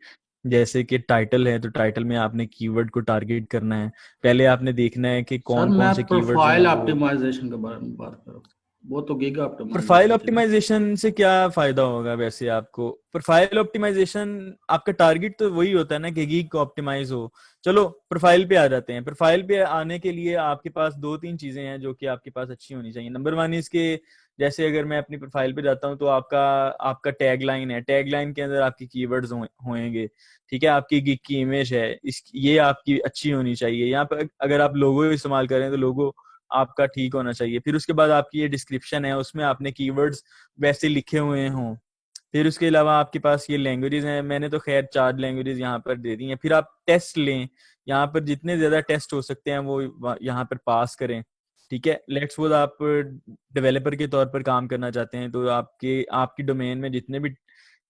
जैसे कि टाइटल है तो टाइटल में आपने कीवर्ड को टारगेट करना है। पहले आपने देखना है कि कौन कौन से कीवर्ड्स प्रोफाइल हैं वो। ऑप्टिमाइजेशन के बारे में बात कर रहा हूँ, वो तो गिग प्रोफाइल ऑप्टिमाइजेशन ऑप्टिमाइजेशन से क्या फायदा होगा वैसे आपको? प्रोफाइल ऑप्टिमाइजेशन आपका टारगेट तो वही होता है ना कि गिग ऑप्टिमाइज हो। चलो प्रोफाइल पे आ जाते हैं। प्रोफाइल पे आने के लिए आपके पास 2-3 चीजें हैं जो कि आपके पास अच्छी होनी चाहिए। नंबर 1 इसके, जैसे अगर मैं अपनी प्रोफाइल पे जाता हूँ तो आपका टैग लाइन है। टैग लाइन के अंदर आपके कीवर्ड्स होंगे, ठीक है। आपकी गिग की इमेज है, ये आपकी अच्छी होनी चाहिए। यहाँ पर अगर आप लोगो इस्तेमाल करें तो लोगो आपका ठीक होना चाहिए। फिर उसके बाद आपकी ये डिस्क्रिप्शन है, उसमें आपने कीवर्ड्स वैसे लिखे हुए हों। फिर उसके अलावा आपके पास ये लैंग्वेजेस हैं, मैंने तो खैर 4 लैंग्वेजेस यहाँ पर दे दी हैं। फिर आप टेस्ट लें, यहाँ पर जितने ज्यादा टेस्ट हो सकते हैं वो यहाँ पर पास करें, ठीक है। लेट्स सपोज आप डेवलपर के तौर पर काम करना चाहते हैं तो आपकी डोमेन में जितने भी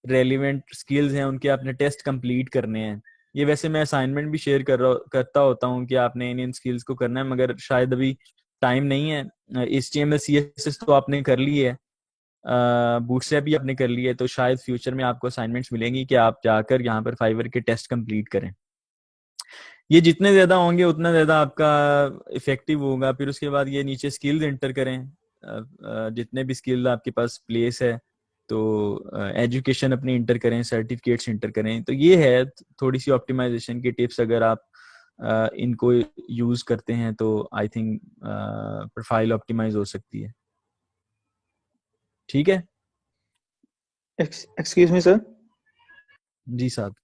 रेलिवेंट स्किल्स हैं उनके आपने टेस्ट कंप्लीट करने हैं। ये वैसे मैं असाइनमेंट भी शेयर करता होता हूँ कि आपने इन स्किल्स को करना है, मगर शायद अभी टाइम नहीं है। HTML CSS तो आपने कर ली है, बूटस्ट्रैप भी आपने कर ली है, तो शायद फ्यूचर में आपको असाइनमेंट्स मिलेंगी कि आप जाकर यहाँ पर फाइवर के टेस्ट कंप्लीट करें। ये जितने ज्यादा होंगे उतना ज्यादा आपका इफेक्टिव होगा। फिर उसके बाद ये नीचे स्किल्स एंटर करें, जितने भी स्किल आपके पास प्लेस है तो एजुकेशन अपनी इंटर करें, सर्टिफिकेट्स इंटर करें। तो ये है थोड़ी सी ऑप्टिमाइजेशन की टिप्स। अगर आप इनको यूज करते हैं तो आई थिंक प्रोफाइल ऑप्टिमाइज हो सकती है। ठीक है। Excuse me sir. जी साहब।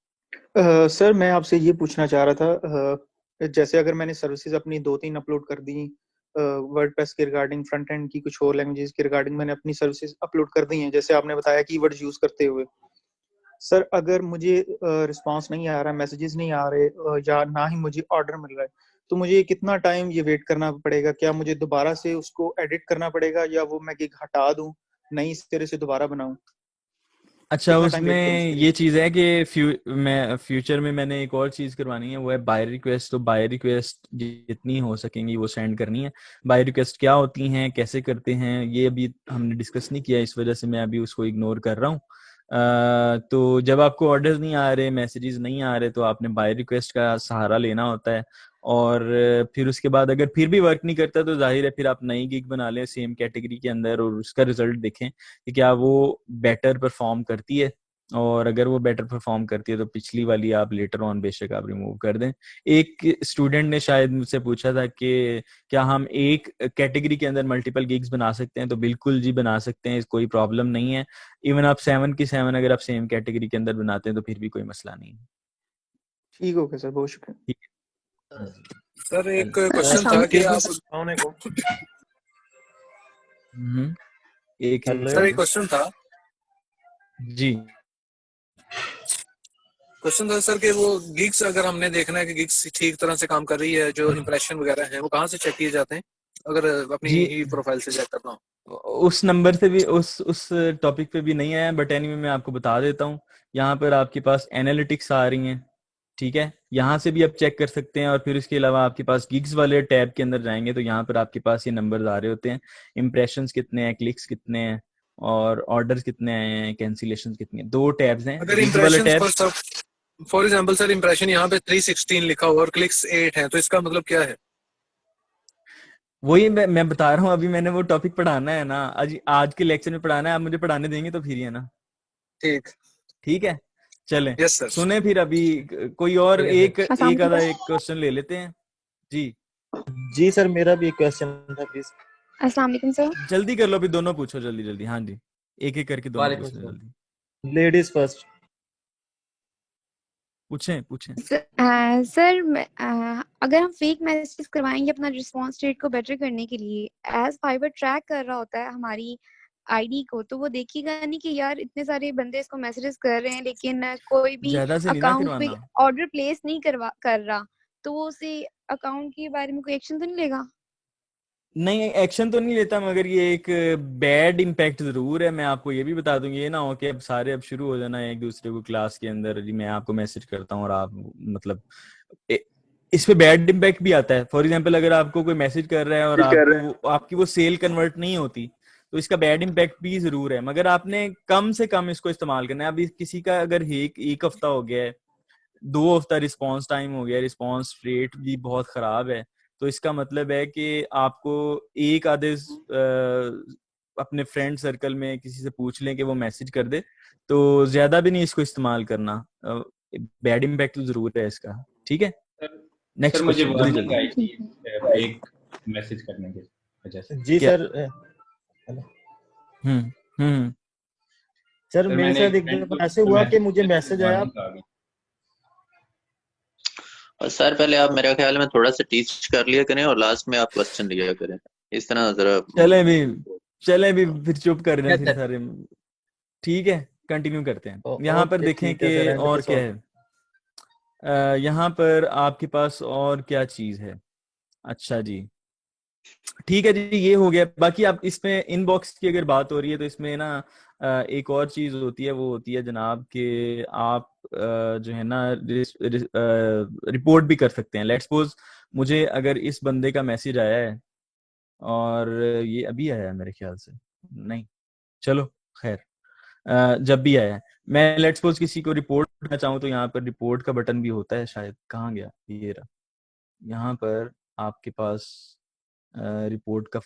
सर मैं आपसे ये पूछना चाह रहा था, जैसे अगर मैंने सर्विसेज अपनी 2-3 अपलोड कर दी, वर्डप्रेस के रिगार्डिंग, फ्रंट एंड की कुछ और लैंग्वेजेस के रिगार्डिंग मैंने अपनी सर्विसेज अपलोड कर दी हैं, जैसे आपने बताया कीवर्ड्स यूज करते हुए। सर अगर मुझे रिस्पांस नहीं आ रहा, मैसेजेस नहीं आ रहे, या ना ही मुझे ऑर्डर मिल रहा है, तो मुझे कितना टाइम ये वेट करना पड़ेगा? क्या मुझे दोबारा से उसको एडिट करना पड़ेगा या वो मैं गिग हटा दूं, नई सिरे से दोबारा बनाऊं? अच्छा, उसमें ये चीज है कि फ्यूचर में मैंने एक और चीज करवानी है, वो है बाय रिक्वेस्ट। तो बाय रिक्वेस्ट जितनी हो सकेंगी वो सेंड करनी है। बाय रिक्वेस्ट क्या होती हैं, कैसे करते हैं, ये अभी हमने डिस्कस नहीं किया, इस वजह से मैं अभी उसको इग्नोर कर रहा हूँ। तो जब आपको ऑर्डर्स नहीं आ रहे, मैसेजेस नहीं आ रहे, तो आपने बाय रिक्वेस्ट का सहारा लेना होता है। और फिर उसके बाद अगर फिर भी वर्क नहीं करता तो जाहिर है फिर आप नई गिग बना लें सेम कैटेगरी के अंदर और उसका रिजल्ट देखें कि क्या वो बेटर परफॉर्म करती है। और अगर वो बेटर परफॉर्म करती है तो पिछली वाली आप लेटर ऑन बेशक आप रिमूव कर दें। एक स्टूडेंट ने शायद मुझसे पूछा था कि क्या हम एक कैटेगरी के अंदर मल्टीपल गिग्स बना सकते हैं, तो बिल्कुल जी बना सकते हैं, कोई प्रॉब्लम नहीं है। इवन आप 7 की 7 अगर आप सेम कैटेगरी के अंदर बनाते हैं तो फिर भी कोई मसला नहीं है। ठीक हो गया सर, बहुत शुक्रिया। सर एक क्वेश्चन था कि आप एक सर एक क्वेश्चन था जी। क्वेश्चन था सर कि वो गिग्स अगर हमने देखना है कि गिग्स ठीक तरह से काम कर रही है, जो इंप्रेशन वगैरह है वो कहाँ से चेक किए जाते हैं अगर अपनी ही प्रोफाइल से चेक करना हो? उस नंबर से भी उस टॉपिक पे भी नहीं आया, बट एनीवे मैं आपको बता देता हूँ। यहाँ पर आपके पास एनालिटिक्स आ रही हैं, ठीक है, यहाँ से भी आप चेक कर सकते हैं। और फिर उसके अलावा आपके पास गिग्स वाले टैब के अंदर जाएंगे तो यहाँ पर आपके पास ये नंबर्स आ रहे होते हैं, इम्प्रेशंस कितने हैं, क्लिक्स कितने हैं और ऑर्डर्स कितने आए हैं, कैंसिलेशंस कितनी हैं। 2 टैब्स हैं। अगर impression for example sir, impression यहाँ पे 316 लिखा हुआ और क्लिक्स 8 हैं, तो इसका मतलब क्या है? वही मैं बता रहा हूँ, अभी मैंने वो टॉपिक पढ़ाना है ना, आज के लेक्चर में पढ़ाना है, आप मुझे पढ़ाने देंगे तो फिर ही है ना। ठीक है, चलें। Yes sir. सुने फिर अभी कोई और एक आधा एक क्वेश्चन ले लेते हैं। जी सर, मेरा भी एक क्वेश्चन था प्लीज। अस्सलाम वालेकुम सर। जल्दी कर लो, अभी दोनों पूछो जल्दी। हाँ जी, एक करके दोनों पूछ लो जल्दी। Ladies first. पूछें। सर अगर हम फेक मैसेज करवाएंगे अपना रिस्पांस रेट को बेटर करने के लिए, एज फाइबर ट्रैक कर रहा होता है हमारी आईडी को, तो वो देखेगा नहीं कि यार इतने सारे बंदे इसको मैसेजेस कर रहे हैं लेकिन कोई भी अकाउंट पे ऑर्डर प्लेस नहीं कर रहा, तो वो उसे अकाउंट के बारे में कोई एक्शन तो नहीं लेगा? नहीं, एक्शन तो नहीं लेता, मगर ये एक बैड इम्पैक्ट जरूर है। मैं आपको ये भी बता दूं, ये ना हो कि अब सारे अब शुरू हो जाना एक दूसरे को क्लास के अंदर, जी मैं आपको मैसेज करता हूँ और आप मतलब इस पे बैड इम्पैक्ट भी आता है। फॉर एग्जांपल, अगर आपको कोई मैसेज कर रहा है और आपको आपकी वो सेल कन्वर्ट नहीं होती, तो इसका बैड इम्पैक्ट भी जरूर है, मगर आपने कम से कम इसको इस्तेमाल करना है। अभी किसी का अगर एक हफ्ता हो गया है, 2 हफ्ता रिस्पॉन्स टाइम हो गया, रिस्पॉन्स रेट भी बहुत खराब है, तो इसका मतलब है कि आपको एक आधे अपने फ्रेंड सर्कल में किसी से पूछ लें कि वो मैसेज कर दे, तो ज्यादा भी नहीं इसको इस्तेमाल करना। बैड इम्पैक्ट तो जरूर है इसका। ठीक है, नेक्स्ट सर मुझे क्वेश्चन वार्निंग आई जल्दी। थी फेक मैसेज करने की वजह से। जी क्या? सर। हम्म सर सर मेरे मैंने साथ एक एक फ्रेंड दफा को ऐसे हुआ कि मुझे मैसेज मैसेज आया। वार्निंग आ गई। और सर पहले आप मेरे ख्याल में थोड़ा सा टीच कर लिया करें और लास्ट में आप क्वेश्चन लिया करें, इस तरह जरा चले भी फिर चुप कर रहे हैं फिर बेहतर। सारे। ठीक है, कंटिन्यू करते हैं। यहाँ पर ओके देखें ठीक है कि सर, एंड पे और क्या सॉल्व। है। यहाँ पर आपके पास और क्या चीज है। अच्छा जी, ठीक है जी, ये हो गया। बाकी आप इसमें इनबॉक्स की अगर बात हो रही है तो इसमें ना एक और चीज होती है, वो होती है जनाब कि आप जो है ना रिपोर्ट भी कर सकते हैं। लेट्स सपोज मुझे अगर इस बंदे का मैसेज आया है, और ये अभी आया है मेरे ख्याल से, नहीं चलो खैर, जब भी आया है, मैं लेट्स सपोज किसी को रिपोर्ट करना चाहूँ तो यहाँ पर रिपोर्ट का बटन भी होता है शायद। कहाँ गया ये रहा, यहाँ पर आपके पास रिपोर्ट का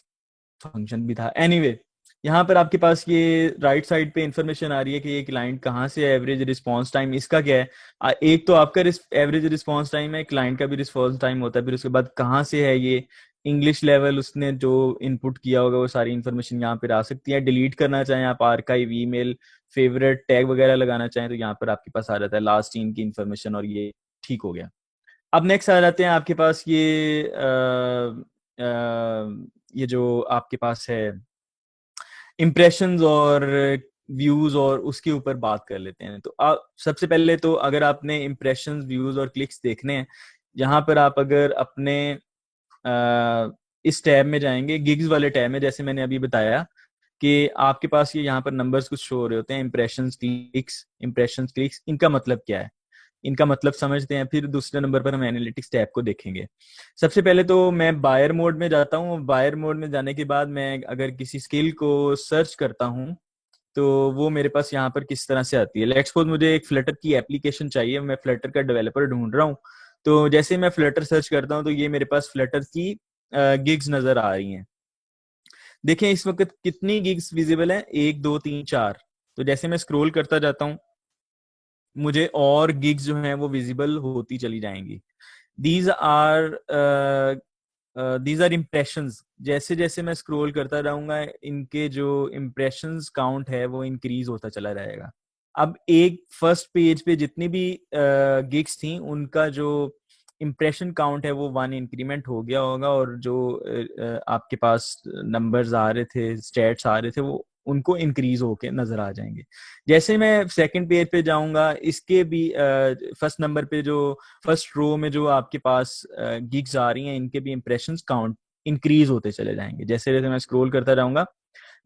फंक्शन भी था। एनीवे, यहाँ पर आपके पास ये राइट साइड पे इंफॉर्मेशन आ रही है कि ये क्लाइंट कहाँ से है, एवरेज रिस्पांस टाइम इसका क्या है। एक तो आपका एवरेज रिस्पांस टाइम है, क्लाइंट का भी रिस्पांस टाइम होता है, फिर उसके बाद कहाँ से है ये, इंग्लिश लेवल उसने जो इनपुट किया होगा वो सारी इन्फॉर्मेशन यहाँ पर आ सकती है। डिलीट करना चाहें आप, आर्काइव, ईमेल, फेवरेट, टैग वगैरह लगाना चाहें तो यहाँ पर आपके पास आ जाता है लास्ट टीम की इन्फॉर्मेशन, और ये ठीक हो गया। अब नेक्स्ट आ जाते हैं आपके पास ये जो आपके पास है इम्प्रेशंस और व्यूज, और उसके ऊपर बात कर लेते हैं। तो सबसे पहले तो अगर आपने इम्प्रेशंस, व्यूज और क्लिक्स देखने हैं, यहाँ पर आप अगर अपने इस टैब में जाएंगे, गिग्स वाले टैब में, जैसे मैंने अभी बताया कि आपके पास ये यहाँ पर नंबर्स कुछ शो हो रहे होते हैं, इम्प्रेशंस क्लिक्स, इनका मतलब क्या है, इनका मतलब समझते हैं, फिर दूसरे नंबर पर हम एनालिटिक्स टैब को देखेंगे। सबसे पहले तो मैं बायर मोड में जाता हूँ। बायर मोड में जाने के बाद मैं अगर किसी स्किल को सर्च करता हूँ तो वो मेरे पास यहाँ पर किस तरह से आती है। लेट्स सपोज मुझे एक फ्लटर की एप्लीकेशन चाहिए, मैं फ्लटर का डेवलपर ढूंढ रहा हूँ, तो जैसे मैं फ्लटर सर्च करता हूँ तो ये मेरे पास फ्लटर की गिग्स नजर आ रही हैं। देखें इस वक्त कितनी गिग्स विजिबल है, 1 2 3 4। तो जैसे मैं स्क्रॉल करता जाता हूँ मुझे और गिग्स जो हैं वो विजिबल होती चली जाएंगी। These are impressions. जैसे जैसे मैं स्क्रॉल करता रहूंगा इनके जो इम्प्रेशंस काउंट है वो इंक्रीज होता चला जाएगा। अब एक फर्स्ट पेज पे जितनी भी गिग्स थी उनका जो इम्प्रेशन काउंट है वो 1 इंक्रीमेंट हो गया होगा, और जो आपके पास नंबर्स आ रहे थे, स्टेट्स आ रहे थे, वो उनको इंक्रीज होके नजर आ जाएंगे। जैसे मैं सेकंड पेज पे जाऊंगा, इसके भी फर्स्ट नंबर पे जो फर्स्ट रो में जो आपके पास गिग्स आ रही हैं, इनके भी इंप्रेशंस काउंट इंक्रीज होते चले जाएंगे जैसे जैसे मैं स्क्रॉल करता जाऊंगा।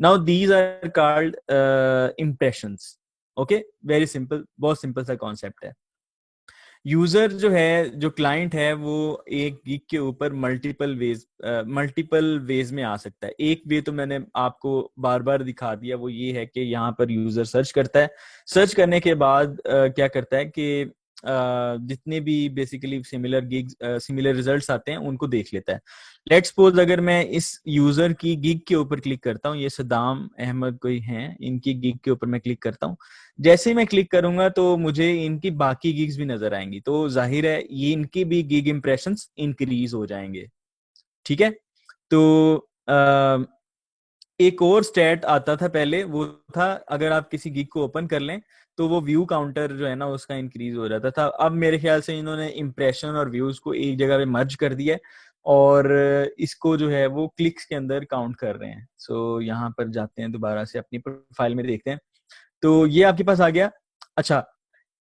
Now these are called impressions. Okay, very simple, बहुत सिंपल सा कॉन्सेप्ट है। यूजर जो है, जो क्लाइंट है, वो एक गिग के ऊपर मल्टीपल वेज में आ सकता है। एक वे तो मैंने आपको बार बार दिखा दिया, वो ये है कि यहाँ पर यूजर सर्च करता है, सर्च करने के बाद क्या करता है कि जितने भी बेसिकली सिमिलर रिजल्ट्स आते हैं उनको देख लेता है। लेट्स सपोज अगर मैं इस यूजर की गिग के ऊपर क्लिक करता हूँ, ये सदाम अहमद कोई हैं, इनकी गिग के ऊपर मैं क्लिक करता हूँ, जैसे ही मैं क्लिक करूंगा तो मुझे इनकी बाकी गिग्स भी नजर आएंगी, तो जाहिर है ये इनकी भी गिग इंप्रेशंस इंक्रीज हो जाएंगे। ठीक है, तो एक और स्टैट आता था पहले, वो था अगर आप किसी गिग को ओपन कर लें तो वो व्यू काउंटर जो है ना उसका इंक्रीज हो जाता था। अब मेरे ख्याल से इन्होंने इंप्रेशन और व्यूज को एक जगह पे मर्ज कर दिया है और इसको जो है वो क्लिक्स के अंदर काउंट कर रहे हैं। सो यहाँ पर जाते हैं, दोबारा से अपनी प्रोफाइल में देखते हैं, तो ये आपके पास आ गया। अच्छा,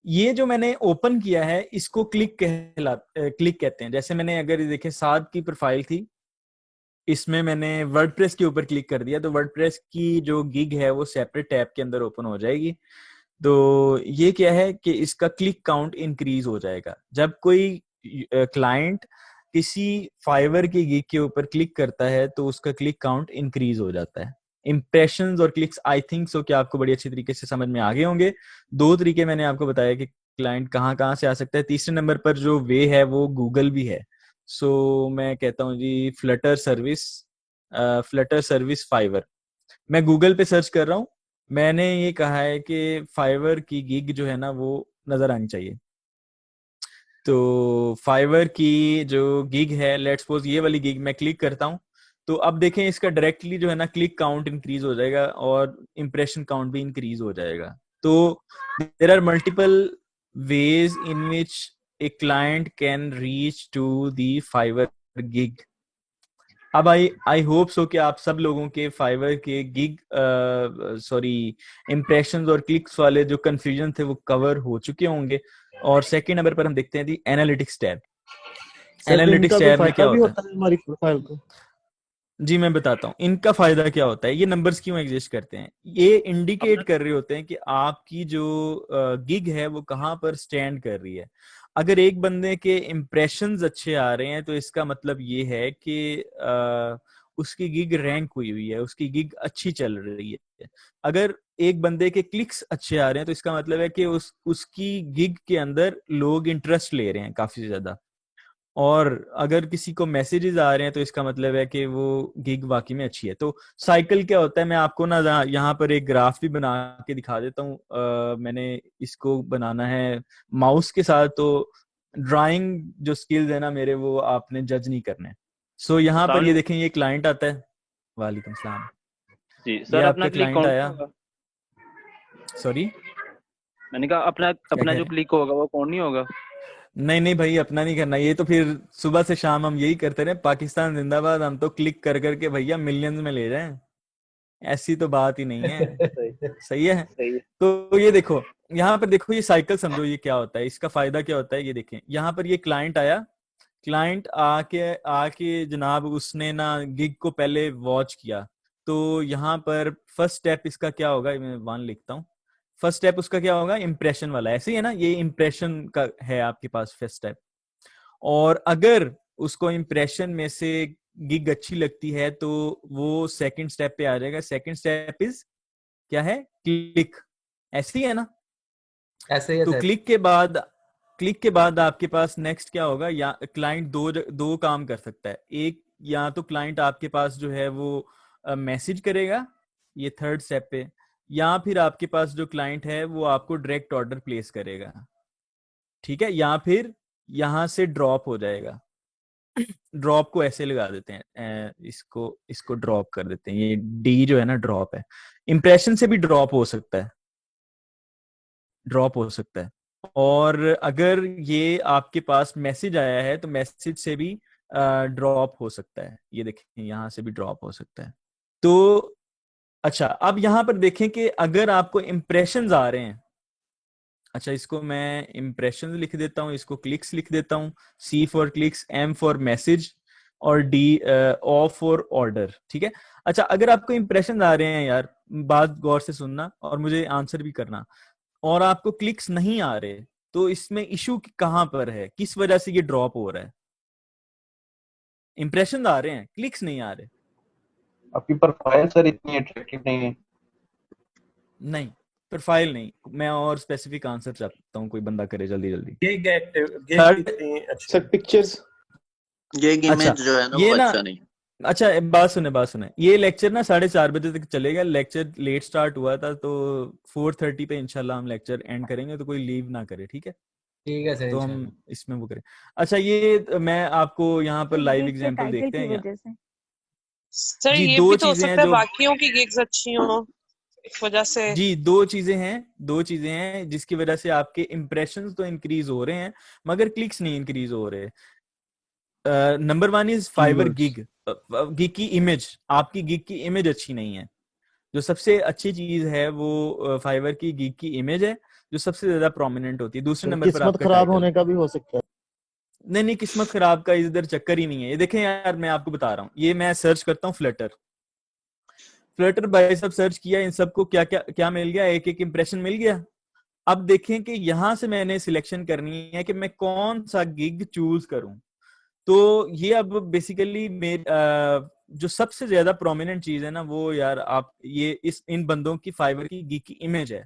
ये जो मैंने ओपन किया है इसको क्लिक कहते हैं। जैसे मैंने अगर देखे साद की प्रोफाइल थी, इसमें मैंने वर्डप्रेस के ऊपर क्लिक कर दिया तो वर्डप्रेस की जो गिग है वो सेपरेट टैब के अंदर ओपन हो जाएगी। तो ये क्या है कि इसका क्लिक काउंट इंक्रीज हो जाएगा। जब कोई क्लाइंट किसी फाइवर की गिग के ऊपर क्लिक करता है तो उसका क्लिक काउंट इंक्रीज हो जाता है। इंप्रेशंस और क्लिक्स आई थिंक सो कि आपको बड़ी अच्छी तरीके से समझ में आ गए होंगे। 2 तरीके मैंने आपको बताया कि क्लाइंट कहाँ से आ सकता है। तीसरे नंबर पर जो वे है वो गूगल भी है। सो मैं कहता हूँ जी फ्लटर सर्विस फाइवर। मैं गूगल पे सर्च कर रहा हूँ। मैंने ये कहा है कि फाइवर की गिग जो है ना वो नजर आनी चाहिए। तो फाइवर की जो गिग है, लेट्स सपोज ये वाली गिग मैं क्लिक करता हूँ तो अब देखें इसका डायरेक्टली जो है ना क्लिक काउंट इंक्रीज हो जाएगा और इंप्रेशन काउंट भी इंक्रीज हो जाएगा। तो there are multiple ways in which a client can reach to the Fiverr gig. अब आई होप सो कि आप सब लोगों के फाइवर के गिग इंप्रेशंस और क्लिक्स वाले जो कंफ्यूजन थे वो कवर हो चुके होंगे। और सेकंड नंबर पर हम देखते हैं दी एनालिटिक्स टैब। एनालिटिक्स टैब में क्या होता है हमारी प्रोफाइल को? जी मैं बताता हूँ इनका फायदा क्या होता है। ये नंबर्स क्यों एग्जिस्ट करते हैं, ये इंडिकेट कर रहे होते हैं कि आपकी जो गिग है वो कहाँ पर स्टैंड कर रही है। अगर एक बंदे के इम्प्रेशंस अच्छे आ रहे हैं तो इसका मतलब ये है कि उसकी गिग रैंक हुई है, उसकी गिग अच्छी चल रही है। अगर एक बंदे के क्लिक्स अच्छे आ रहे हैं तो इसका मतलब है कि उसकी गिग के अंदर लोग इंटरेस्ट ले रहे हैं काफी ज्यादा। और अगर किसी को मैसेजेस आ रहे हैं तो इसका मतलब है कि वो गिग वाकई में अच्छी है। तो साइकिल क्या होता है मैं आपको ना यहाँ पर एक ग्राफ भी बना के दिखा देता हूँ। मैंने इसको बनाना है माउस के साथ, तो ड्राइंग जो स्किल्स है ना मेरे वो आपने जज नहीं करने। सो यहाँ पर ये देखें ये क्लाइंट आता है। वालेकुम सलाम जी सर, अपना क्लिक कौन आया। सॉरी मैंने कहा अपना जो क्लिक होगा वो कौन नहीं होगा। नहीं भाई अपना नहीं करना, ये तो फिर सुबह से शाम हम यही करते रहे। पाकिस्तान जिंदाबाद, हम तो क्लिक कर करके भैया मिलियंस में ले जाएं, ऐसी तो बात ही नहीं है। सही है। तो ये देखो यहाँ पर देखो ये साइकिल समझो ये क्या होता है, इसका फायदा क्या होता है। ये देखें यहाँ पर ये क्लाइंट आया, क्लाइंट आके जनाब उसने ना गिग को पहले वॉच किया। तो यहाँ पर फर्स्ट स्टेप इसका क्या होगा, मैं 1 लिखता हूँ। फर्स्ट स्टेप उसका क्या होगा, इंप्रेशन वाला। ऐसे ही है ना, ये इंप्रेशन का है आपके पास फर्स्ट स्टेप। और अगर उसको इंप्रेशन में से गिग अच्छी लगती है तो वो सेकंड स्टेप पे आ जाएगा। सेकंड स्टेप इज क्या है, क्लिक। ऐसे ही है ना, ऐसे ही है। तो क्लिक के बाद आपके पास नेक्स्ट क्या होगा, या क्लाइंट दो काम कर सकता है। एक, या तो क्लाइंट आपके पास जो है वो मैसेज करेगा, ये थर्ड स्टेप पे, या फिर आपके पास जो क्लाइंट है वो आपको डायरेक्ट ऑर्डर प्लेस करेगा, ठीक है, या फिर यहां से ड्रॉप हो जाएगा। ड्रॉप को ऐसे लगा देते हैं, इसको ड्रॉप कर देते हैं। ये डी जो है ना ड्रॉप है। इंप्रेशन से भी ड्रॉप हो सकता है। और अगर ये आपके पास मैसेज आया है तो मैसेज से भी ड्रॉप हो सकता है। ये देखें यहां से भी ड्रॉप हो सकता है। तो अच्छा, अब यहां पर देखें कि अगर आपको इंप्रेशंस आ रहे हैं, अच्छा इसको मैं इंप्रेशंस लिख देता हूं, इसको क्लिक्स लिख देता हूं। C for clicks, M for message और D O फॉर ऑर्डर, ठीक है। अच्छा अगर आपको इंप्रेशंस आ रहे हैं यार, बात गौर से सुनना और मुझे आंसर भी करना, और आपको क्लिक्स नहीं आ रहे, तो इसमें इशू कहां पर है, किस वजह से ये ड्रॉप हो रहा है। इंप्रेशन आ रहे हैं, क्लिक्स नहीं आ रहे। आपकी प्रोफाइल सर इतनी अट्रैक्टिव नहीं है। नहीं प्रोफाइल नहीं, मैं और स्पेसिफिक आंसर चाहता हूँ, कोई बंदा करे जल्दी सर पिक्चर्स, ये इमेज जो है ना वो अच्छा नहीं। अच्छा बात सुने, ये लेक्चर ना 4:30 बजे तक चलेगा। लेक्चर लेट स्टार्ट हुआ था तो 4:30 पे इंशाल्लाह हम लेक्चर एंड करेंगे, तो कोई लीव ना करे, ठीक है सर। तो हम इसमें वो करें। अच्छा ये मैं आपको यहाँ पर लाइव एग्जांपल देखते हैं। सर ये भी तो हो सकता है बाकियों की गिग्स अच्छी हो इस वजह से। जी दो चीजें हैं जिसकी वजह से आपके इंप्रेशंस तो इंक्रीज हो रहे हैं मगर क्लिक्स नहीं इंक्रीज हो रहे। नंबर 1 इज फाइवर गिग की इमेज। आपकी गिग की इमेज अच्छी नहीं है। जो सबसे अच्छी चीज है वो फाइवर की गिग की इमेज है, जो सबसे ज्यादा प्रोमिनेंट होती है। दूसरे नंबर पर किस्मत खराब होने का भी हो सकता है। नहीं, किस्मत खराब का इधर चक्कर ही नहीं है। ये देखें यार, मैं आपको बता रहा हूँ, ये मैं सर्च करता हूँ फ्लटर भाई सब सर्च किया, इन सबको क्या क्या क्या मिल गया, एक एक इंप्रेशन मिल गया। अब देखें कि यहां से मैंने सिलेक्शन करनी है कि मैं कौन सा गिग चूज करूं। तो ये अब बेसिकली जो सबसे ज्यादा प्रोमिनेंट चीज है ना वो यार, आप ये इन बंदों की फाइवर की गिग की इमेज है।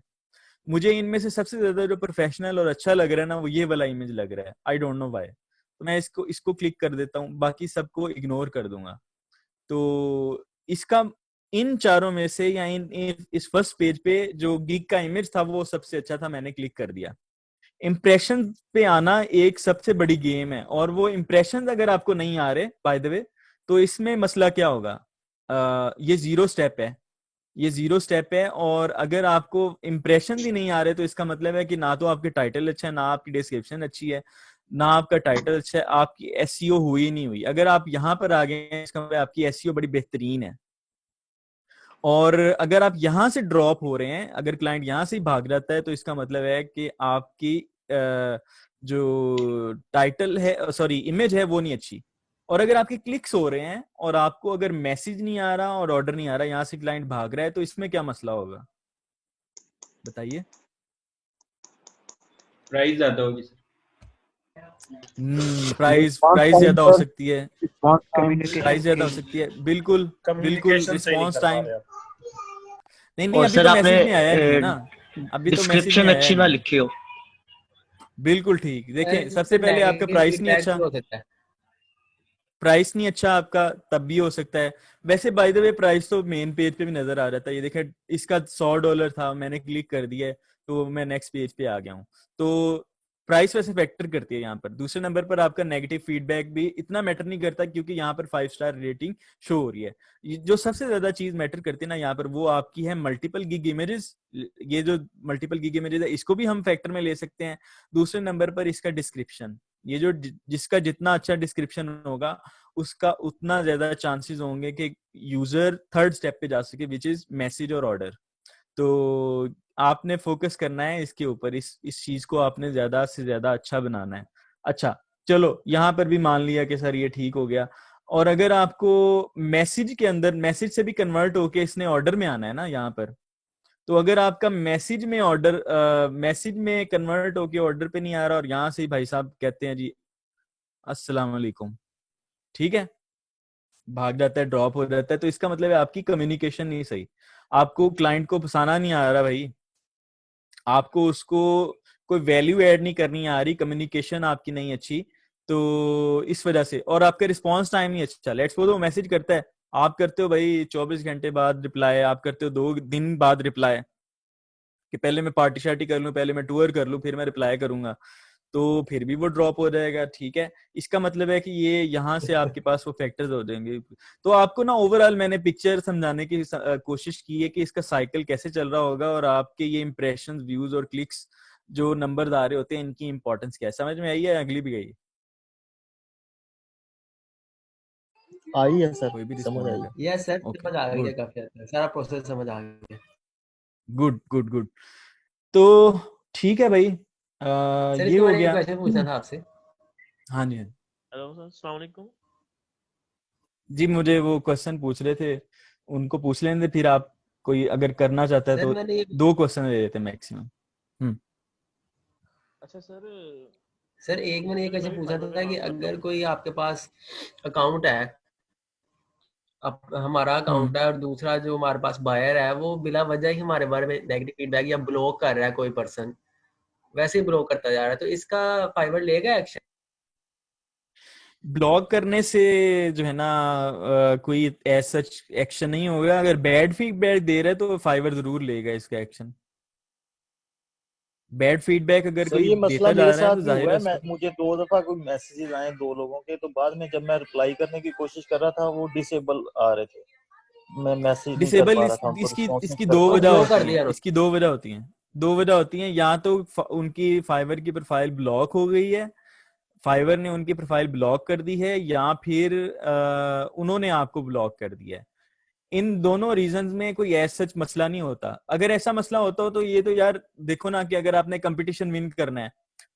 मुझे इनमें से सबसे ज्यादा जो प्रोफेशनल और अच्छा लग रहा है ना वो ये वाला इमेज लग रहा है। I don't know why. तो मैं इसको क्लिक कर देता हूँ, बाकी सबको इग्नोर कर दूंगा। तो इसका इन चारों में से या इस फर्स्ट पेज पे जो गिग का इमेज था वो सबसे अच्छा था, मैंने क्लिक कर दिया। इंप्रेशन पे आना एक सबसे बड़ी गेम है, और वो इंप्रेशन अगर आपको नहीं आ रहे बाय द वे, तो इसमें मसला क्या होगा, ये 0 स्टेप है, ये 0 स्टेप है। और अगर आपको इंप्रेशन भी नहीं आ रहे तो इसका मतलब है कि ना तो आपके टाइटल अच्छा है, ना आपकी डिस्क्रिप्शन अच्छी है, ना आपका टाइटल अच्छा है, आपकी एसईओ हुई नहीं हुई। अगर आप यहाँ पर आ गए हैं इसका मतलब आपकी एसईओ बड़ी बेहतरीन है। और अगर आप यहां से ड्रॉप हो रहे हैं, अगर क्लाइंट यहां से ही भाग जाता है, तो इसका मतलब है कि आपकी जो टाइटल है, सॉरी इमेज है, वो नहीं अच्छी। और अगर आपके क्लिक्स हो रहे हैं और आपको अगर मैसेज नहीं आ रहा और ऑर्डर नहीं आ रहा, यहां से क्लाइंट भाग रहा है, तो इसमें क्या मसला होगा बताइए। प्राइस ज्यादा होगी सर। प्राइस ज्यादा हो सकती है, प्राइस ज्यादा हो सकती है, बिल्कुल बिल्कुल। रिस्पॉन्स टाइम नहीं, अभी तो मैसेज में आया नहीं है ना, अभी तो मैसेज में अच्छी ना लिखी हो। बिल्कुल ठीक। देखें, सबसे पहले आपका प्राइस नहीं अच्छा, प्राइस नहीं अच्छा आपका, तब भी हो सकता है। वैसे बाय द वे प्राइस तो मेन पेज पे भी नजर आ रहा था। ये देखें, इसका $100 था, मैंने क्लिक कर दिया है तो मैं नेक्स्ट पेज पे आ गया हूँ। तो प्राइस वैसे फैक्टर करती है यहाँ पर। दूसरे नंबर पर आपका नेगेटिव फीडबैक भी इतना मैटर नहीं करता, क्योंकि यहाँ पर 5 स्टार रेटिंग शो हो रही है। जो सबसे ज्यादा चीज मैटर करती है ना यहाँ पर, वो आपकी है मल्टीपल गिग इमेजेस। ये जो मल्टीपल गिग इमेजेस है, इसको भी हम फैक्टर में ले सकते हैं। दूसरे नंबर पर इसका डिस्क्रिप्शन, ये जो जिसका जितना अच्छा डिस्क्रिप्शन होगा उसका उतना ज्यादा चांसेस होंगे कि यूजर थर्ड स्टेप पे जा सके, विच इज मैसेज और ऑर्डर। तो आपने फोकस करना है इसके ऊपर, इस चीज को आपने ज्यादा से ज्यादा अच्छा बनाना है। अच्छा चलो, यहाँ पर भी मान लिया कि सर ये ठीक हो गया। और अगर आपको मैसेज के अंदर, मैसेज से भी कन्वर्ट होके इसने ऑर्डर में आना है ना यहाँ पर, तो अगर आपका मैसेज में ऑर्डर मैसेज में कन्वर्ट होके ऑर्डर पे नहीं आ रहा और यहाँ से ही भाई साहब कहते हैं जी अस्सलाम वालेकुम, ठीक है, भाग जाता है, ड्रॉप हो जाता है, तो इसका मतलब है आपकी कम्युनिकेशन नहीं सही, आपको क्लाइंट को फंसाना नहीं आ रहा भाई, आपको उसको कोई वैल्यू ऐड नहीं करनी आ रही, कम्युनिकेशन आपकी नहीं अच्छी, तो इस वजह से। और आपका रिस्पांस टाइम नहीं अच्छा। लेट्स सपोज वो मैसेज करता है, आप करते हो भाई 24 घंटे बाद रिप्लाई, आप करते हो 2 दिन बाद रिप्लाई, कि पहले मैं पार्टी शार्टी कर लूं, पहले मैं टूर कर लूं, फिर मैं रिप्लाई करूंगा, तो फिर भी वो ड्रॉप हो जाएगा। ठीक है, इसका मतलब है कि ये यहाँ से आपके पास वो फैक्टर्स हो जाएंगे। तो आपको ना ओवरऑल मैंने पिक्चर समझाने की कोशिश की है कि इसका साइकिल कैसे चल रहा होगा, और आपके ये इंप्रेशन, व्यूज और क्लिक्स जो नंबर आ रहे होते हैं, इनकी इंपॉर्टेंस क्या है। समझ में आई है? अगली भी गई आई है सर, कोई भी समझ आई। यस सर, समझ आ गई है, काफी सारा प्रोसेस समझ आ गया। Good good good. तो ठीक है भाई, सर ये हो मैंने गया। एक क्वेश्चन पूछना था आपसे। हाँ जी, हेलो सर, अस्सलाम वालेकुम। जी मुझे वो क्वेश्चन पूछ रहे थे, उनको पूछ लेंगे, फिर आप कोई अगर करना चाहता है तो 2 क्वेश्चन ले लेते मैक्सिमम। अच्छा सर एक मैंने ये क्वेश्चन पूछा था कि अगर कोई आपके पास अकाउंट है, हमारा अकाउंट है, और दूसरा जो हमारे पास बायर है वो बिला वजह ही हमारे बारे में नेगेटिव फीडबैक या ब्लॉक कर रहा है, कोई पर्सन वैसे ही ब्लॉक करता जा रहा है, तो इसका फाइवर लेगा एक्शन? ब्लॉक करने से जो है ना कोई ऐसा एक्शन नहीं होगा। अगर बैड फीडबैक दे रहा है तो फाइवर जरूर लेगा इसका एक्शन। बैड फीडबैक अगर कोई ये मसला देता जा मेरे रहा है साथ तो भी जाहिर हुआ है है। मुझे 2 दफा कोई मैसेजेस आए 2 लोगों के, तो बाद में जब मैं रिप्लाई करने की कोशिश कर रहा था वो डिसेबल आ रहे थे, मैं मैसेज नहीं कर पा रहा था उनको, इसकी 2 वजह होती है। इसकी 2 वजह होती हैं, 2 वजह होती हैं। या तो उनकी फाइवर की प्रोफाइल ब्लॉक हो गई है, फाइवर ने उनकी प्रोफाइल ब्लॉक कर दी है, या फिर उन्होंने आपको ब्लॉक कर दिया है। इन दोनों रीजंस में कोई ऐसा सच मसला नहीं होता। अगर ऐसा मसला होता हो तो ये तो यार देखो ना, कि अगर आपने कंपटीशन विन करना है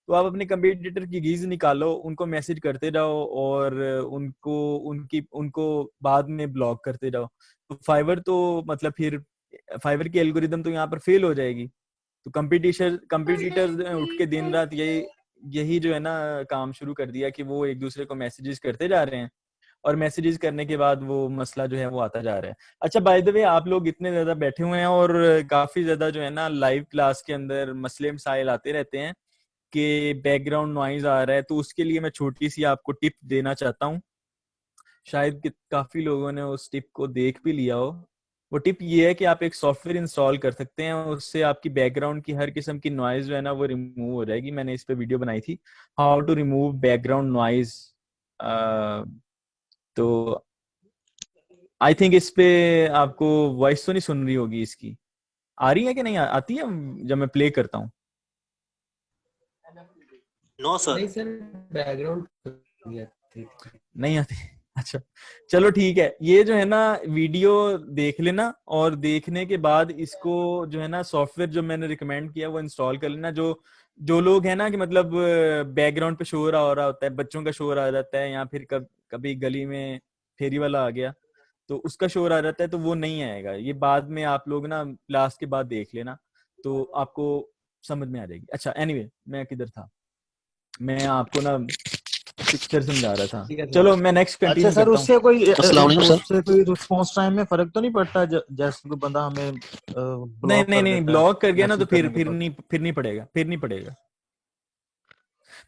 तो आप अपने कंपटीटर की गिग्स निकालो, उनको मैसेज करते जाओ और उनको बाद में ब्लॉक करते जाओ। तो फाइवर तो मतलब फिर फाइवर की एल्गोरिदम तो यहाँ पर फेल हो जाएगी। तो कंपटीटर्स उठ के दिन रात यही जो है ना काम शुरू कर दिया कि वो एक दूसरे को मैसेजेस करते जा रहे हैं, और मैसेजेस करने के बाद वो मसला जो है वो आता जा रहा है। अच्छा, बाय द वे, आप लोग इतने ज्यादा बैठे हुए हैं और काफी ज्यादा जो है ना लाइव क्लास के अंदर मसले मसाइल आते रहते हैं कि बैकग्राउंड नॉइज आ रहा है, तो उसके लिए मैं छोटी सी आपको टिप देना चाहता हूँ। शायद कि काफी लोगों ने उस टिप को देख भी लिया हो। वो टिप ये है कि आप एक सॉफ्टवेयर इंस्टॉल कर सकते हैं, उससे आपकी बैकग्राउंड की हर किस्म की नॉइज जो है ना वो रिमूव हो जाएगी। मैंने इस पे वीडियो बनाई थी, how to remove background noise. तो आई थिंक इस पे आपको वॉइस तो नहीं सुन रही होगी, इसकी आ रही है कि नहीं आती है जब मैं प्ले करता हूँ? No sir. नहीं सर, बैकग्राउंड नहीं आती। अच्छा चलो ठीक है, ये जो है ना वीडियो देख लेना, और देखने के बाद इसको जो है ना सॉफ्टवेयर जो मैंने रिकमेंड किया वो इंस्टॉल कर लेना। जो लोग है ना कि मतलब बैकग्राउंड पे शोर आ रहा होता है, बच्चों का शोर आ जाता है, या फिर कभी गली में फेरी वाला आ गया तो उसका शोर आ जाता है, तो वो नहीं आएगा। ये बाद में आप लोग ना क्लास के बाद देख लेना तो आपको समझ में आ जाएगी। अच्छा एनीवे, मैं किधर था? मैं आपको ना पिक्चर समझा रहा था। चलो मैं नेक्स्ट कंटिन्यू अच्छा सर, करता उससे कोई हूँ। रिस्पॉन्स टाइम में फर्क तो नहीं पड़ता? जैसे कोई बंदा हमें ब्लॉक कर नहीं देता ब्लॉक कर गया ना तो मैसेज फिर करने के बाद? नहीं पड़ेगा।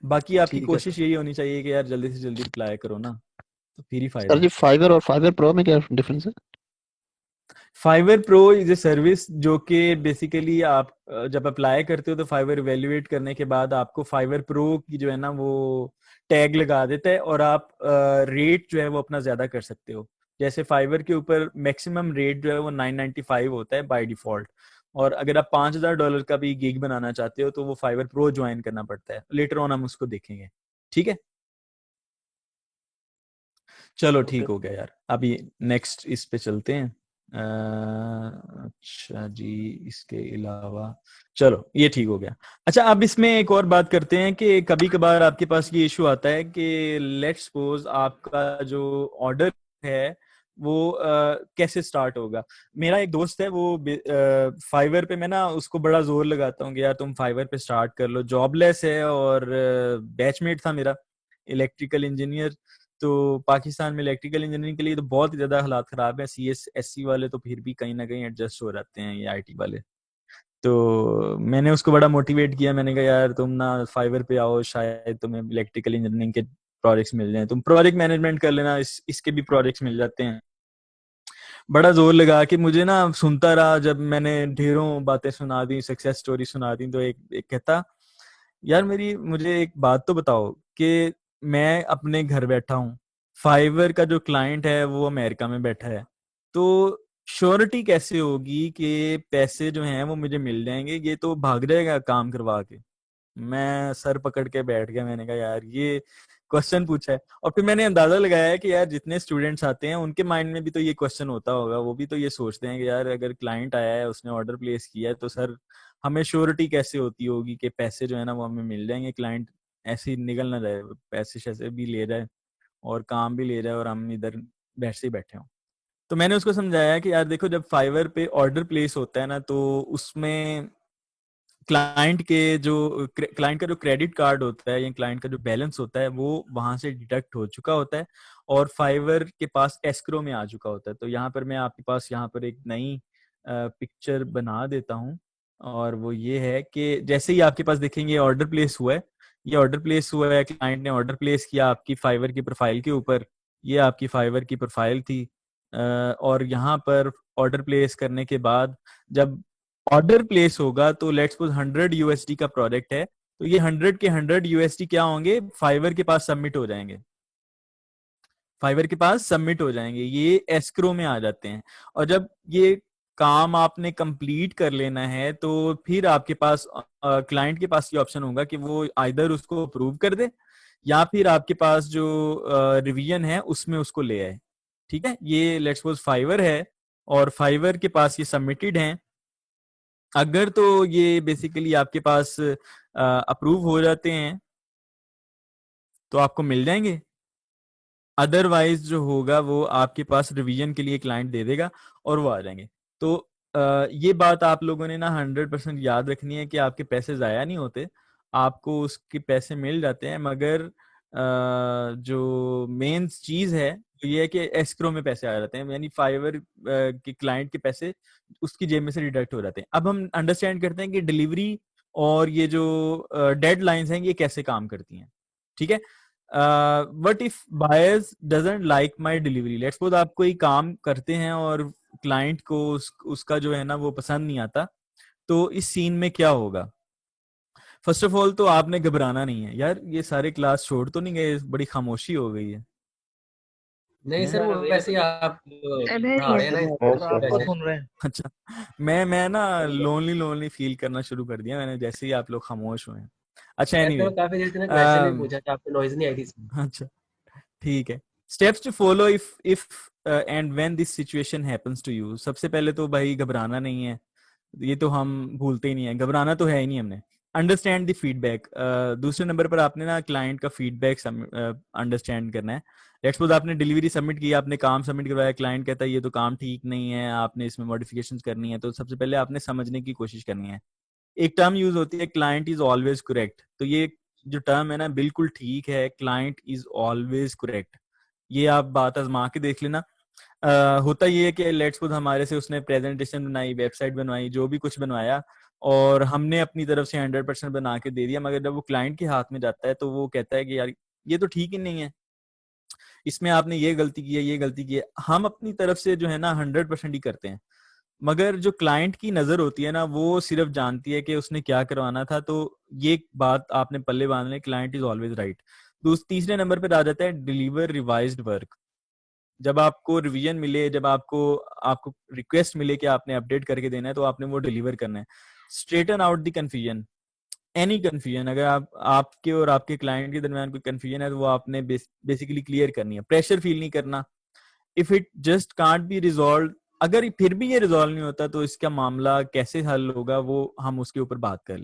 बाकी आपकी ठीक है कोशिश यही होनी चाहिए कि यार जल्दी से जल्दी रिप्लाई करो ना, तो फिर ही फायदा सर जी है। फाइवर और फाइवर प्रो में क्या डिफरेंस है? Fiverr pro is a service जो कि बेसिकली आप जब अप्लाई करते हो तो फाइवर इवेल्युएट करने के बाद आपको फाइवर प्रो की जो है ना वो टैग लगा देता है, और आप रेट जो है वो अपना ज्यादा कर सकते हो। जैसे फाइवर के ऊपर मैक्सिमम रेट जो है वो 995 होता है बाय डिफॉल्ट, और अगर आप $5000 का भी गिग बनाना चाहते हो तो वो फाइवर प्रो ज्वाइन करना पड़ता है। लेटर ऑन हम उसको देखेंगे, ठीक है? चलो ठीक हो गया यार, अभी नेक्स्ट इस पे चलते हैं। अच्छा जी, इसके अलावा चलो ये ठीक हो गया। अच्छा, अब इसमें एक और बात करते हैं कि कभी कभार आपके पास ये इशू आता है कि लेट्स सपोज आपका जो ऑर्डर है वो कैसे स्टार्ट होगा। मेरा एक दोस्त है वो फाइवर पे, मैं ना उसको बड़ा जोर लगाता हूँ कि यार तुम फाइवर पे स्टार्ट कर लो, जॉबलेस है और बैचमेट था मेरा, इलेक्ट्रिकल इंजीनियर। तो पाकिस्तान में इलेक्ट्रिकल इंजीनियरिंग के लिए तो बहुत ही ज्यादा हालात खराब है। CS SC वाले तो फिर भी कहीं ना कहीं एडजस्ट हो जाते हैं, ये IT वाले। तो मैंने उसको बड़ा मोटिवेट किया, मैंने कहा यार तुम ना फाइवर पे आओ, शायद तुम्हें इलेक्ट्रिकल इंजीनियरिंग के प्रोजेक्ट्स मिल जाएं, तुम प्रोजेक्ट मैनेजमेंट कर लेना, इसके भी प्रोजेक्ट्स मिल जाते हैं। बड़ा जोर लगा कि मुझे ना सुनता रहा, जब मैंने ढेरों बातें सुना दी, सक्सेस स्टोरी सुना दी, तो एक कहता यार मुझे एक बात तो बताओ कि मैं अपने घर बैठा हूँ, फाइवर का जो क्लाइंट है वो अमेरिका में बैठा है, तो श्योरिटी कैसे होगी कि पैसे जो हैं वो मुझे मिल जाएंगे? ये तो भाग जाएगा काम करवा के। मैं सर पकड़ के बैठ गया, मैंने कहा यार ये क्वेश्चन पूछा है। और फिर मैंने अंदाजा लगाया कि यार जितने स्टूडेंट्स आते हैं उनके माइंड में भी तो ये क्वेश्चन होता होगा, वो भी तो ये सोचते हैं कि यार अगर क्लाइंट आया है, उसने ऑर्डर प्लेस किया है, तो सर हमें श्योरिटी कैसे होती होगी कि पैसे जो है ना वो हमें मिल जाएंगे, क्लाइंट ऐसे ही निकल ना जाए, पैसे शैसे भी ले जाए और काम भी ले जाए और हम इधर बैठ से बैठे हों। तो मैंने उसको समझाया कि यार देखो, जब फाइवर पे ऑर्डर प्लेस होता है ना तो उसमें क्लाइंट का जो क्रेडिट कार्ड होता है या क्लाइंट का जो बैलेंस होता है वो वहां से डिडक्ट हो चुका होता है और फाइवर के पास एस्क्रो में आ चुका होता है। तो यहाँ पर मैं आपके पास यहाँ पर एक नई पिक्चर बना देता हूँ, और वो ये है कि जैसे ही आपके पास देखेंगे ऑर्डर प्लेस हुआ है, ये ऑर्डर प्लेस हुआ है, क्लाइंट ने ऑर्डर प्लेस किया आपकी फाइवर की प्रोफाइल के ऊपर, ये आपकी फाइवर की प्रोफाइल थी। और यहाँ पर ऑर्डर प्लेस करने के बाद जब ऑर्डर प्लेस होगा तो लेट्स सपोज $100 का प्रोडक्ट है, तो ये 100 के $100 क्या होंगे, फाइवर के पास सबमिट हो जाएंगे, फाइवर के पास सबमिट हो जाएंगे, ये एस्क्रो में आ जाते हैं। और जब ये काम आपने कंप्लीट कर लेना है तो फिर आपके पास क्लाइंट के पास ये ऑप्शन होगा कि वो आइदर उसको अप्रूव कर दे या फिर आपके पास जो रिवीजन है उसमें उसको ले आए। ठीक है, ये लेट्स सपोज फाइवर है और फाइवर के पास ये सबमिटेड है, अगर तो ये बेसिकली आपके पास अप्रूव हो जाते हैं तो आपको मिल जाएंगे, अदरवाइज जो होगा वो आपके पास रिवीजन के लिए क्लाइंट दे देगा और वो आ जाएंगे। तो ये बात आप लोगों ने ना 100% याद रखनी है कि आपके पैसे ज़ाया नहीं होते, आपको उसके पैसे मिल जाते हैं, मगर जो मेन चीज़ है तो ये है कि एस्क्रो में पैसे आ जाते हैं, यानी फाइवर के क्लाइंट के पैसे उसकी जेब में से डिडक्ट हो जाते हैं। अब हम अंडरस्टैंड करते हैं कि डिलीवरी और ये जो डेडलाइंस हैं ये कैसे काम करती हैं, ठीक है। What if buyers doesn't like my delivery? Let's suppose आप कोई काम करते हैं और क्लाइंट को उसका जो है ना वो पसंद नहीं आता, तो इस सीन में क्या होगा? फर्स्ट ऑफ ऑल तो आपने घबराना नहीं है। यार ये सारे क्लास छोड़ तो नहीं गए, बड़ी खामोशी हो गई है। नहीं सर, वो वैसे ही आप पढ़ा रहे हैं ना, आपको सुन रहे हैं। अच्छा, मैं ना लोनली फील करना शुरू कर दिया मैंने जैसे ही आप लोग खामोश हुए हैं। अच्छा एनीवे, काफी देर से ना क्वेश्चन भी पूछा था, आपको नॉइज नहीं आई थी इसमें। अच्छा ठीक है। Steps to follow if and when this situation happens to you. सबसे पहले तो भाई घबराना नहीं है, ये तो हम भूलते ही नहीं है, घबराना तो है ही नहीं हमने। Understand the feedback. दूसरे नंबर पर आपने ना क्लाइंट का फीडबैक अंडरस्टैंड करना है। लेट्स सपोज आपने डिलीवरी सबमिट की, आपने काम सबमिट करवाया, क्लाइंट कहता है ये तो काम ठीक नहीं है, आपने इसमें मॉडिफिकेशंस करनी है, तो सबसे पहले आपने समझने की कोशिश करनी है। एक टर्म यूज होती है क्लाइंट इज ऑलवेज करेक्ट, तो ये जो टर्म है ना बिल्कुल ठीक है, क्लाइंट इज ऑलवेज करेक्ट। ये आप बात आजमा के देख लेना। होता ये है कि लेट्स सपोज हमारे से उसने प्रेजेंटेशन बनाई, वेबसाइट बनवाई, जो भी कुछ बनवाया, और हमने अपनी तरफ से 100% बना के दे दिया, मगर जब वो क्लाइंट के हाथ में जाता है तो वो कहता है कि यार ये तो ठीक ही नहीं है, इसमें आपने ये गलती की है, ये गलती की है। हम अपनी तरफ से जो है ना 100% ही करते हैं, मगर जो क्लाइंट की नजर होती है ना वो सिर्फ जानती है कि उसने क्या करवाना था। तो ये बात आपने पल्ले बांध ले, क्लाइंट इज ऑलवेज राइट। तीसरे नंबर पर आ जाता है डिलीवर रिवाइज्ड वर्क। जब आपको रिवीजन मिले, जब आपको रिक्वेस्ट मिले कि आपने अपडेट करके देना है, तो आपने वो डिलीवर करना है। Straighten out the confusion, any confusion, अगर आपके और आपके क्लाइंट के दरमियान कोई कंफ्यूजन है तो वो आपने बेसिकली क्लियर करनी है। प्रेशर फील नहीं करना। If it just can't be resolve, अगर फिर भी ये रिजॉल्व नहीं होता तो इसका मामला कैसे हल होगा वो हम उसके ऊपर बात कर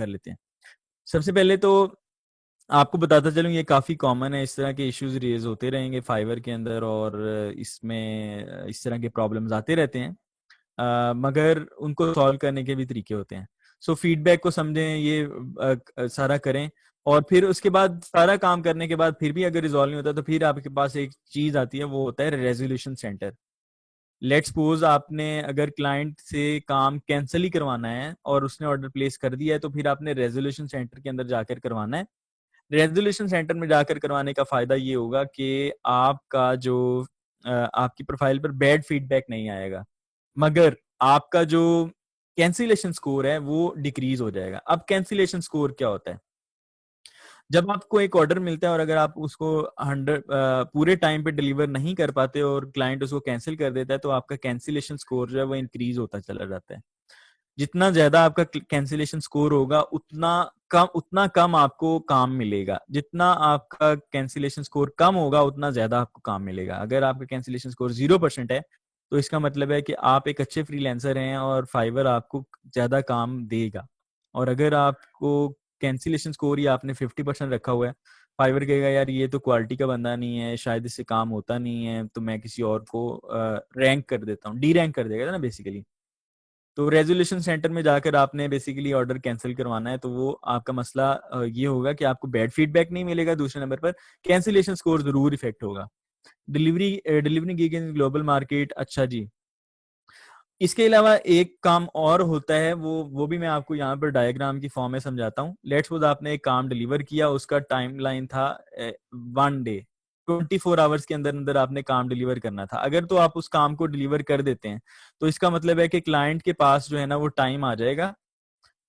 लेते हैं। सबसे पहले तो आपको बताता चलूं, ये काफी कॉमन है, इस तरह के इश्यूज रेज होते रहेंगे फाइवर के अंदर, और इसमें इस तरह के प्रॉब्लम्स आते रहते हैं, मगर उनको सॉल्व करने के भी तरीके होते हैं। सो फीडबैक को समझें, ये सारा करें, और फिर उसके बाद सारा काम करने के बाद फिर भी अगर रिजॉल्व नहीं होता तो फिर आपके पास एक चीज आती है, वो होता है रेजोल्यूशन सेंटर। लेट्स सपोज आपने अगर क्लाइंट से काम कैंसिल ही करवाना है और उसने ऑर्डर प्लेस कर दिया है, तो फिर आपने रेजोल्यूशन सेंटर के अंदर जाकर करवाना है। रेजोल्यूशन सेंटर में जाकर करवाने का फायदा ये होगा कि आपका जो आपकी प्रोफाइल पर बैड फीडबैक नहीं आएगा, मगर आपका जो कैंसिलेशन स्कोर है वो डिक्रीज हो जाएगा। अब कैंसिलेशन स्कोर क्या होता है? जब आपको एक ऑर्डर मिलता है और अगर आप उसको 100 पूरे टाइम पे डिलीवर नहीं कर पाते और क्लाइंट उसको कैंसिल कर देता है, तो आपका कैंसिलेशन स्कोर जो है वो इंक्रीज होता चला जाता है। जितना ज्यादा आपका कैंसिलेशन स्कोर होगा उतना कम आपको काम मिलेगा। जितना आपका कैंसिलेशन स्कोर कम होगा उतना ज्यादा आपको काम मिलेगा। अगर आपका कैंसिलेशन स्कोर 0% है तो इसका मतलब है कि आप एक अच्छे फ्रीलांसर हैं और फाइवर आपको ज्यादा काम देगा। और अगर आपको कैंसिलेशन स्कोर ही आपने 50% रखा हुआ है, फाइवर कहेगा यार ये तो क्वालिटी का बंदा नहीं है, शायद इससे काम होता नहीं है, तो मैं किसी और को रैंक कर देता हूँ, डी रैंक कर देगा ना बेसिकली। तो रेजोल्यूशन सेंटर में जाकर आपने बेसिकली ऑर्डर कैंसिल करवाना है, तो वो आपका मसला ये होगा कि आपको बैड फीडबैक नहीं मिलेगा, दूसरे नंबर पर कैंसिलेशन स्कोर जरूर इफेक्ट होगा। Delivery gig in global market. अच्छा जी, इसके अलावा एक काम और होता है, वो भी मैं आपको यहाँ पर डायग्राम की फॉर्म में समझाता हूँ। लेट्स सपोज आपने एक काम डिलीवर किया, उसका टाइमलाइन था 1 डे, 24 आवर्स के अंदर अंदर आपने काम डिलीवर करना था। अगर तो आप उस काम को डिलीवर कर देते हैं तो इसका मतलब है कि क्लाइंट के पास जो है ना वो टाइम आ जाएगा।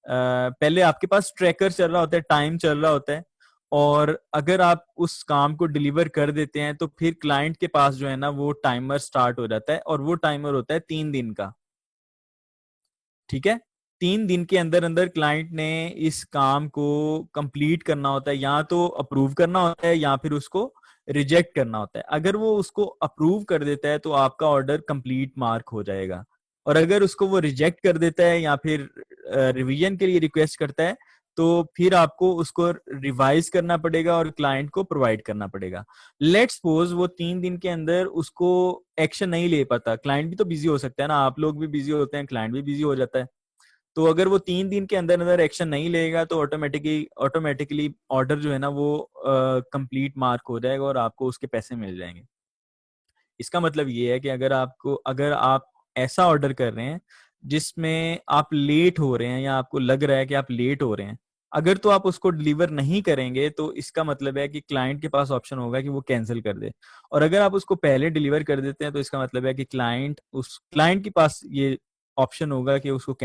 पहले आपके पास ट्रैकर चल रहा होता है, टाइम चल रहा होता है, और अगर आप उस काम को डिलीवर कर देते हैं तो फिर क्लाइंट के पास जो है ना वो टाइमर स्टार्ट हो जाता है, और वो टाइमर होता है 3 दिन का। ठीक है, 3 दिन के अंदर अंदर क्लाइंट ने इस काम को कंप्लीट करना होता है, या तो अप्रूव करना होता है या फिर उसको रिजेक्ट करना होता है। अगर वो उसको अप्रूव कर देता है तो आपका ऑर्डर कंप्लीट मार्क हो जाएगा, और अगर उसको वो रिजेक्ट कर देता है या फिर रिवीजन के लिए रिक्वेस्ट करता है तो फिर आपको उसको रिवाइज करना पड़ेगा और क्लाइंट को प्रोवाइड करना पड़ेगा। लेट्स सपोज वो 3 दिन के अंदर उसको एक्शन नहीं ले पाता, क्लाइंट भी तो बिजी हो सकता है ना, आप लोग भी बिजी होते हैं, क्लाइंट भी बिजी हो जाता है, तो अगर वो 3 दिन के अंदर अंदर एक्शन नहीं लेगा तो ऑटोमेटिकली ऑर्डर जो है ना वो कंप्लीट मार्क हो जाएगा और आपको उसके पैसे मिल जाएंगे। इसका मतलब ये है कि अगर आप ऐसा ऑर्डर कर रहे हैं जिसमें आप लेट हो रहे हैं या आपको लग रहा है कि आप लेट हो रहे हैं, अगर तो आप उसको डिलीवर नहीं करेंगे तो इसका मतलब है कि क्लाइंट के पास ऑप्शन होगा कि वो कैंसिल कर दे, और अगर आप उसको पहले डिलीवर कर देते हैं तो इसका मतलब है कि क्लाइंट के पास ये ऑप्शन होगा कि उसको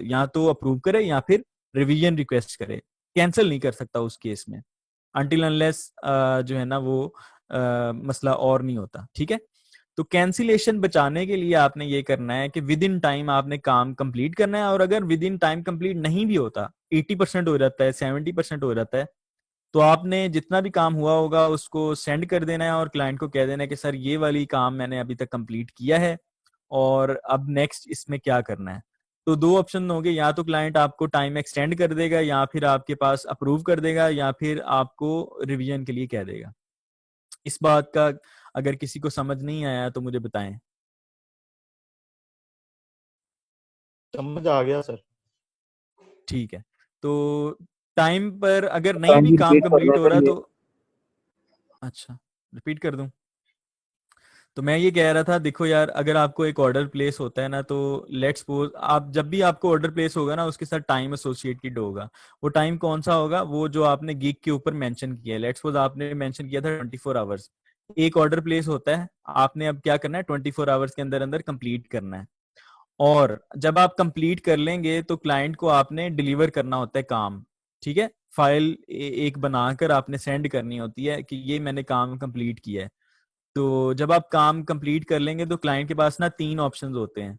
या तो अप्रूव करे या फिर रिवीजन रिक्वेस्ट करे, कैंसिल नहीं कर सकता उस केस में अनटिल अनलेस जो है ना वो मसला और नहीं होता। ठीक है, तो कैंसिलेशन बचाने के लिए आपने ये करना है कि विद इन टाइम आपने काम कंप्लीट करना है, और अगर विद इन टाइम कंप्लीट नहीं भी होता, 80% हो जाता है, 70% हो जाता है, तो आपने जितना भी काम हुआ होगा उसको सेंड कर देना है और क्लाइंट को कह देना है कि सर ये वाली काम मैंने अभी तक कंप्लीट किया है और अब नेक्स्ट इसमें क्या करना है। तो 2 ऑप्शन होंगे, या तो क्लाइंट आपको टाइम एक्सटेंड कर देगा या फिर आपके पास अप्रूव कर देगा या फिर आपको रिवीजन के लिए कह देगा। इस बात का अगर किसी को समझ नहीं आया तो मुझे बताएं। समझ आ गया सर। ठीक है, तो टाइम पर अगर नहीं भी काम कंप्लीट हो रहा तो अच्छा रिपीट कर दूं। तो मैं ये कह रहा था, देखो यार, अगर आपको एक ऑर्डर प्लेस होता है ना, तो लेट्स सपोज आप जब भी आपको ऑर्डर प्लेस होगा ना उसके साथ टाइम एसोसिएटेड होगा। वो टाइम कौन सा होगा? वो जो आपने गिग के ऊपर मेंशन किया है। लेट्स सपोज आपने मेंशन किया था 24 आवर्स। एक ऑर्डर प्लेस होता है, आपने अब क्या करना है, 24 आवर्स के अंदर अंदर कंप्लीट करना है, और जब आप कंप्लीट कर लेंगे तो क्लाइंट को आपने डिलीवर करना होता है काम। ठीक है, फाइल एक बनाकर आपने सेंड करनी होती है कि ये मैंने काम कंप्लीट किया है। तो जब आप काम कंप्लीट कर लेंगे तो क्लाइंट के पास ना 3 ऑप्शंस होते हैं।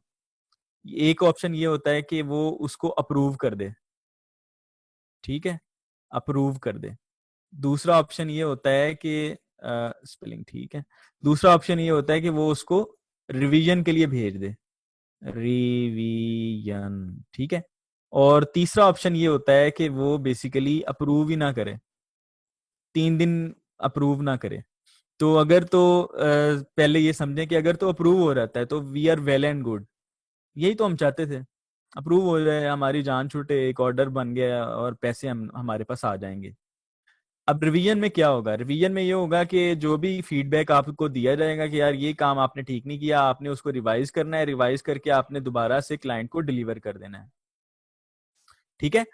एक ऑप्शन ये होता है कि वो उसको अप्रूव कर दे, ठीक है, अप्रूव कर दे। दूसरा ऑप्शन ये होता है कि स्पेलिंग ठीक है, दूसरा ऑप्शन ये होता है कि वो उसको रिवीजन के लिए भेज दे, रिवीजन, ठीक है। और तीसरा ऑप्शन ये होता है कि वो बेसिकली अप्रूव ही ना करे, 3 दिन अप्रूव ना करे। तो अगर तो पहले ये समझें कि अगर तो अप्रूव हो जाता है तो we are well and good, यही तो हम चाहते थे, अप्रूव हो जाए, हमारी जान छूटे, एक ऑर्डर बन गया और पैसे हमारे पास आ जाएंगे। अब रिवीजन में क्या होगा? रिवीजन में ये होगा कि जो भी फीडबैक आपको दिया जाएगा कि यार ये काम आपने ठीक नहीं किया, आपने उसको रिवाइज करना है, रिवाइज करके आपने दोबारा से क्लाइंट को डिलीवर कर देना है। ठीक है,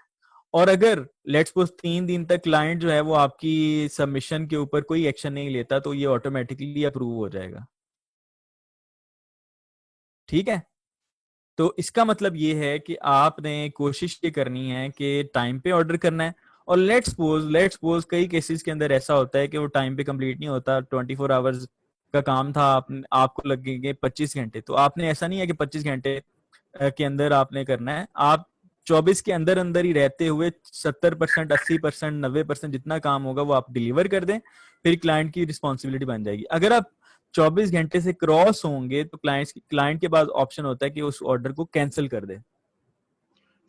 और अगर लेट्स सपोज 3 दिन तक क्लाइंट जो है वो आपकी सबमिशन के ऊपर कोई एक्शन नहीं लेता तो ये ऑटोमेटिकली अप्रूव हो जाएगा। ठीक है, तो इसका मतलब ये है कि आपने कोशिश ये करनी है कि टाइम पे ऑर्डर करना है। और लेट्स सपोज कई केसेस के अंदर ऐसा होता है कि वो टाइम पे कंप्लीट नहीं होता, 24 आवर्स का काम था, आपको लगेंगे 25 घंटे, तो आपने ऐसा नहीं है कि 25 घंटे के अंदर आपने करना है, आप 24 के अंदर अंदर ही रहते हुए 70%, 80%, 90% जितना काम होगा वो आप डिलीवर कर दें, फिर क्लाइंट की रिस्पॉन्सिबिलिटी बन जाएगी। अगर आप 24 घंटे से क्रॉस होंगे तो क्लाइंट के पास ऑप्शन होता है कि उस ऑर्डर को कैंसिल कर दे।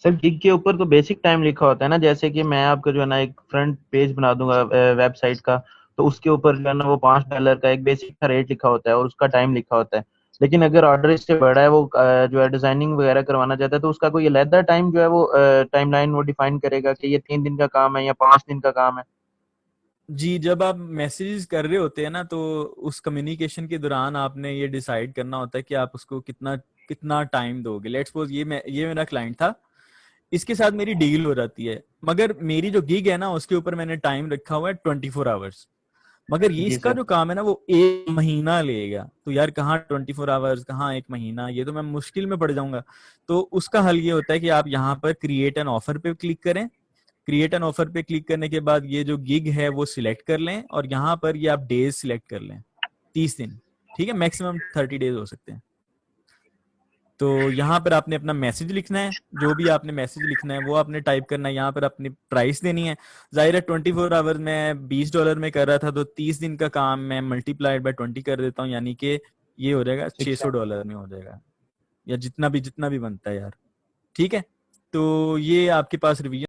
सर गिग के ऊपर तो बेसिक टाइम लिखा होता है ना, जैसे कि मैं आपका जो है ना एक फ्रंट पेज बना दूंगा वेबसाइट का, तो उसके ऊपर जो है ना वो $5 का एक बेसिक का रेट लिखा होता है और उसका टाइम लिखा होता है। लेकिन अगर ऑर्डर इससे बड़ा है, वो जो है डिजाइनिंग वगैरह करवाना चाहता है, तो उसका कोई अलग टाइम जो है वो टाइमलाइन वो डिफाइन करेगा कि ये 3 दिन का काम है या 5 दिन का काम है। जी, जब आप मैसेजेस कर रहे होते हैं ना, तो उस कम्युनिकेशन के दौरान आपने ये डिसाइड करना होता है कि आप उसको कितना टाइम दोगे। लेट्स सपोज ये मेरा क्लाइंट था, इसके साथ मेरी डील हो जाती है, मगर मेरी जो गिग है ना उसके ऊपर मैंने टाइम रखा हुआ है 24 आवर्स, मगर ये इसका जो काम है ना वो 1 महीना लेगा। तो यार कहाँ 24 आवर्स, कहाँ 1 महीना, ये तो मैं मुश्किल में पड़ जाऊंगा। तो उसका हल ये होता है कि आप यहाँ पर क्रिएट एन ऑफर पे क्लिक करें। क्रिएट एन ऑफर पे क्लिक करने के बाद ये जो गिग है वो सिलेक्ट कर लें, और यहाँ पर ये आप डेज सिलेक्ट कर लें, 30 दिन, ठीक है, मैक्सिमम 30 डेज हो सकते हैं। तो यहाँ पर आपने अपना मैसेज लिखना है, जो भी आपने मैसेज लिखना है वो आपने टाइप करना है, यहाँ पर अपनी प्राइस देनी है। जाहिर है 24 आवर में $20 में कर रहा था, तो 30 दिन का काम मैं मल्टीप्लाइड बाय 20 कर देता हूँ, यानी कि ये हो जाएगा $600 में हो जाएगा। या जितना भी बनता है यार। ठीक है, तो ये आपके पास रिवीजन